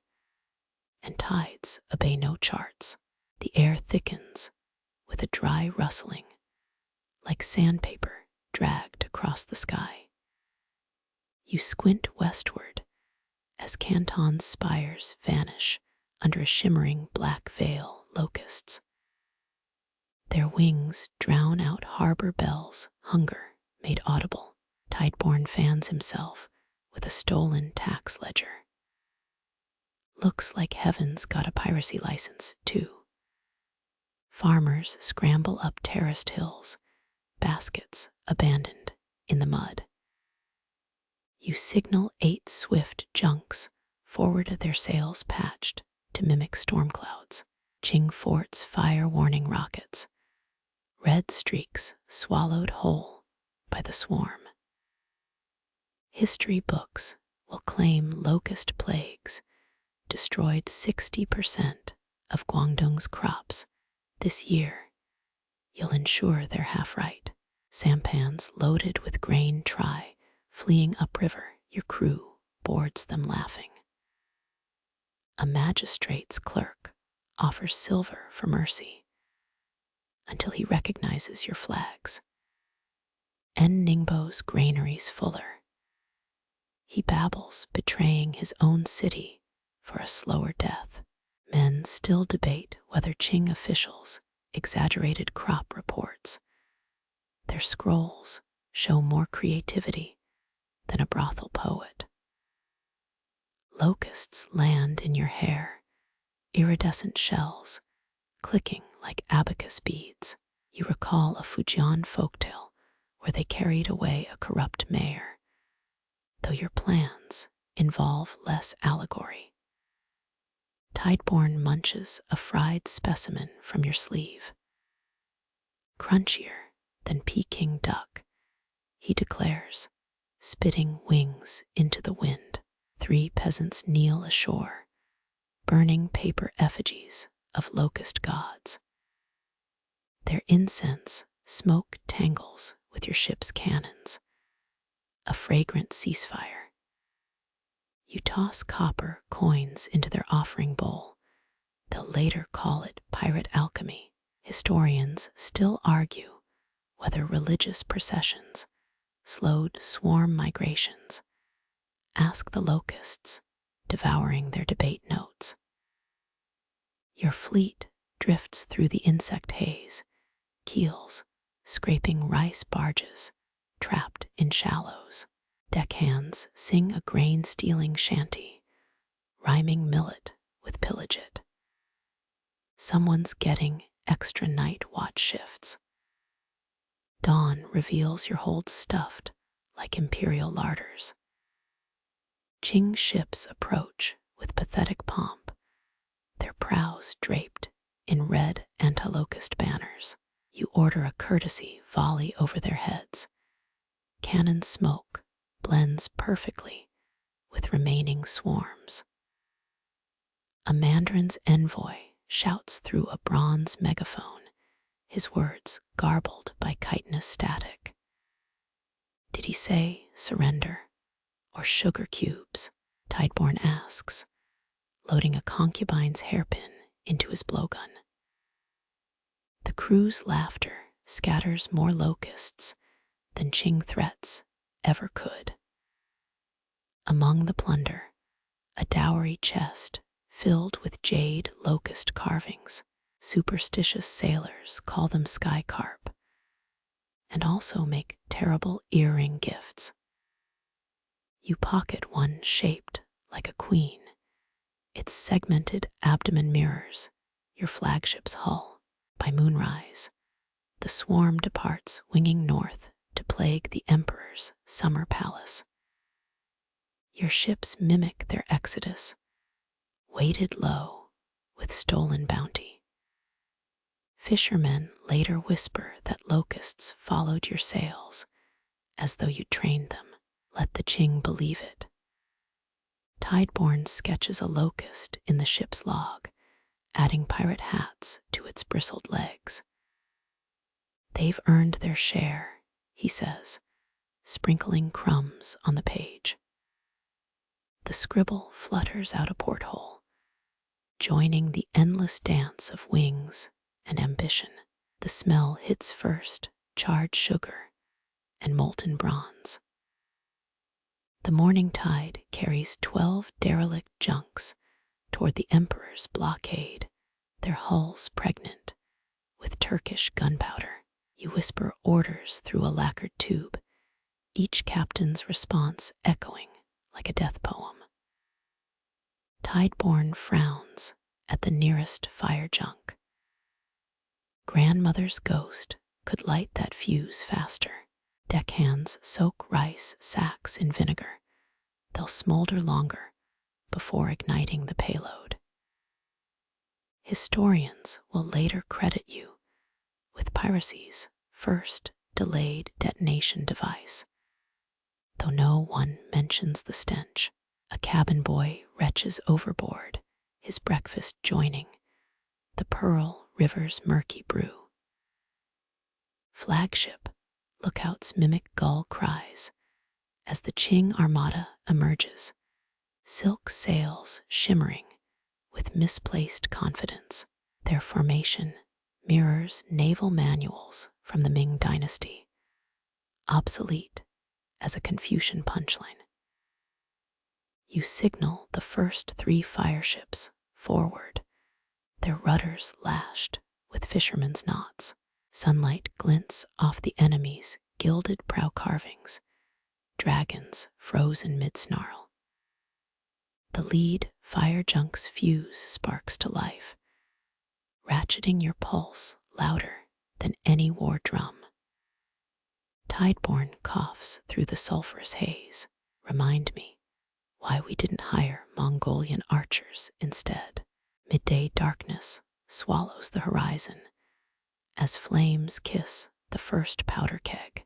and tides obey no charts. The air thickens with a dry rustling, like sandpaper dragged across the sky. You squint westward as Canton's spires vanish under a shimmering black veil locusts. Their wings drown out harbor bells, hunger made audible. Tideborn fans himself with a stolen tax ledger. Looks like heaven's got a piracy license, too. Farmers scramble up terraced hills, baskets abandoned in the mud. You signal 8 swift junks forward of their sails patched to mimic storm clouds. Qing forts fire warning rockets, red streaks swallowed whole by the swarm. History books will claim locust plagues destroyed 60% of Guangdong's crops this year. You'll ensure they're half right. Sampans loaded with grain try, fleeing upriver, your crew boards them laughing. A magistrate's clerk offers silver for mercy until he recognizes your flags. En Ningbo's granary's fuller. He babbles, betraying his own city for a slower death. Men still debate whether Qing officials exaggerated crop reports. Their scrolls show more creativity than a brothel poet. Locusts land in your hair, iridescent shells clicking like abacus beads. You recall a Fujian folktale where they carried away a corrupt mayor, though your plans involve less allegory. Tideborn munches a fried specimen from your sleeve. Crunchier than Peking duck, he declares, spitting wings into the wind. 3 peasants kneel ashore, burning paper effigies of locust gods. Their incense smoke tangles with your ship's cannons, a fragrant ceasefire. You toss copper coins into their offering bowl. They'll later call it pirate alchemy. Historians still argue whether religious processions slowed swarm migrations. Ask the locusts, devouring their debate notes. Your fleet drifts through the insect haze, keels scraping rice barges trapped in shallows. Deckhands sing a grain-stealing shanty, rhyming millet with pillage it. Someone's getting extra night watch shifts. Dawn reveals your hold stuffed like imperial larders. Ching ships approach with pathetic pomp, their prows draped in red anti-locust banners. You order a courtesy volley over their heads. Cannon smoke blends perfectly with remaining swarms. A mandarin's envoy shouts through a bronze megaphone, his words garbled by chitinous static. Did he say surrender or sugar cubes? Tideborn asks, loading a concubine's hairpin into his blowgun. The crew's laughter scatters more locusts than Qing threats ever could. Among the plunder, a dowry chest filled with jade locust carvings. Superstitious sailors call them sky carp, and also make terrible earring gifts. You pocket one shaped like a queen. Its segmented abdomen mirrors your flagship's hull. By moonrise, the swarm departs winging north to plague the emperor's summer palace. Your ships mimic their exodus, weighted low with stolen bounty. Fishermen later whisper that locusts followed your sails as though you trained them. Let the Qing believe it. Tideborn sketches a locust in the ship's log, adding pirate hats to its bristled legs. They've earned their share, he says, sprinkling crumbs on the page. The scribble flutters out a porthole, joining the endless dance of wings and ambition. The smell hits first charred sugar and molten bronze. The morning tide carries 12 derelict junks toward the emperor's blockade, their hulls pregnant with Turkish gunpowder. You whisper orders through a lacquered tube, each captain's response echoing like a death poem. Tideborn frowns at the nearest fire junk. Grandmother's ghost could light that fuse faster. Deckhands soak rice sacks in vinegar. They'll smolder longer before igniting the payload. Historians will later credit you with piracy's first delayed detonation device, though no one mentions the stench. A cabin boy retches overboard, his breakfast joining the Pearl River's murky brew. Flagship lookouts mimic gull cries as the Qing armada emerges, silk sails shimmering with misplaced confidence. Their formation mirrors naval manuals from the Ming Dynasty, obsolete as a Confucian punchline. You signal the first 3 fireships forward, their rudders lashed with fishermen's knots. Sunlight glints off the enemy's gilded prow carvings, dragons frozen mid-snarl. The lead fire junks fuse sparks to life, ratcheting your pulse louder than any war drum. Tideborne coughs through the sulphurous haze. Remind me why we didn't hire Mongolian archers instead. Midday darkness swallows the horizon as flames kiss the first powder keg.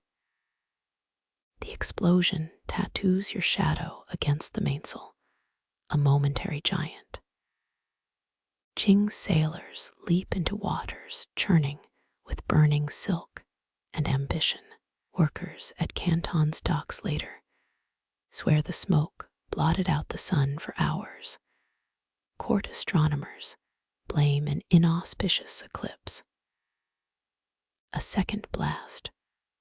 The explosion tattoos your shadow against the mainsail, a momentary giant. Qing sailors leap into waters churning with burning silk and ambition. Workers at Canton's docks later swear the smoke blotted out the sun for hours. Court astronomers blame an inauspicious eclipse. A second blast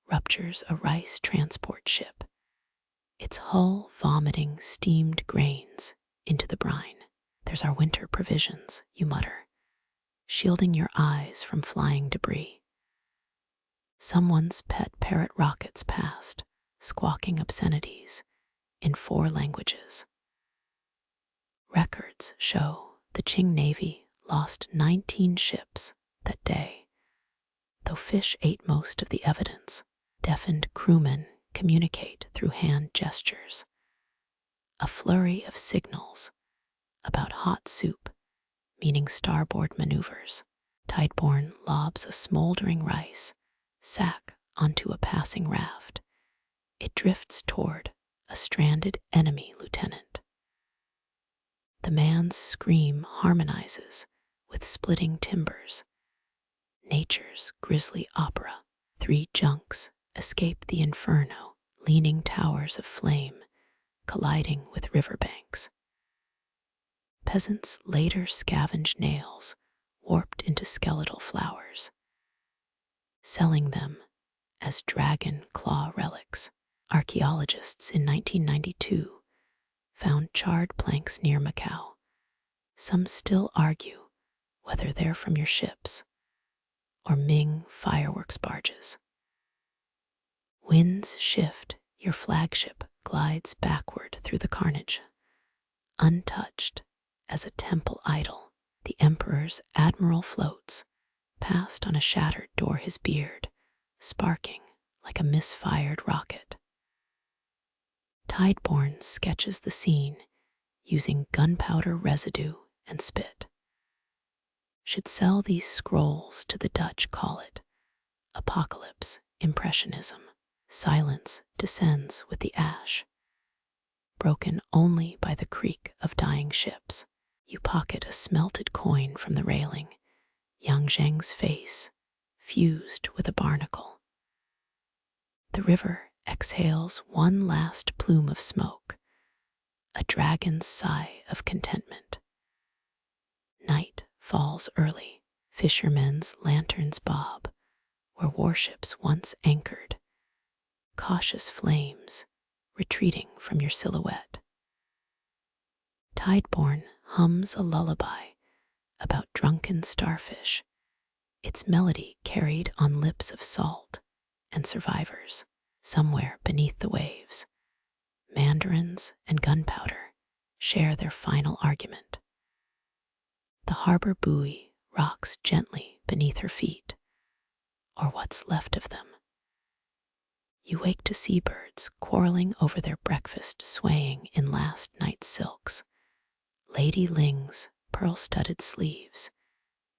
ruptures a rice transport ship, its hull vomiting steamed grains into the brine. There's our winter provisions, you mutter, shielding your eyes from flying debris. Someone's pet parrot rockets past, squawking obscenities in 4 languages. Records show the Qing Navy lost 19 ships that day. Though fish ate most of the evidence, deafened crewmen communicate through hand gestures. A flurry of signals about hot soup, meaning starboard maneuvers. Tideborne lobs a smoldering rice sack onto a passing raft. It drifts toward a stranded enemy lieutenant. The man's scream harmonizes with splitting timbers. Nature's grisly opera. 3 junks escape the inferno, leaning towers of flame, colliding with riverbanks. Peasants later scavenge nails warped into skeletal flowers, selling them as dragon claw relics. Archaeologists in 1992 found charred planks near Macau. Some still argue whether they're from your ships or Ming fireworks barges. Winds shift, your flagship glides backward through the carnage. Untouched as a temple idol, the emperor's admiral floats, past on a shattered door, his beard sparking like a misfired rocket. Tideborne sketches the scene using gunpowder residue and spit. Should sell these scrolls to the Dutch, call it apocalypse impressionism. Silence descends with the ash, broken only by the creak of dying ships. You pocket a smelted coin from the railing, Yang Zheng's face fused with a barnacle. The river exhales one last plume of smoke, a dragon's sigh of contentment. Night falls early. Fishermen's lanterns bob where warships once anchored, cautious flames retreating from your silhouette. Tideborne hums a lullaby about drunken starfish, its melody carried on lips of salt and survivors. Somewhere beneath the waves, mandarins and gunpowder share their final argument. The harbor buoy rocks gently beneath her feet, or what's left of them. You wake to seabirds quarreling over their breakfast, swaying in last night's silks. Lady Ling's pearl-studded sleeves,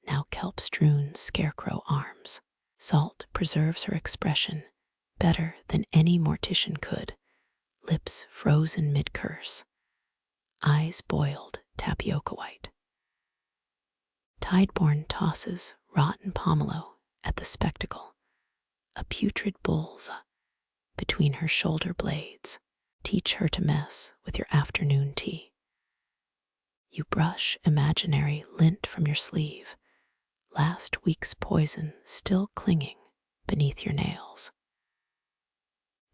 now kelp-strewn scarecrow arms. Salt preserves her expression better than any mortician could, lips frozen mid-curse, eyes boiled tapioca white. Tideborne tosses rotten pomelo at the spectacle, a putrid bull's between her shoulder blades. Teach her to mess with your afternoon tea. You brush imaginary lint from your sleeve, last week's poison still clinging beneath your nails.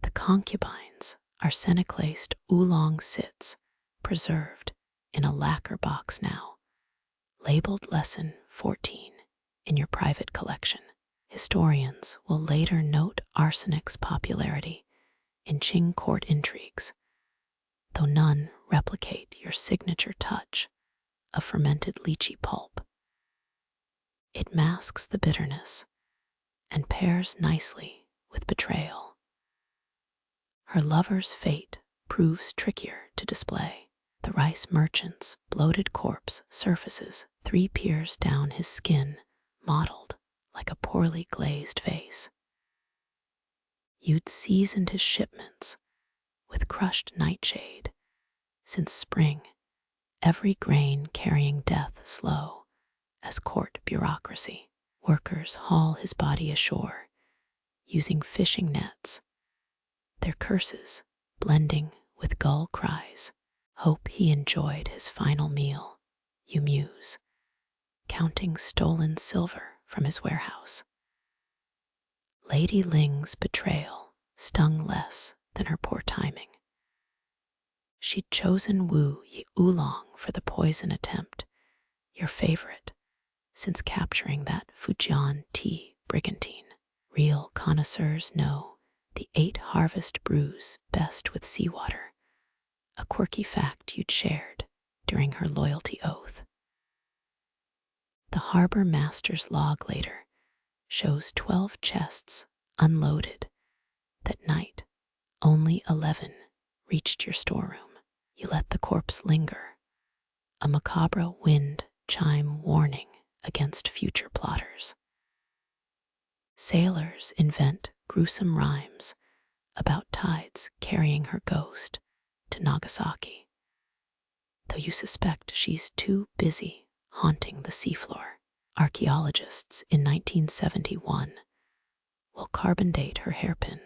The concubines arseniclaced oolong sits, preserved in a lacquer box now, labeled lesson 14 in your private collection. Historians will later note arsenic's popularity in Qing court intrigues, though none replicate your signature touch of fermented lychee pulp. It masks the bitterness and pairs nicely with betrayal. Her lover's fate proves trickier to display. The rice merchant's bloated corpse surfaces 3 piers down his skin, mottled like a poorly glazed vase. You'd seasoned his shipments with crushed nightshade, since spring, every grain carrying death slow as court bureaucracy. Workers haul his body ashore, using fishing nets, their curses blending with gull cries. Hope he enjoyed his final meal, you muse, counting stolen silver from his warehouse. Lady Ling's betrayal stung less than her poor timing. She'd chosen Wu Yi Oolong for the poison attempt, your favorite, since capturing that Fujian tea brigantine. Real connoisseurs know the 8 harvest brews best with seawater, a quirky fact you'd shared during her loyalty oath. The harbor master's log later shows 12 chests unloaded. That night, only 11 reached your storeroom. You let the corpse linger, a macabre wind chime warning against future plotters. Sailors invent gruesome rhymes about tides carrying her ghost to Nagasaki, though you suspect she's too busy haunting the seafloor. Archaeologists in 1971 will carbon date her hairpin,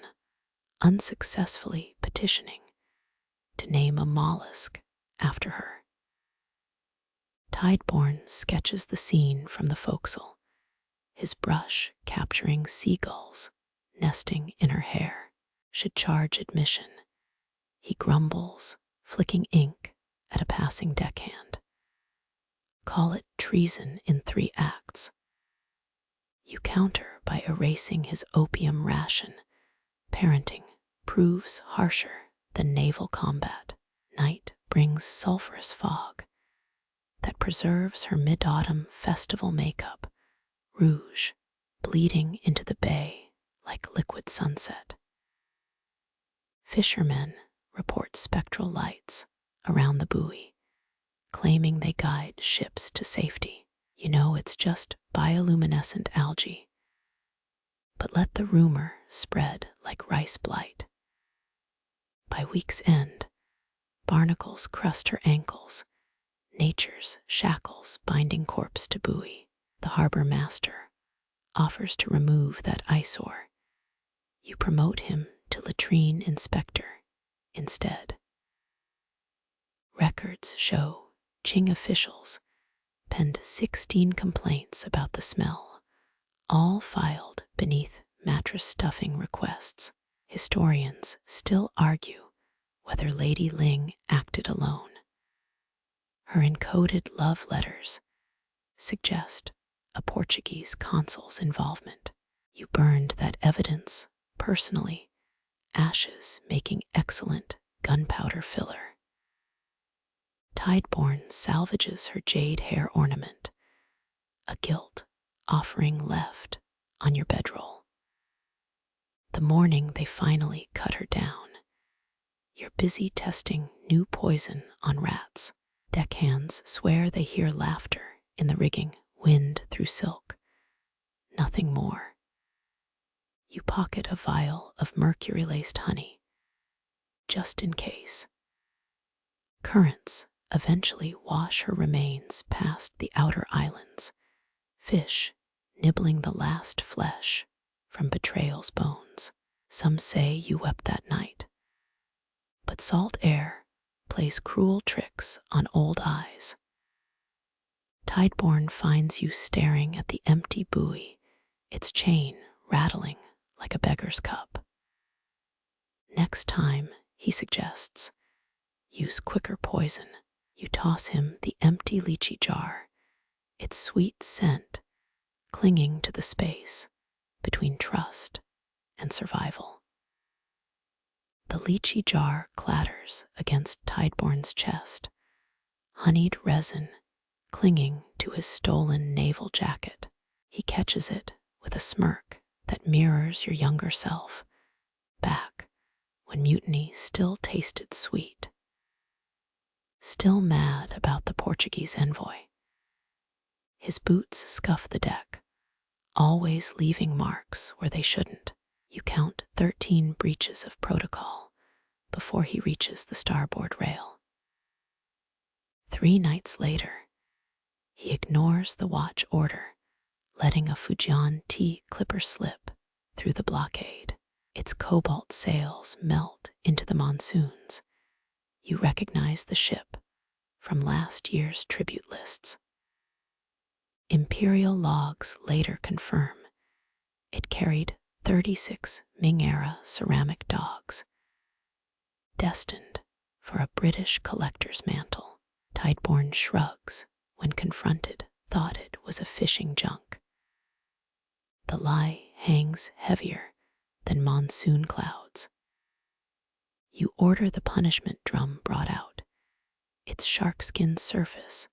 unsuccessfully petitioning to name a mollusk after her. Tideborne sketches the scene from the forecastle, his brush capturing seagulls nesting in her hair. Should charge admission, he grumbles, flicking ink at a passing deckhand. Call it treason in 3 acts. You counter by erasing his opium ration. Parenting proves harsher than naval combat. Night brings sulphurous fog that preserves her mid-autumn festival makeup, rouge bleeding into the bay like liquid sunset. Fishermen report spectral lights around the buoy, claiming they guide ships to safety. You know it's just bioluminescent algae, but let the rumor spread like rice blight. By week's end, barnacles crust her ankles, nature's shackles binding corpse to buoy. The harbor master offers to remove that eyesore. You promote him to latrine inspector instead. Records show Qing officials penned 16 complaints about the smell, all filed beneath mattress stuffing requests. Historians still argue whether Lady Ling acted alone. Her encoded love letters suggest a Portuguese consul's involvement. You burned that evidence personally, ashes making excellent gunpowder filler. Tideborne salvages her jade hair ornament, a gilt offering left on your bedroll. The morning they finally cut her down, you're busy testing new poison on rats. Deckhands swear they hear laughter in the rigging, wind through silk. Nothing more. You pocket a vial of mercury-laced honey, just in case. Currents eventually wash her remains past the outer islands, fish nibbling the last flesh from betrayal's bones. Some say you wept that night, but salt air plays cruel tricks on old eyes. Tideborne finds you staring at the empty buoy, its chain rattling like a beggar's cup. Next time, he suggests, use quicker poison. You toss him the empty lychee jar, its sweet scent clinging to the space between trust and survival. The lychee jar clatters against Tideborne's chest, honeyed resin clinging to his stolen naval jacket. He catches it with a smirk that mirrors your younger self, back when mutiny still tasted sweet. Still mad about the Portuguese envoy. His boots scuff the deck, always leaving marks where they shouldn't. You count 13 breaches of protocol before he reaches the starboard rail. 3 nights later, he ignores the watch order, letting a Fujian tea clipper slip through the blockade. Its cobalt sails melt into the monsoons. You recognize the ship from last year's tribute lists. Imperial logs later confirm it carried 36 Ming-era ceramic dogs, destined for a British collector's mantle. Tideborne shrugs when confronted, thought it was a fishing junk. The lie hangs heavier than monsoon clouds. You order the punishment drum brought out, its sharkskin surface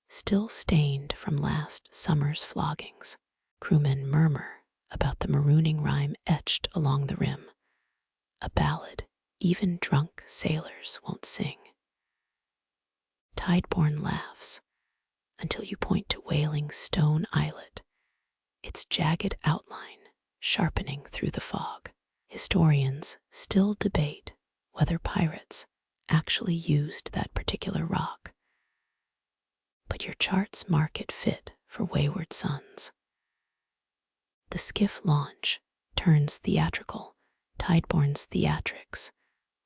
still stained from last summer's floggings. Crewmen murmur about the marooning rhyme etched along the rim, a ballad even drunk sailors won't sing. Tideborne laughs until you point to Wailing Stone Islet, its jagged outline sharpening through the fog. Historians still debate whether pirates actually used that particular rock, but your charts mark it fit for wayward sons. The skiff launch turns theatrical, Tideborne's theatrics,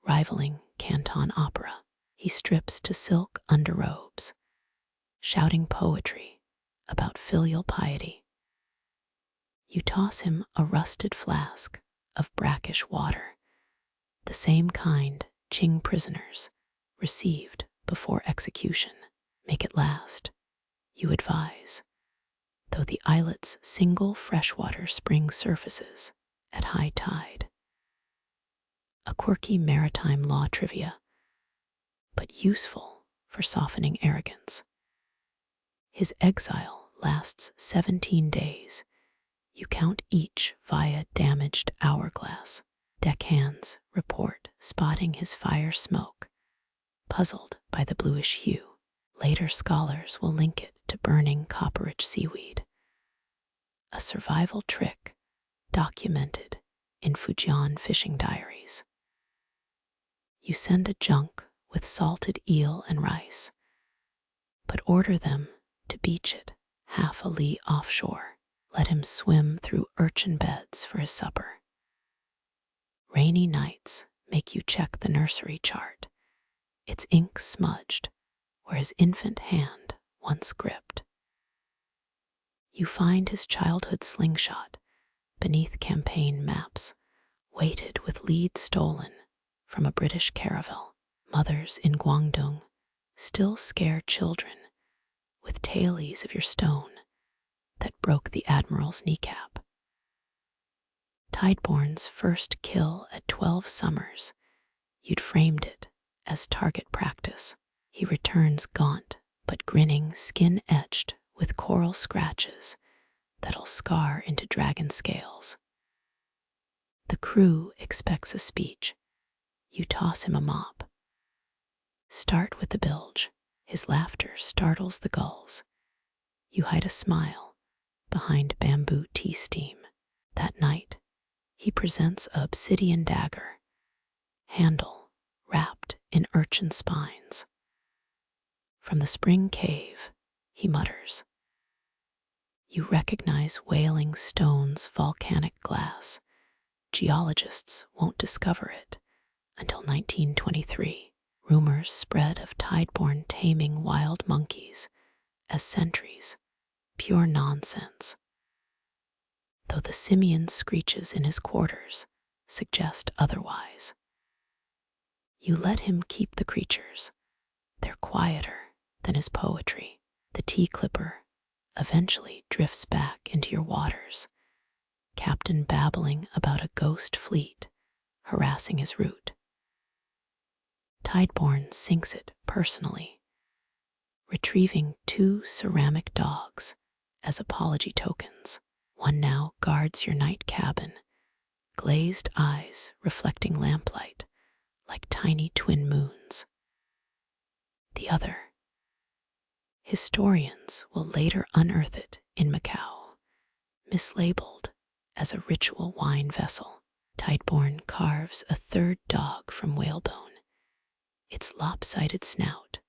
rivaling Canton opera. He strips to silk underrobes, shouting poetry about filial piety. You toss him a rusted flask of brackish water, the same kind Qing prisoners received before execution. Make it last, you advise, though the islet's single freshwater spring surfaces at high tide. A quirky maritime law trivia, but useful for softening arrogance. His exile lasts 17 days. You count each via damaged hourglass. Deckhands report spotting his fire smoke, puzzled by the bluish hue. Later scholars will link it to burning copperage seaweed, a survival trick documented in Fujian fishing diaries. You send a junk with salted eel and rice, but order them to beach it half a li offshore. Let him swim through urchin beds for his supper. Rainy nights make you check the nursery chart, its ink smudged where his infant hand once gripped. You find his childhood slingshot beneath campaign maps, weighted with lead stolen from a British caravel. Mothers in Guangdong still scare children with tailies of your stone that broke the admiral's kneecap. Tideborne's first kill at 12 summers, you'd framed it as target practice. He returns gaunt but grinning, skin etched with coral scratches that'll scar into dragon scales. The crew expects a speech. You toss him a mop. Start with the bilge. His laughter startles the gulls. You hide a smile behind bamboo tea steam. That night, he presents a obsidian dagger, handle wrapped in urchin spines. From the spring cave, he mutters. You recognize Wailing Stone's volcanic glass. Geologists won't discover it until 1923. Rumors spread of Tideborne taming wild monkeys as sentries. Pure nonsense. Though the simian screeches in his quarters suggest otherwise. You let him keep the creatures. They're quieter than his poetry. The tea clipper, eventually drifts back into your waters, captain babbling about a ghost fleet harassing his route. Tideborne sinks it personally, retrieving 2 ceramic dogs as apology tokens. One now guards your night cabin, glazed eyes reflecting lamplight like tiny twin moons. The other, historians will later unearth it in Macau, mislabeled as a ritual wine vessel. Tideborne carves a 3rd dog from whalebone, its lopsided snout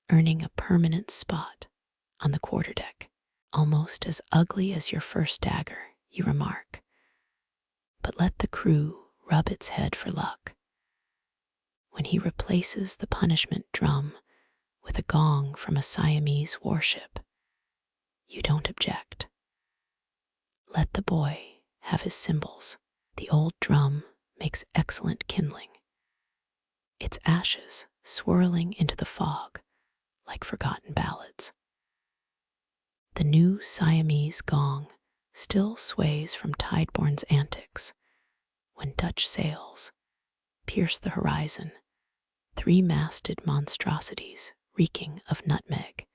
earning a permanent spot on the quarterdeck. Almost as ugly as your first dagger, you remark, but let the crew rub its head for luck. When he replaces the punishment drum with a gong from a Siamese warship, you don't object. Let the boy have his symbols. The old drum makes excellent kindling, its ashes swirling into the fog like forgotten ballads. The new Siamese gong still sways from Tideborne's antics when Dutch sails pierce the horizon, 3-masted monstrosities reeking of nutmeg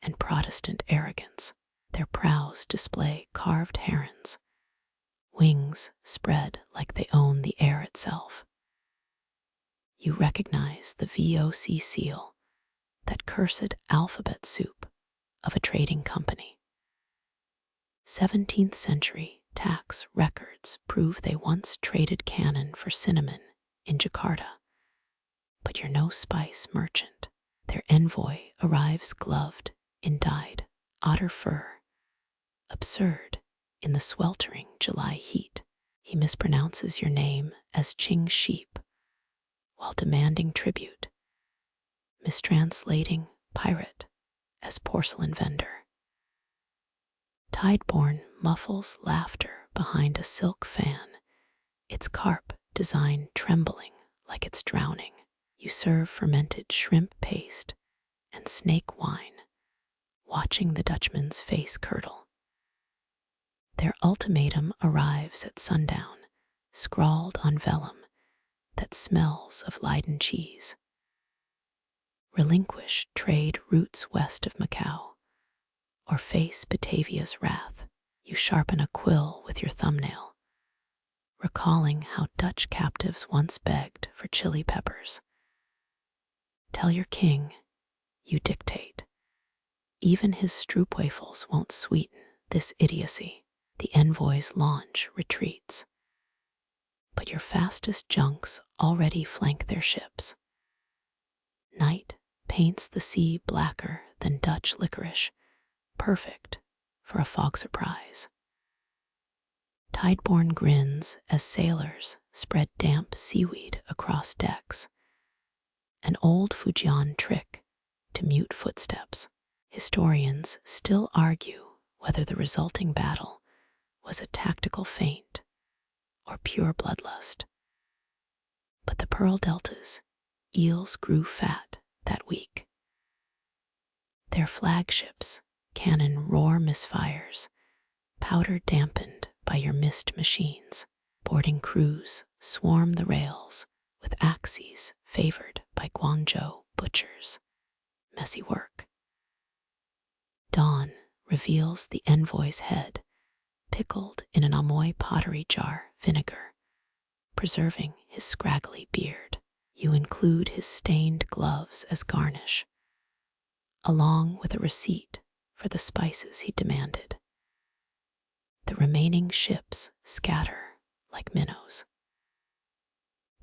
and Protestant arrogance. Their prows display carved herons, wings spread like they own the air itself. You recognize the VOC seal, that cursed alphabet soup of a trading company. 17th century tax records prove they once traded cannon for cinnamon in Jakarta, but you're no spice merchant. Their envoy arrives gloved in dyed otter fur, absurd in the sweltering July heat. He mispronounces your name as Ching Shih while demanding tribute, mistranslating pirate as porcelain vendor. Tideborne muffles laughter behind a silk fan, its carp design trembling like it's drowning. You serve fermented shrimp paste and snake wine, watching the Dutchman's face curdle. Their ultimatum arrives at sundown, scrawled on vellum that smells of Leiden cheese. Relinquish trade routes west of Macau, or face Batavia's wrath. You sharpen a quill with your thumbnail, recalling how Dutch captives once begged for chili peppers. Tell your king, you dictate. Even his stroopwafels won't sweeten this idiocy. The envoy's launch retreats, but your fastest junks already flank their ships. Night paints the sea blacker than Dutch licorice, perfect for a fog surprise. Tideborne grins as sailors spread damp seaweed across decks, an old Fujian trick to mute footsteps. Historians still argue whether the resulting battle was a tactical feint or pure bloodlust. But the Pearl Delta's eels grew fat that week. Their flagships, cannon roar misfires, powder dampened by your missed machines. Boarding crews swarm the rails with axes favored by Guangdong butchers. Messy work. Dawn reveals the envoy's head, pickled in an Amoy pottery jar vinegar, preserving his scraggly beard. You include his stained gloves as garnish, along with a receipt for the spices he demanded. The remaining ships scatter like minnows.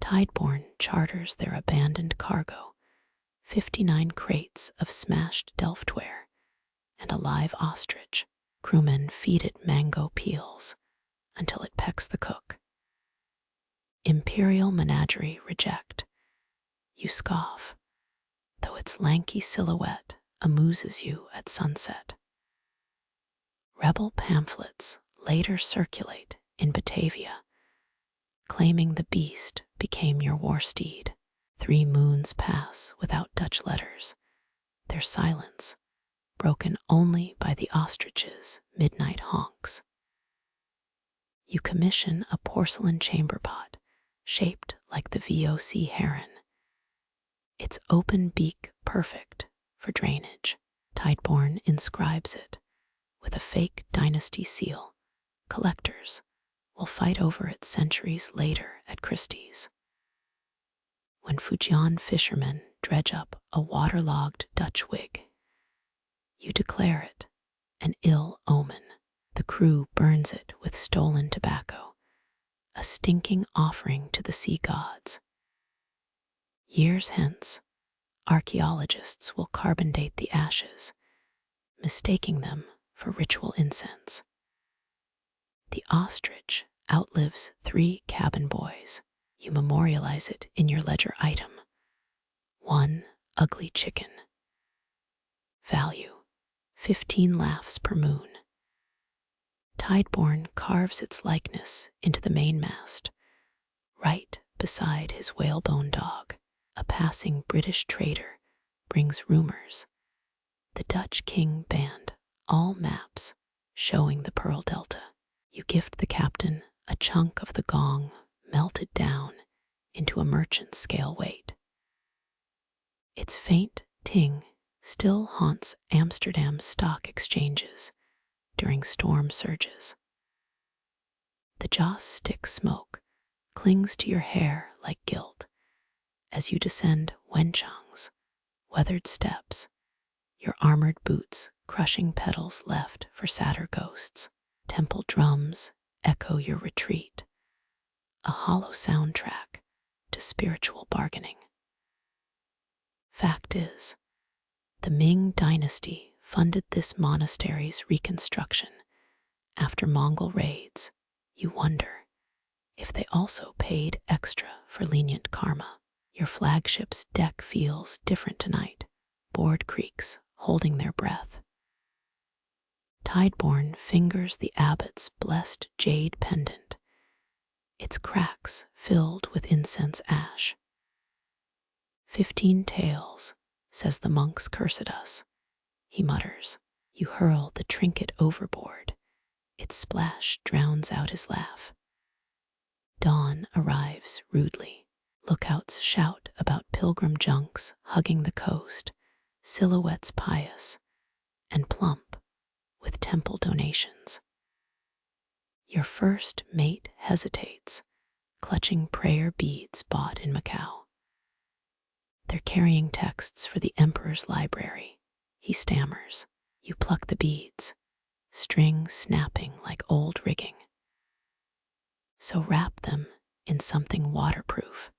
Tideborne charters their abandoned cargo, 59 crates of smashed Delftware and a live ostrich. Crewmen feed it mango peels until it pecks the cook. Imperial menagerie reject. You scoff, though its lanky silhouette amuses you at sunset. Rebel pamphlets later circulate in Batavia, claiming the beast became your war steed. 3 moons pass without Dutch letters, their silence broken only by the ostrich's midnight honks. You commission a porcelain chamber pot shaped like the VOC heron, its open beak perfect for drainage. Tideborne inscribes it with a fake dynasty seal. Collectors will fight over it centuries later at Christie's. When Fujian fishermen dredge up a waterlogged Dutch wig, you declare it an ill omen. The crew burns it with stolen tobacco, a stinking offering to the sea gods. Years hence, archaeologists will carbon date the ashes, mistaking them for ritual incense. The ostrich outlives 3 cabin boys. You memorialize it in your ledger item. 1 ugly chicken. Value: 15 laughs per moon. Tideborne carves its likeness into the mainmast, right beside his whalebone dog. A passing British trader brings rumors. The Dutch king banned all maps showing the Pearl Delta. You gift the captain a chunk of the gong melted down into a merchant's scale weight. Its faint ting still haunts Amsterdam's stock exchanges during storm surges. The joss stick smoke clings to your hair like guilt as you descend Wenchang's weathered steps, your armored boots crushing petals left for sadder ghosts. Temple drums echo your retreat, a hollow soundtrack to spiritual bargaining. Fact is, the Ming dynasty funded this monastery's reconstruction after Mongol raids. You wonder if they also paid extra for lenient karma. Your flagship's deck feels different tonight, board creaks holding their breath. Tideborne fingers the abbot's blessed jade pendant, its cracks filled with incense ash. 15 tails, says the monks cursed us, he mutters. You hurl the trinket overboard. Its splash drowns out his laugh. Dawn arrives rudely. Lookouts shout about pilgrim junks hugging the coast, silhouettes pious and plump with temple donations. Your first mate hesitates, clutching prayer beads bought in Macau. They're carrying texts for the emperor's library. He stammers. You pluck the beads, string snapping like old rigging. So wrap them in something waterproof.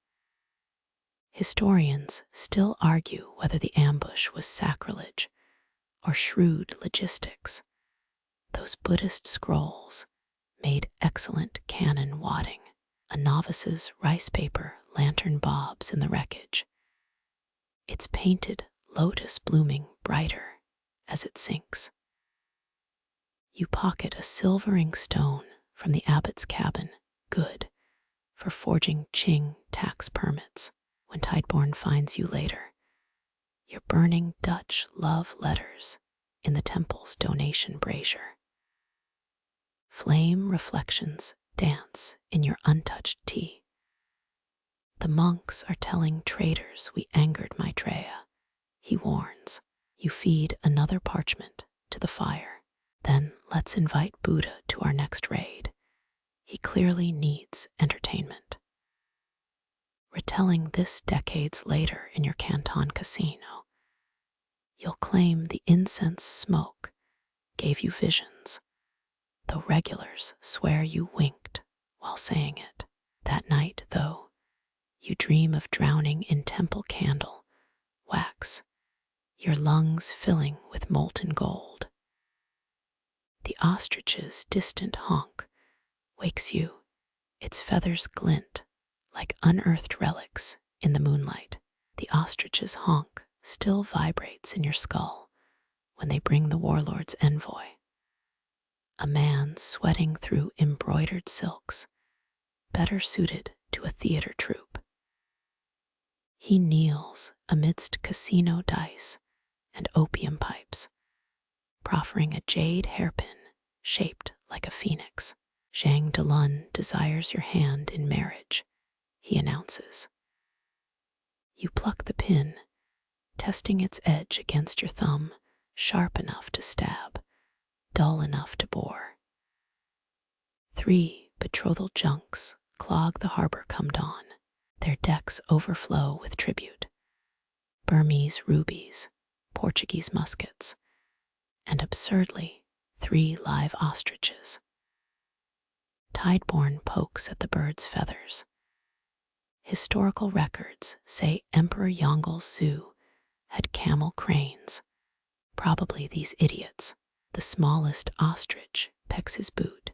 Historians still argue whether the ambush was sacrilege or shrewd logistics. Those Buddhist scrolls made excellent canon wadding. A novice's rice paper lantern bobs in the wreckage, its painted lotus blooming brighter as it sinks. You pocket a silvering stone from the abbot's cabin, good for forging Qing tax permits. When Tideborne finds you later, you're burning Dutch love letters in the temple's donation brazier. Flame reflections dance in your untouched tea. The monks are telling traders we angered Maitreya. He warns. You feed another parchment to the fire. Then let's invite Buddha to our next raid. He clearly needs entertainment. Retelling this decades later in your Canton casino, you'll claim the incense smoke gave you visions, though regulars swear you winked while saying it. That night, though, you dream of drowning in temple candle wax, your lungs filling with molten gold. The ostrich's distant honk wakes you, its feathers glint like unearthed relics in the moonlight. The ostrich's honk still vibrates in your skull when they bring the warlord's envoy. A man sweating through embroidered silks, better suited to a theater troupe. He kneels amidst casino dice and opium pipes, proffering a jade hairpin shaped like a phoenix. Zhang Delun desires your hand in marriage, he announces. You pluck the pin, testing its edge against your thumb, sharp enough to stab, dull enough to bore. 3 betrothal junks clog the harbor come dawn. Their decks overflow with tribute. Burmese rubies, Portuguese muskets, and absurdly, 3 live ostriches. Tideborne pokes at the bird's feathers. Historical records say Emperor Yongle Su had camel cranes. Probably these idiots. The smallest ostrich pecks his boot,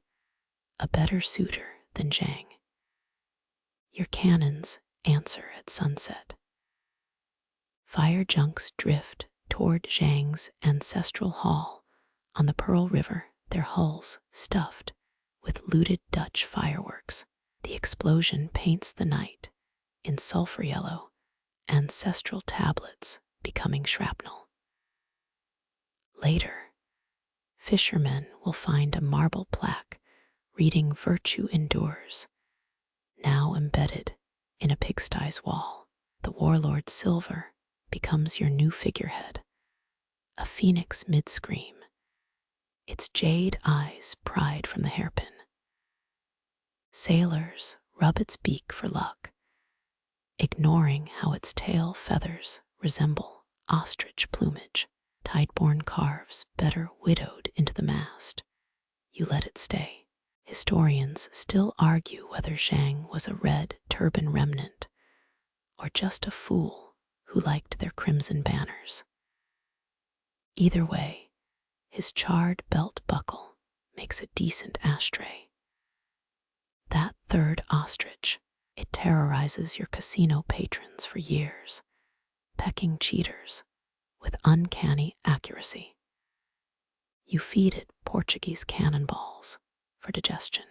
a better suitor than Zhang. Your cannons answer at sunset. Fire junks drift toward Zhang's ancestral hall on the Pearl River, their hulls stuffed with looted Dutch fireworks. The explosion paints the night in sulfur yellow, ancestral tablets becoming shrapnel. Later, fishermen will find a marble plaque reading "Virtue endures," now embedded in a pigsty's wall. The warlord's silver becomes your new figurehead, a phoenix mid-scream, its jade eyes pried from the hairpin. Sailors rub its beak for luck, ignoring how its tail feathers resemble ostrich plumage. Tideborne carves better widowed into the mast. You let it stay. Historians still argue whether Zhang was a red turban remnant or just a fool who liked their crimson banners. Either way, his charred belt buckle makes a decent ashtray. That 3rd ostrich, it terrorizes your casino patrons for years, pecking cheaters with uncanny accuracy. You feed it Portuguese cannonballs for digestion.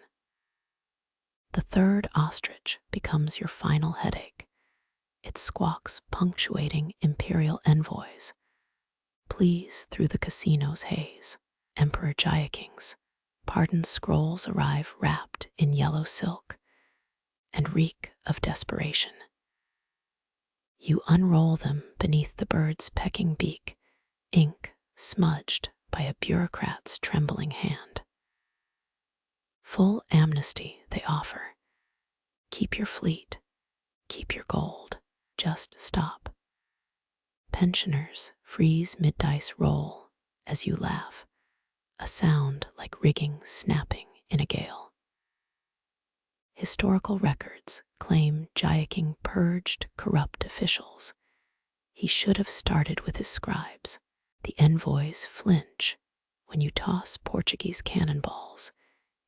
The 3rd ostrich becomes your final headache, its squawks punctuating imperial envoys, pleas through the casino's haze. Emperor Jiaqing's pardon scrolls arrive wrapped in yellow silk and reek of desperation. You unroll them beneath the bird's pecking beak, ink smudged by a bureaucrat's trembling hand. Full amnesty they offer. Keep your fleet, keep your gold, just stop. Pensioners freeze mid-dice roll as you laugh, a sound like rigging snapping in a gale. Historical records claim Jiaqing purged corrupt officials. He should have started with his scribes. The envoys flinch when you toss Portuguese cannonballs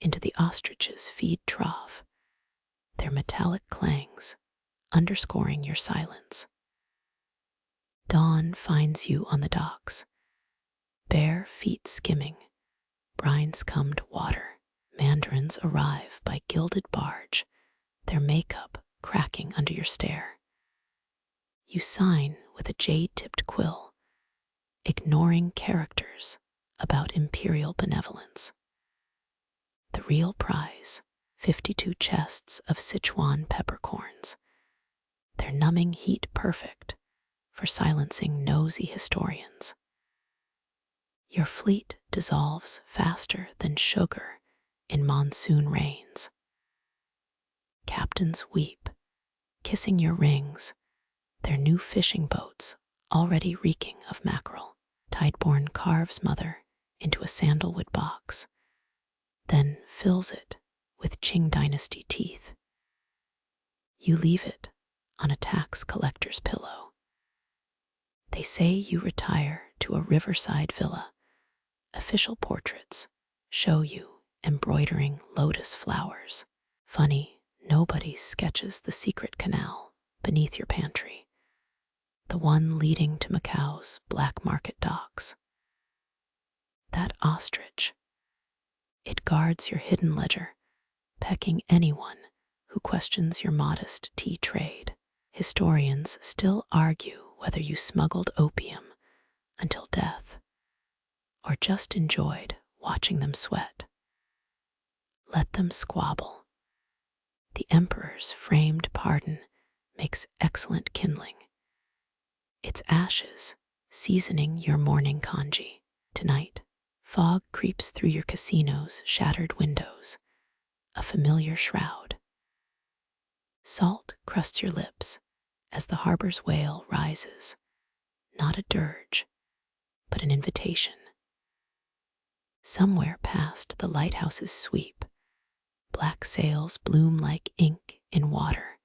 into the ostrich's feed trough, their metallic clangs underscoring your silence. Dawn finds you on the docks, bare feet skimming, brine-scummed water. Mandarins arrive by gilded barge, their makeup cracking under your stare. You sign with a jade-tipped quill, ignoring characters about imperial benevolence. The real prize, 52 chests of Sichuan peppercorns, their numbing heat perfect for silencing nosy historians. Your fleet dissolves faster than sugar in monsoon rains. Captains weep, kissing your rings, their new fishing boats already reeking of mackerel. Tideborne carves mother into a sandalwood box, then fills it with Qing dynasty teeth. You leave it on a tax collector's pillow. They say you retire to a riverside villa. Official portraits show you embroidering lotus flowers. Funny, nobody sketches the secret canal beneath your pantry, the one leading to Macau's black market docks. That ostrich, it guards your hidden ledger, pecking anyone who questions your modest tea trade. Historians still argue whether you smuggled opium until death or just enjoyed watching them sweat. Let them squabble. The emperor's framed pardon makes excellent kindling. Its ashes seasoning your morning congee. Tonight, fog creeps through your casino's shattered windows, a familiar shroud. Salt crusts your lips as the harbor's wail rises, not a dirge, but an invitation. Somewhere past the lighthouse's sweep, black sails bloom like ink in water.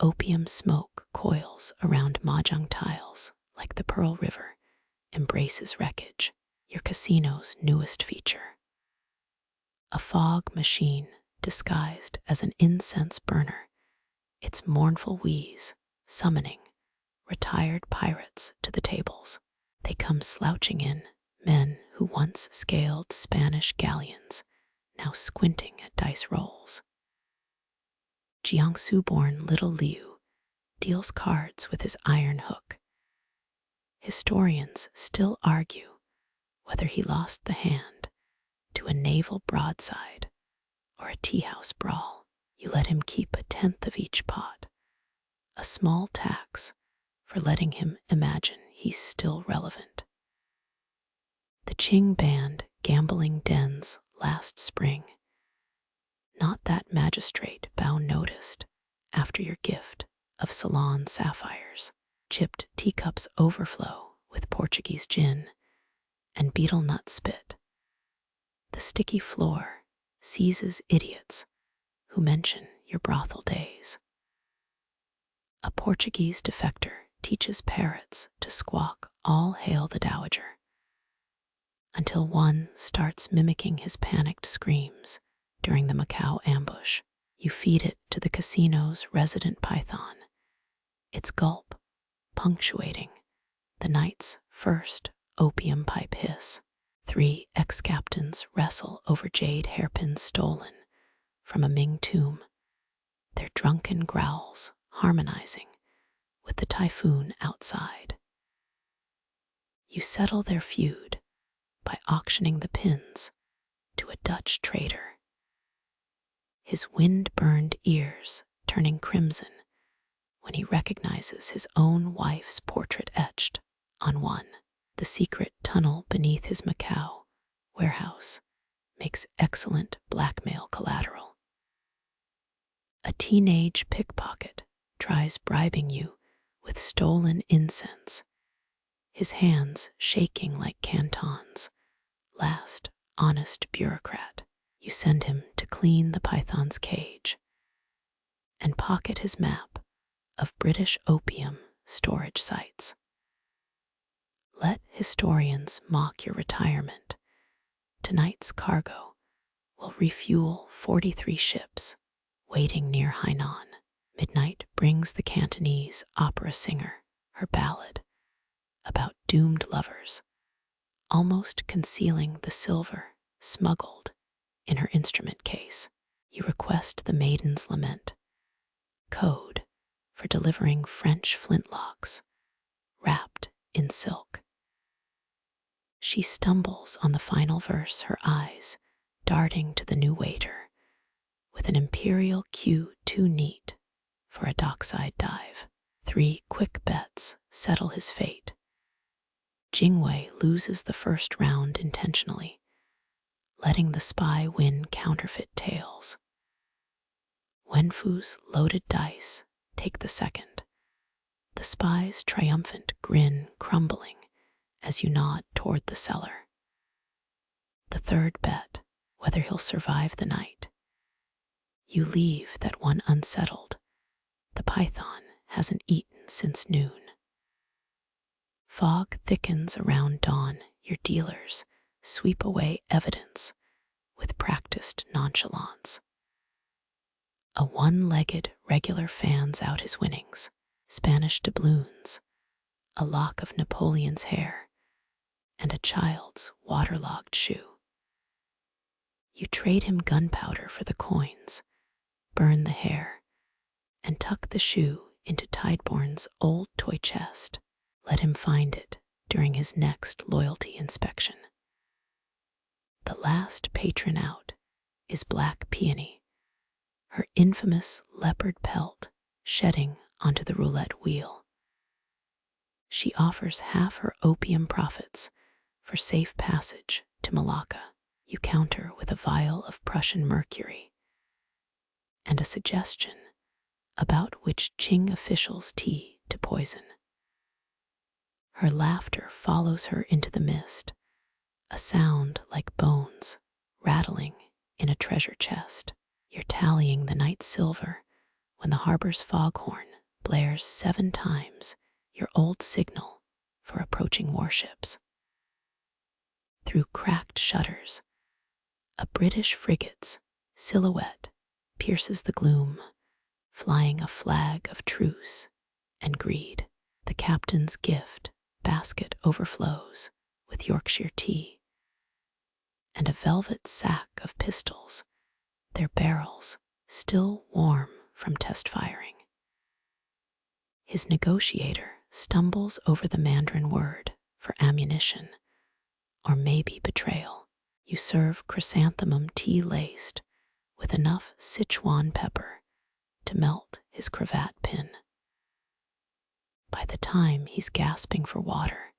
Opium smoke coils around mahjong tiles like the Pearl River embraces wreckage, your casino's newest feature. A fog machine disguised as an incense burner, its mournful wheeze summoning retired pirates to the tables. They come slouching in, men who once scaled Spanish galleons, now squinting at dice rolls. Jiangsu-born little Liu deals cards with his iron hook. Historians still argue whether he lost the hand to a naval broadside or a tea-house brawl. You let him keep a tenth of each pot, a small tax for letting him imagine he's still relevant. The Qing banned gambling dens last spring. Not that magistrate Bao noticed after your gift of Ceylon sapphires. Chipped teacups overflow with Portuguese gin and betel nut spit. The sticky floor seizes idiots who mention your brothel days. A Portuguese defector teaches parrots to squawk all hail the dowager, until one starts mimicking his panicked screams during the Macau ambush. You feed it to the casino's resident python, its gulp punctuating the night's first opium pipe hiss. 3 ex-captains wrestle over jade hairpins stolen from a Ming tomb, their drunken growls harmonizing with the typhoon outside. You settle their feud by auctioning the pins to a Dutch trader, his wind-burned ears turning crimson when he recognizes his own wife's portrait etched on one. The secret tunnel beneath his Macau warehouse makes excellent blackmail collateral. A teenage pickpocket tries bribing you with stolen incense, his hands shaking like Canton's last honest bureaucrat. You send him to clean the python's cage and pocket his map of British opium storage sites. Let historians mock your retirement. Tonight's cargo will refuel 43 ships waiting near Hainan. Midnight brings the Cantonese opera singer her ballad about doomed lovers, almost concealing the silver smuggled in her instrument case. You request the maiden's lament, code for delivering French flintlocks wrapped in silk. She stumbles on the final verse, her eyes darting to the new waiter with an imperial cue too neat for a dockside dive. 3 quick bets settle his fate. Jingwei loses the first round intentionally, letting the spy win counterfeit tails. Wenfu's loaded dice take the second, the spy's triumphant grin crumbling as you nod toward the cellar. The third bet, whether he'll survive the night. You leave that one unsettled. The python hasn't eaten since noon. Fog thickens around dawn. Your dealers sweep away evidence with practiced nonchalance. A one-legged regular fans out his winnings, Spanish doubloons, a lock of Napoleon's hair, and a child's waterlogged shoe. You trade him gunpowder for the coins, burn the hair, and tuck the shoe into Tideborne's old toy chest. Let him find it during his next loyalty inspection. The last patron out is Black Peony, her infamous leopard pelt shedding onto the roulette wheel. She offers half her opium profits for safe passage to Malacca. You counter with a vial of Prussian mercury and a suggestion about which Qing officials tea to poison. Her laughter follows her into the mist, a sound like bones rattling in a treasure chest. You're tallying the night's silver when the harbor's foghorn blares 7 times, your old signal for approaching warships. Through cracked shutters, a British frigate's silhouette pierces the gloom, flying a flag of truce and greed. The captain's gift basket overflows with Yorkshire tea and a velvet sack of pistols, their barrels still warm from test firing. His negotiator stumbles over the Mandarin word for ammunition, or maybe betrayal. You serve chrysanthemum tea laced with enough Sichuan pepper to melt his cravat pin. By the time he's gasping for water,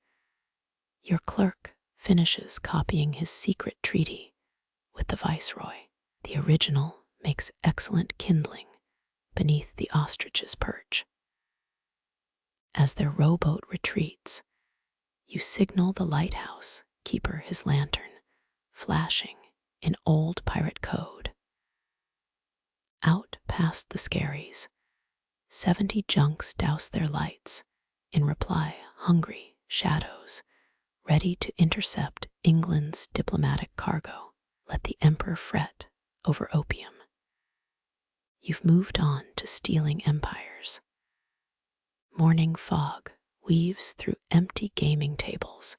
your clerk finishes copying his secret treaty with the viceroy. The original makes excellent kindling beneath the ostrich's perch. As their rowboat retreats, you signal the lighthouse keeper his lantern, flashing in old pirate code. Out past the skerries, 70 junks douse their lights, in reply hungry shadows, ready to intercept England's diplomatic cargo. Let the emperor fret over opium. You've moved on to stealing empires. Morning fog weaves through empty gaming tables,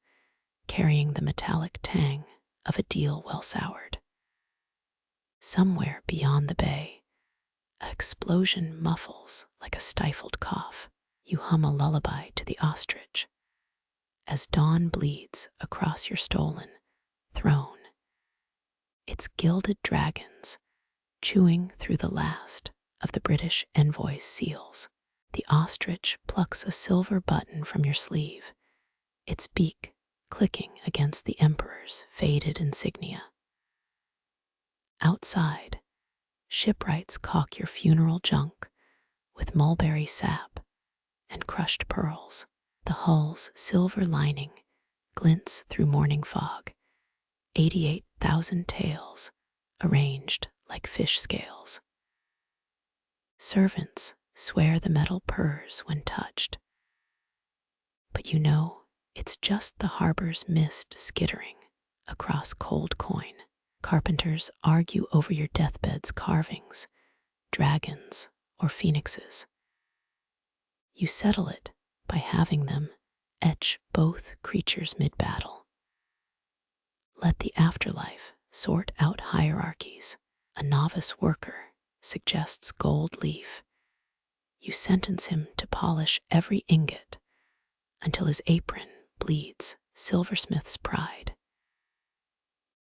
carrying the metallic tang of a deal well soured. Somewhere beyond the bay, an explosion muffles like a stifled cough. You hum a lullaby to the ostrich as dawn bleeds across your stolen throne, its gilded dragons chewing through the last of the British envoy's seals. The ostrich plucks a silver button from your sleeve, its beak clicking against the emperor's faded insignia. Outside, shipwrights caulk your funeral junk with mulberry sap and crushed pearls. The hull's silver lining glints through morning fog, 88,000 tails arranged like fish scales. Servants swear the metal purrs when touched, but you know it's just the harbor's mist skittering across cold coin. Carpenters argue over your deathbed's carvings, dragons or phoenixes. You settle it by having them etch both creatures mid-battle. Let the afterlife sort out hierarchies. A novice worker suggests gold leaf. You sentence him to polish every ingot until his apron bleeds silversmith's pride.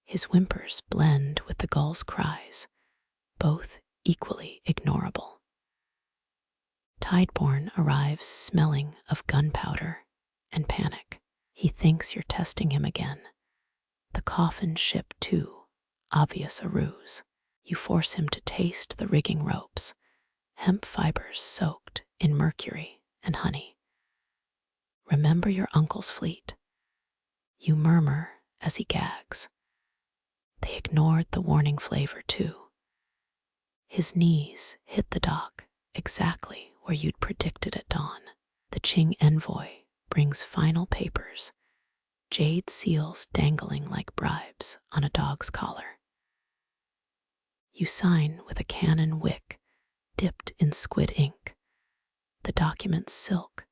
His whimpers blend with the gull's cries, both equally ignorable. Tideborne arrives smelling of gunpowder and panic. He thinks you're testing him again. The coffin ship too, obvious a ruse. You force him to taste the rigging ropes, hemp fibers soaked in mercury and honey. Remember your uncle's fleet. You murmur as he gags. They ignored the warning flavor too. His knees hit the dock exactly where you'd predicted at dawn. The Qing envoy brings final papers, jade seals dangling like bribes on a dog's collar. You sign with a cannon wick dipped in squid ink, the document's silk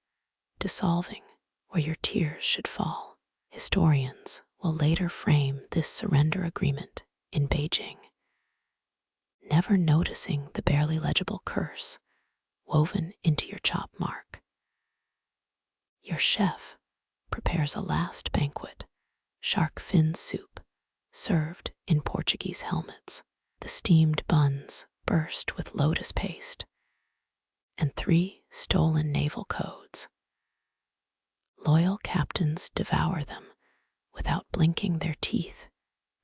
dissolving where your tears should fall. Historians will later frame this surrender agreement in Beijing, never noticing the barely legible curse woven into your chop mark. Your chef prepares a last banquet, shark fin soup served in Portuguese helmets. The steamed buns burst with lotus paste, and 3 stolen naval codes. Loyal captains devour them without blinking their teeth,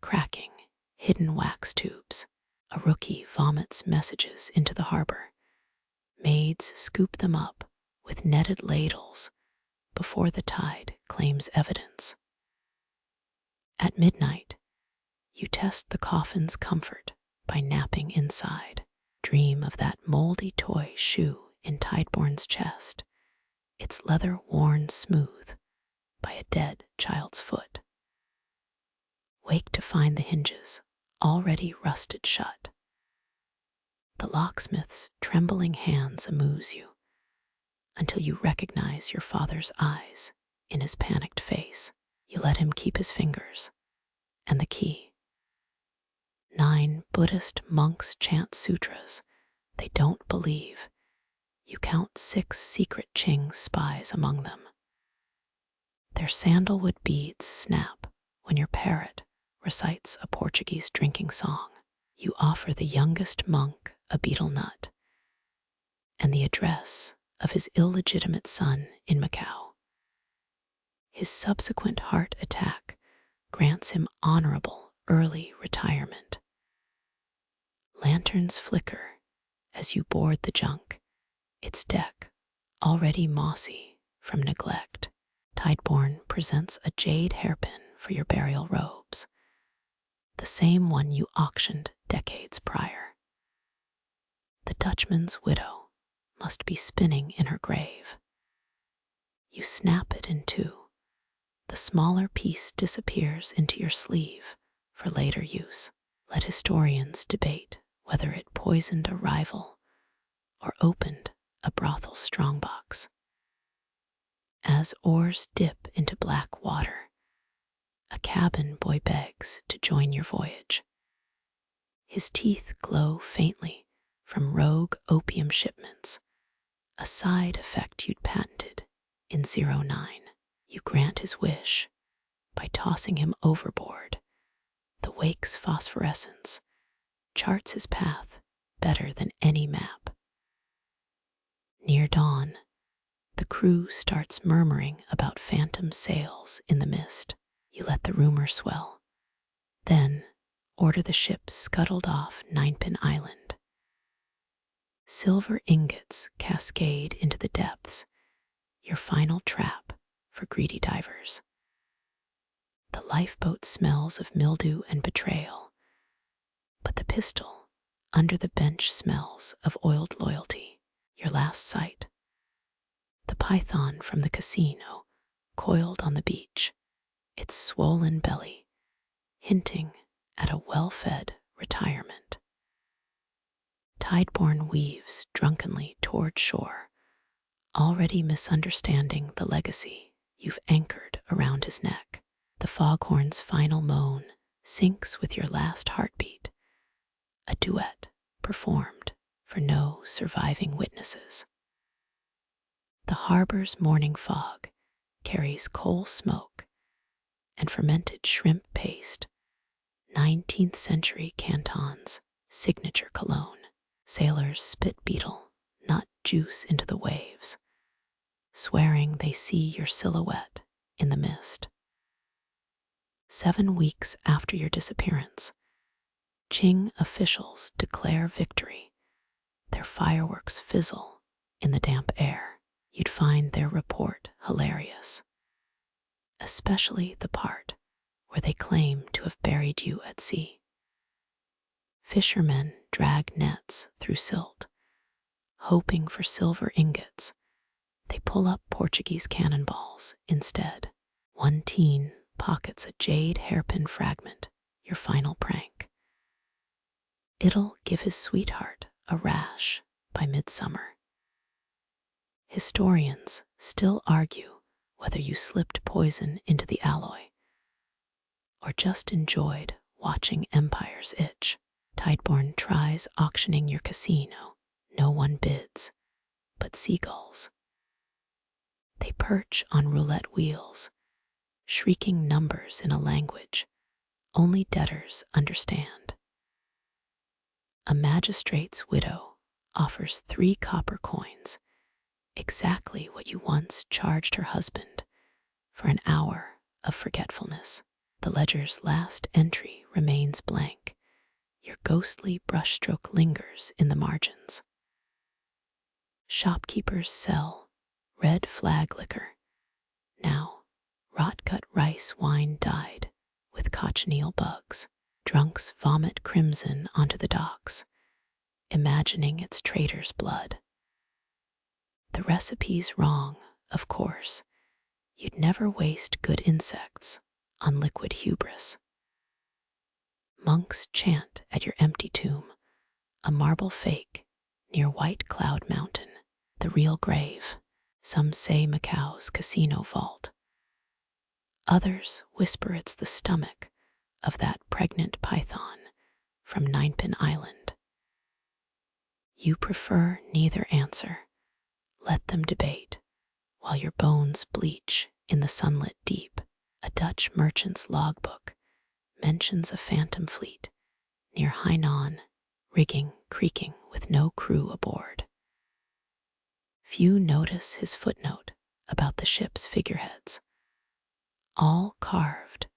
cracking hidden wax tubes. A rookie vomits messages into the harbor. Maids scoop them up with netted ladles before the tide claims evidence. At midnight, you test the coffin's comfort by napping inside. Dream of that moldy toy shoe in Tideborne's chest, its leather worn smooth by a dead child's foot. Wake to find the hinges already rusted shut. The locksmith's trembling hands amuse you until you recognize your father's eyes in his panicked face. You let him keep his fingers and the key. 9 Buddhist monks chant sutras they don't believe. You count 6 secret Qing spies among them. Their sandalwood beads snap when your parrot recites a Portuguese drinking song. You offer the youngest monk a betel nut and the address of his illegitimate son in Macau. His subsequent heart attack grants him honorable early retirement. Lanterns flicker as you board the junk, its deck already mossy from neglect. Tideborne presents a jade hairpin for your burial robes, the same one you auctioned decades prior. The Dutchman's widow must be spinning in her grave. You snap it in 2. The smaller piece disappears into your sleeve for later use. Let historians debate whether it poisoned a rival or opened a brothel strongbox. As oars dip into black water, a cabin boy begs to join your voyage. His teeth glow faintly from rogue opium shipments, a side effect you'd patented in '09. You grant his wish by tossing him overboard. The wake's phosphorescence charts his path better than any map. Near dawn, the crew starts murmuring about phantom sails in the mist. You let the rumor swell, then order the ship scuttled off Ninepin Island. Silver ingots cascade into the depths, your final trap for greedy divers. The lifeboat smells of mildew and betrayal, but the pistol under the bench smells of oiled loyalty. Your last sight, the python from the casino coiled on the beach, its swollen belly hinting at a well-fed retirement. Tideborne weaves drunkenly toward shore, already misunderstanding the legacy you've anchored around his neck. The foghorn's final moan syncs with your last heartbeat, a duet performed for no surviving witnesses. The harbor's morning fog carries coal smoke and fermented shrimp paste, 19th century Canton's signature cologne. Sailors spit beetle, nut juice into the waves, swearing they see your silhouette in the mist. 7 weeks after your disappearance, Qing officials declare victory. Their fireworks fizzle in the damp air. You'd find their report hilarious, especially the part where they claim to have buried you at sea. Fishermen drag nets through silt, hoping for silver ingots. They pull up Portuguese cannonballs instead. One teen pockets a jade hairpin fragment, your final prank. It'll give his sweetheart a rash by midsummer. Historians still argue whether you slipped poison into the alloy or just enjoyed watching empires itch. Tideborne tries auctioning your casino. No one bids but seagulls. They perch on roulette wheels, shrieking numbers in a language only debtors understand. A magistrate's widow offers 3 copper coins, exactly what you once charged her husband, for an hour of forgetfulness. The ledger's last entry remains blank. Your ghostly brushstroke lingers in the margins. Shopkeepers sell red flag liquor. Now, rot-gut rice wine dyed with cochineal bugs. Drunks vomit crimson onto the docks, imagining it's traitor's blood. The recipe's wrong, of course. You'd never waste good insects on liquid hubris. Monks chant at your empty tomb, a marble fake near White Cloud Mountain, the real grave. Some say Macau's casino vault. Others whisper it's the stomach of that pregnant python from Ninepin Island. You prefer neither answer. Let them debate while your bones bleach in the sunlit deep. A Dutch merchant's logbook mentions a phantom fleet near Hainan, rigging creaking with no crew aboard. Few notice his footnote about the ship's figureheads, all carved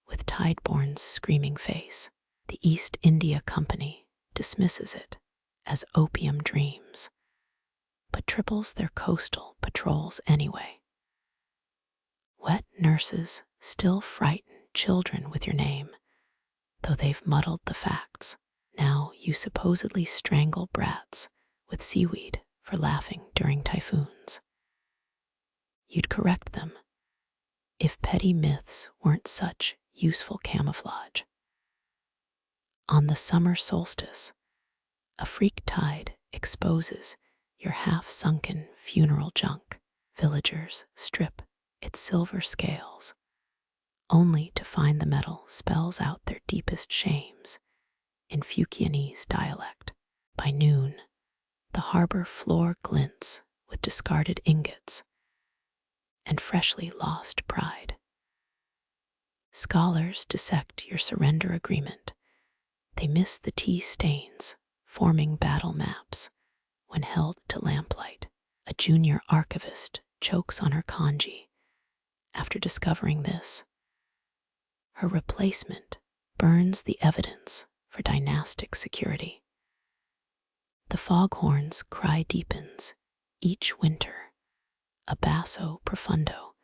with Tideborne's screaming face. The East India Company dismisses it as opium dreams, but triples their coastal patrols anyway. Wet nurses still frighten children with your name, though they've muddled the facts. Now you supposedly strangle brats with seaweed for laughing during typhoons. You'd correct them if petty myths weren't such useful camouflage. On the summer solstice, a freak tide exposes your half-sunken funeral junk. Villagers strip its silver scales, only to find the metal spells out their deepest shames in Fukienese dialect. By noon, the harbor floor glints with discarded ingots and freshly lost pride. Scholars dissect your surrender agreement. They miss the tea stains forming battle maps when held to lamplight. A junior archivist chokes on her kanji after discovering this. Her replacement burns the evidence for dynastic security. The foghorn's cry deepens each winter, a basso profundo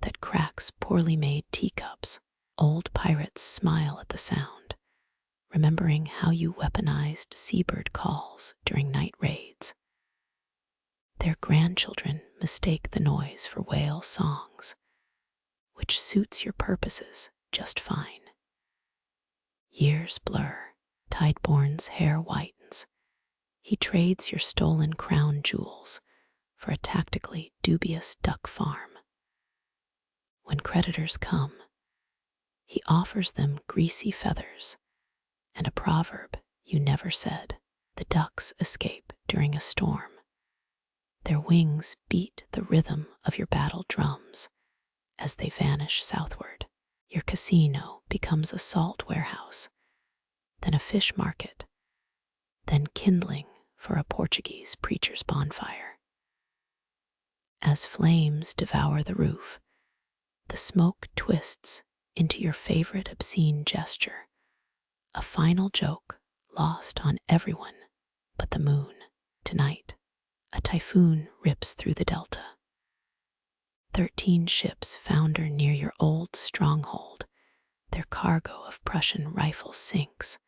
that cracks poorly made teacups. Old pirates smile at the sound, remembering how you weaponized seabird calls during night raids. Their grandchildren mistake the noise for whale songs, which suits your purposes just fine. Years blur, Tideborne's hair whitens. He trades your stolen crown jewels for a tactically dubious duck farm. When creditors come, he offers them greasy feathers and a proverb you never said. The ducks escape during a storm. Their wings beat the rhythm of your battle drums as they vanish southward. Your casino becomes a salt warehouse, then a fish market, then kindling for a Portuguese preacher's bonfire. As flames devour the roof, the smoke twists into your favorite obscene gesture, a final joke lost on everyone but the moon. Tonight, a typhoon rips through the delta. 13 ships founder near your old stronghold. Their cargo of Prussian rifles sinks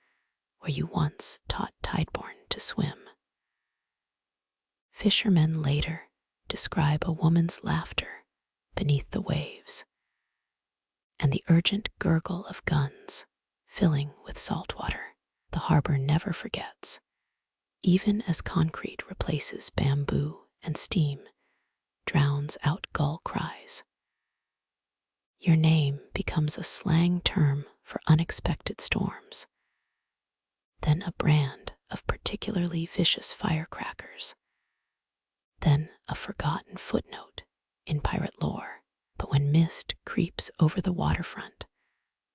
where you once taught Tideborne to swim. Fishermen later describe a woman's laughter beneath the waves and the urgent gurgle of guns filling with salt water. The harbor never forgets, even as concrete replaces bamboo and steam drowns out gull cries. Your name becomes a slang term for unexpected storms, then a brand of particularly vicious firecrackers, then a forgotten footnote in pirate lore. But when mist creeps over the waterfront,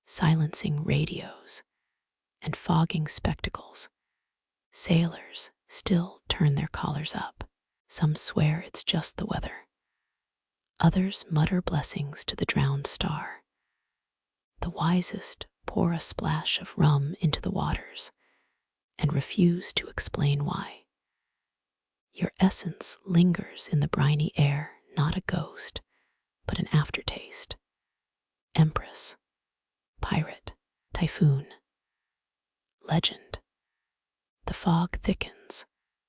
silencing radios and fogging spectacles, sailors still turn their collars up. Some swear it's just the weather. Others mutter blessings to the drowned star. The wisest pour a splash of rum into the waters and refuse to explain why. Your essence lingers in the briny air, not a ghost, but an aftertaste. Empress, pirate, typhoon, legend. The fog thickens,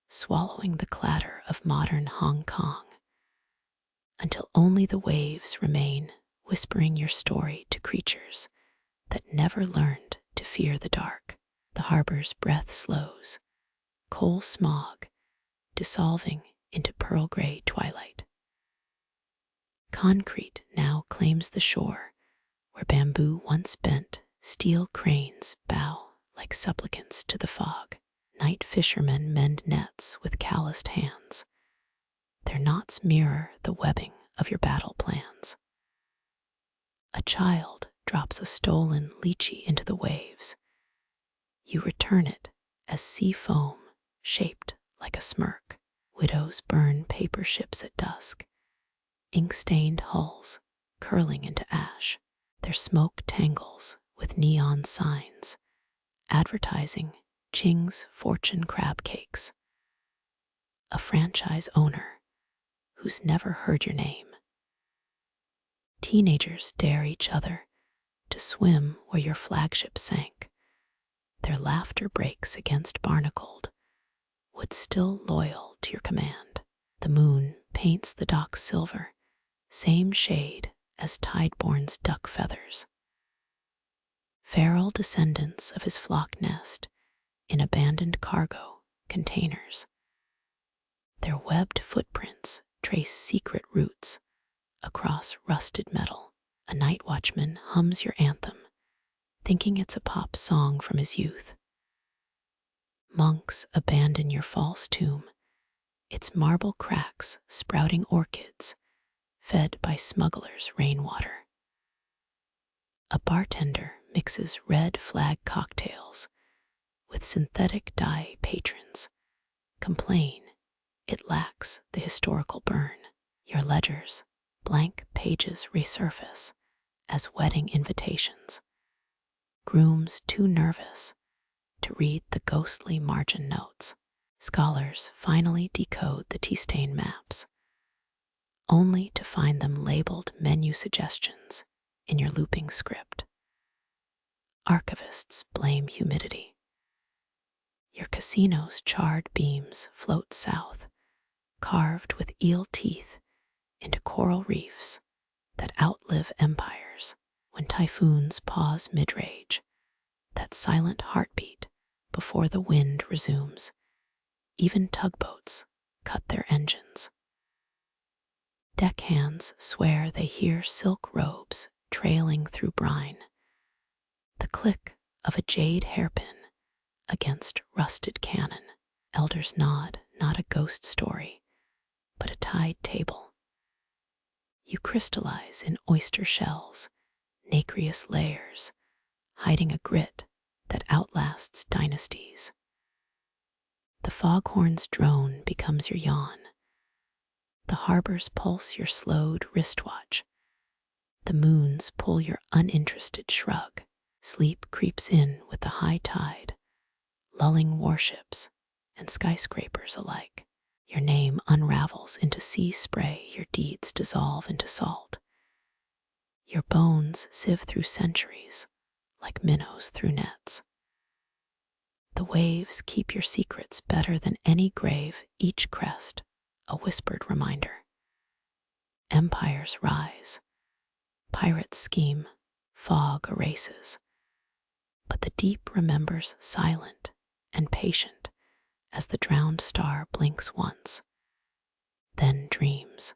swallowing the clatter of modern Hong Kong, until only the waves remain, whispering your story to creatures that never learned to fear the dark. The harbor's breath slows, coal smog dissolving into pearl gray twilight. Concrete now claims the shore, where bamboo once bent, steel cranes bow like supplicants to the fog. Night fishermen mend nets with calloused hands. Their knots mirror the webbing of your battle plans. A child drops a stolen lychee into the waves. You return it as sea foam shaped like a smirk. Widows burn paper ships at dusk, ink-stained hulls curling into ash. Their smoke tangles with neon signs, advertising Ching's fortune crab cakes. A franchise owner who's never heard your name. Teenagers dare each other to swim where your flagship sank. Their laughter breaks against barnacled wood still loyal to your command. The moon paints the dock silver, same shade as Tideborn's duck feathers. Feral descendants of his flock nest in abandoned cargo containers. Their webbed footprints trace secret routes across rusted metal. A night watchman hums your anthem, thinking it's a pop song from his youth. Monks abandon your false tomb, its marble cracks sprouting orchids, fed by smugglers' rainwater. A bartender mixes red flag cocktails with synthetic dye patrons complain it lacks the historical burn. Your ledgers, blank pages resurface as wedding invitations. Grooms too nervous to read the ghostly margin notes. Scholars finally decode the tea stain maps, only to find them labeled menu suggestions in your looping script. Archivists blame humidity. Your casino's charred beams float south, carved with eel teeth into coral reefs that outlive empires. When typhoons pause mid-rage, that silent heartbeat before the wind resumes, even tugboats cut their engines. Deckhands swear they hear silk robes trailing through brine, the click of a jade hairpin against rusted cannon. Elders nod, not a ghost story, but a tide table. You crystallize in oyster shells, nacreous layers, hiding a grit that outlasts dynasties. The foghorn's drone becomes your yawn. The harbor's pulse your slowed wristwatch. The moons pull your uninterested shrug. Sleep creeps in with the high tide, lulling warships and skyscrapers alike. Your name unravels into sea spray, your deeds dissolve into salt. Your bones sieve through centuries like minnows through nets. The waves keep your secrets better than any grave, each crest a whispered reminder. Empires rise, pirates scheme, fog erases. But the deep remembers silent and patient as the drowned star blinks once, then dreams.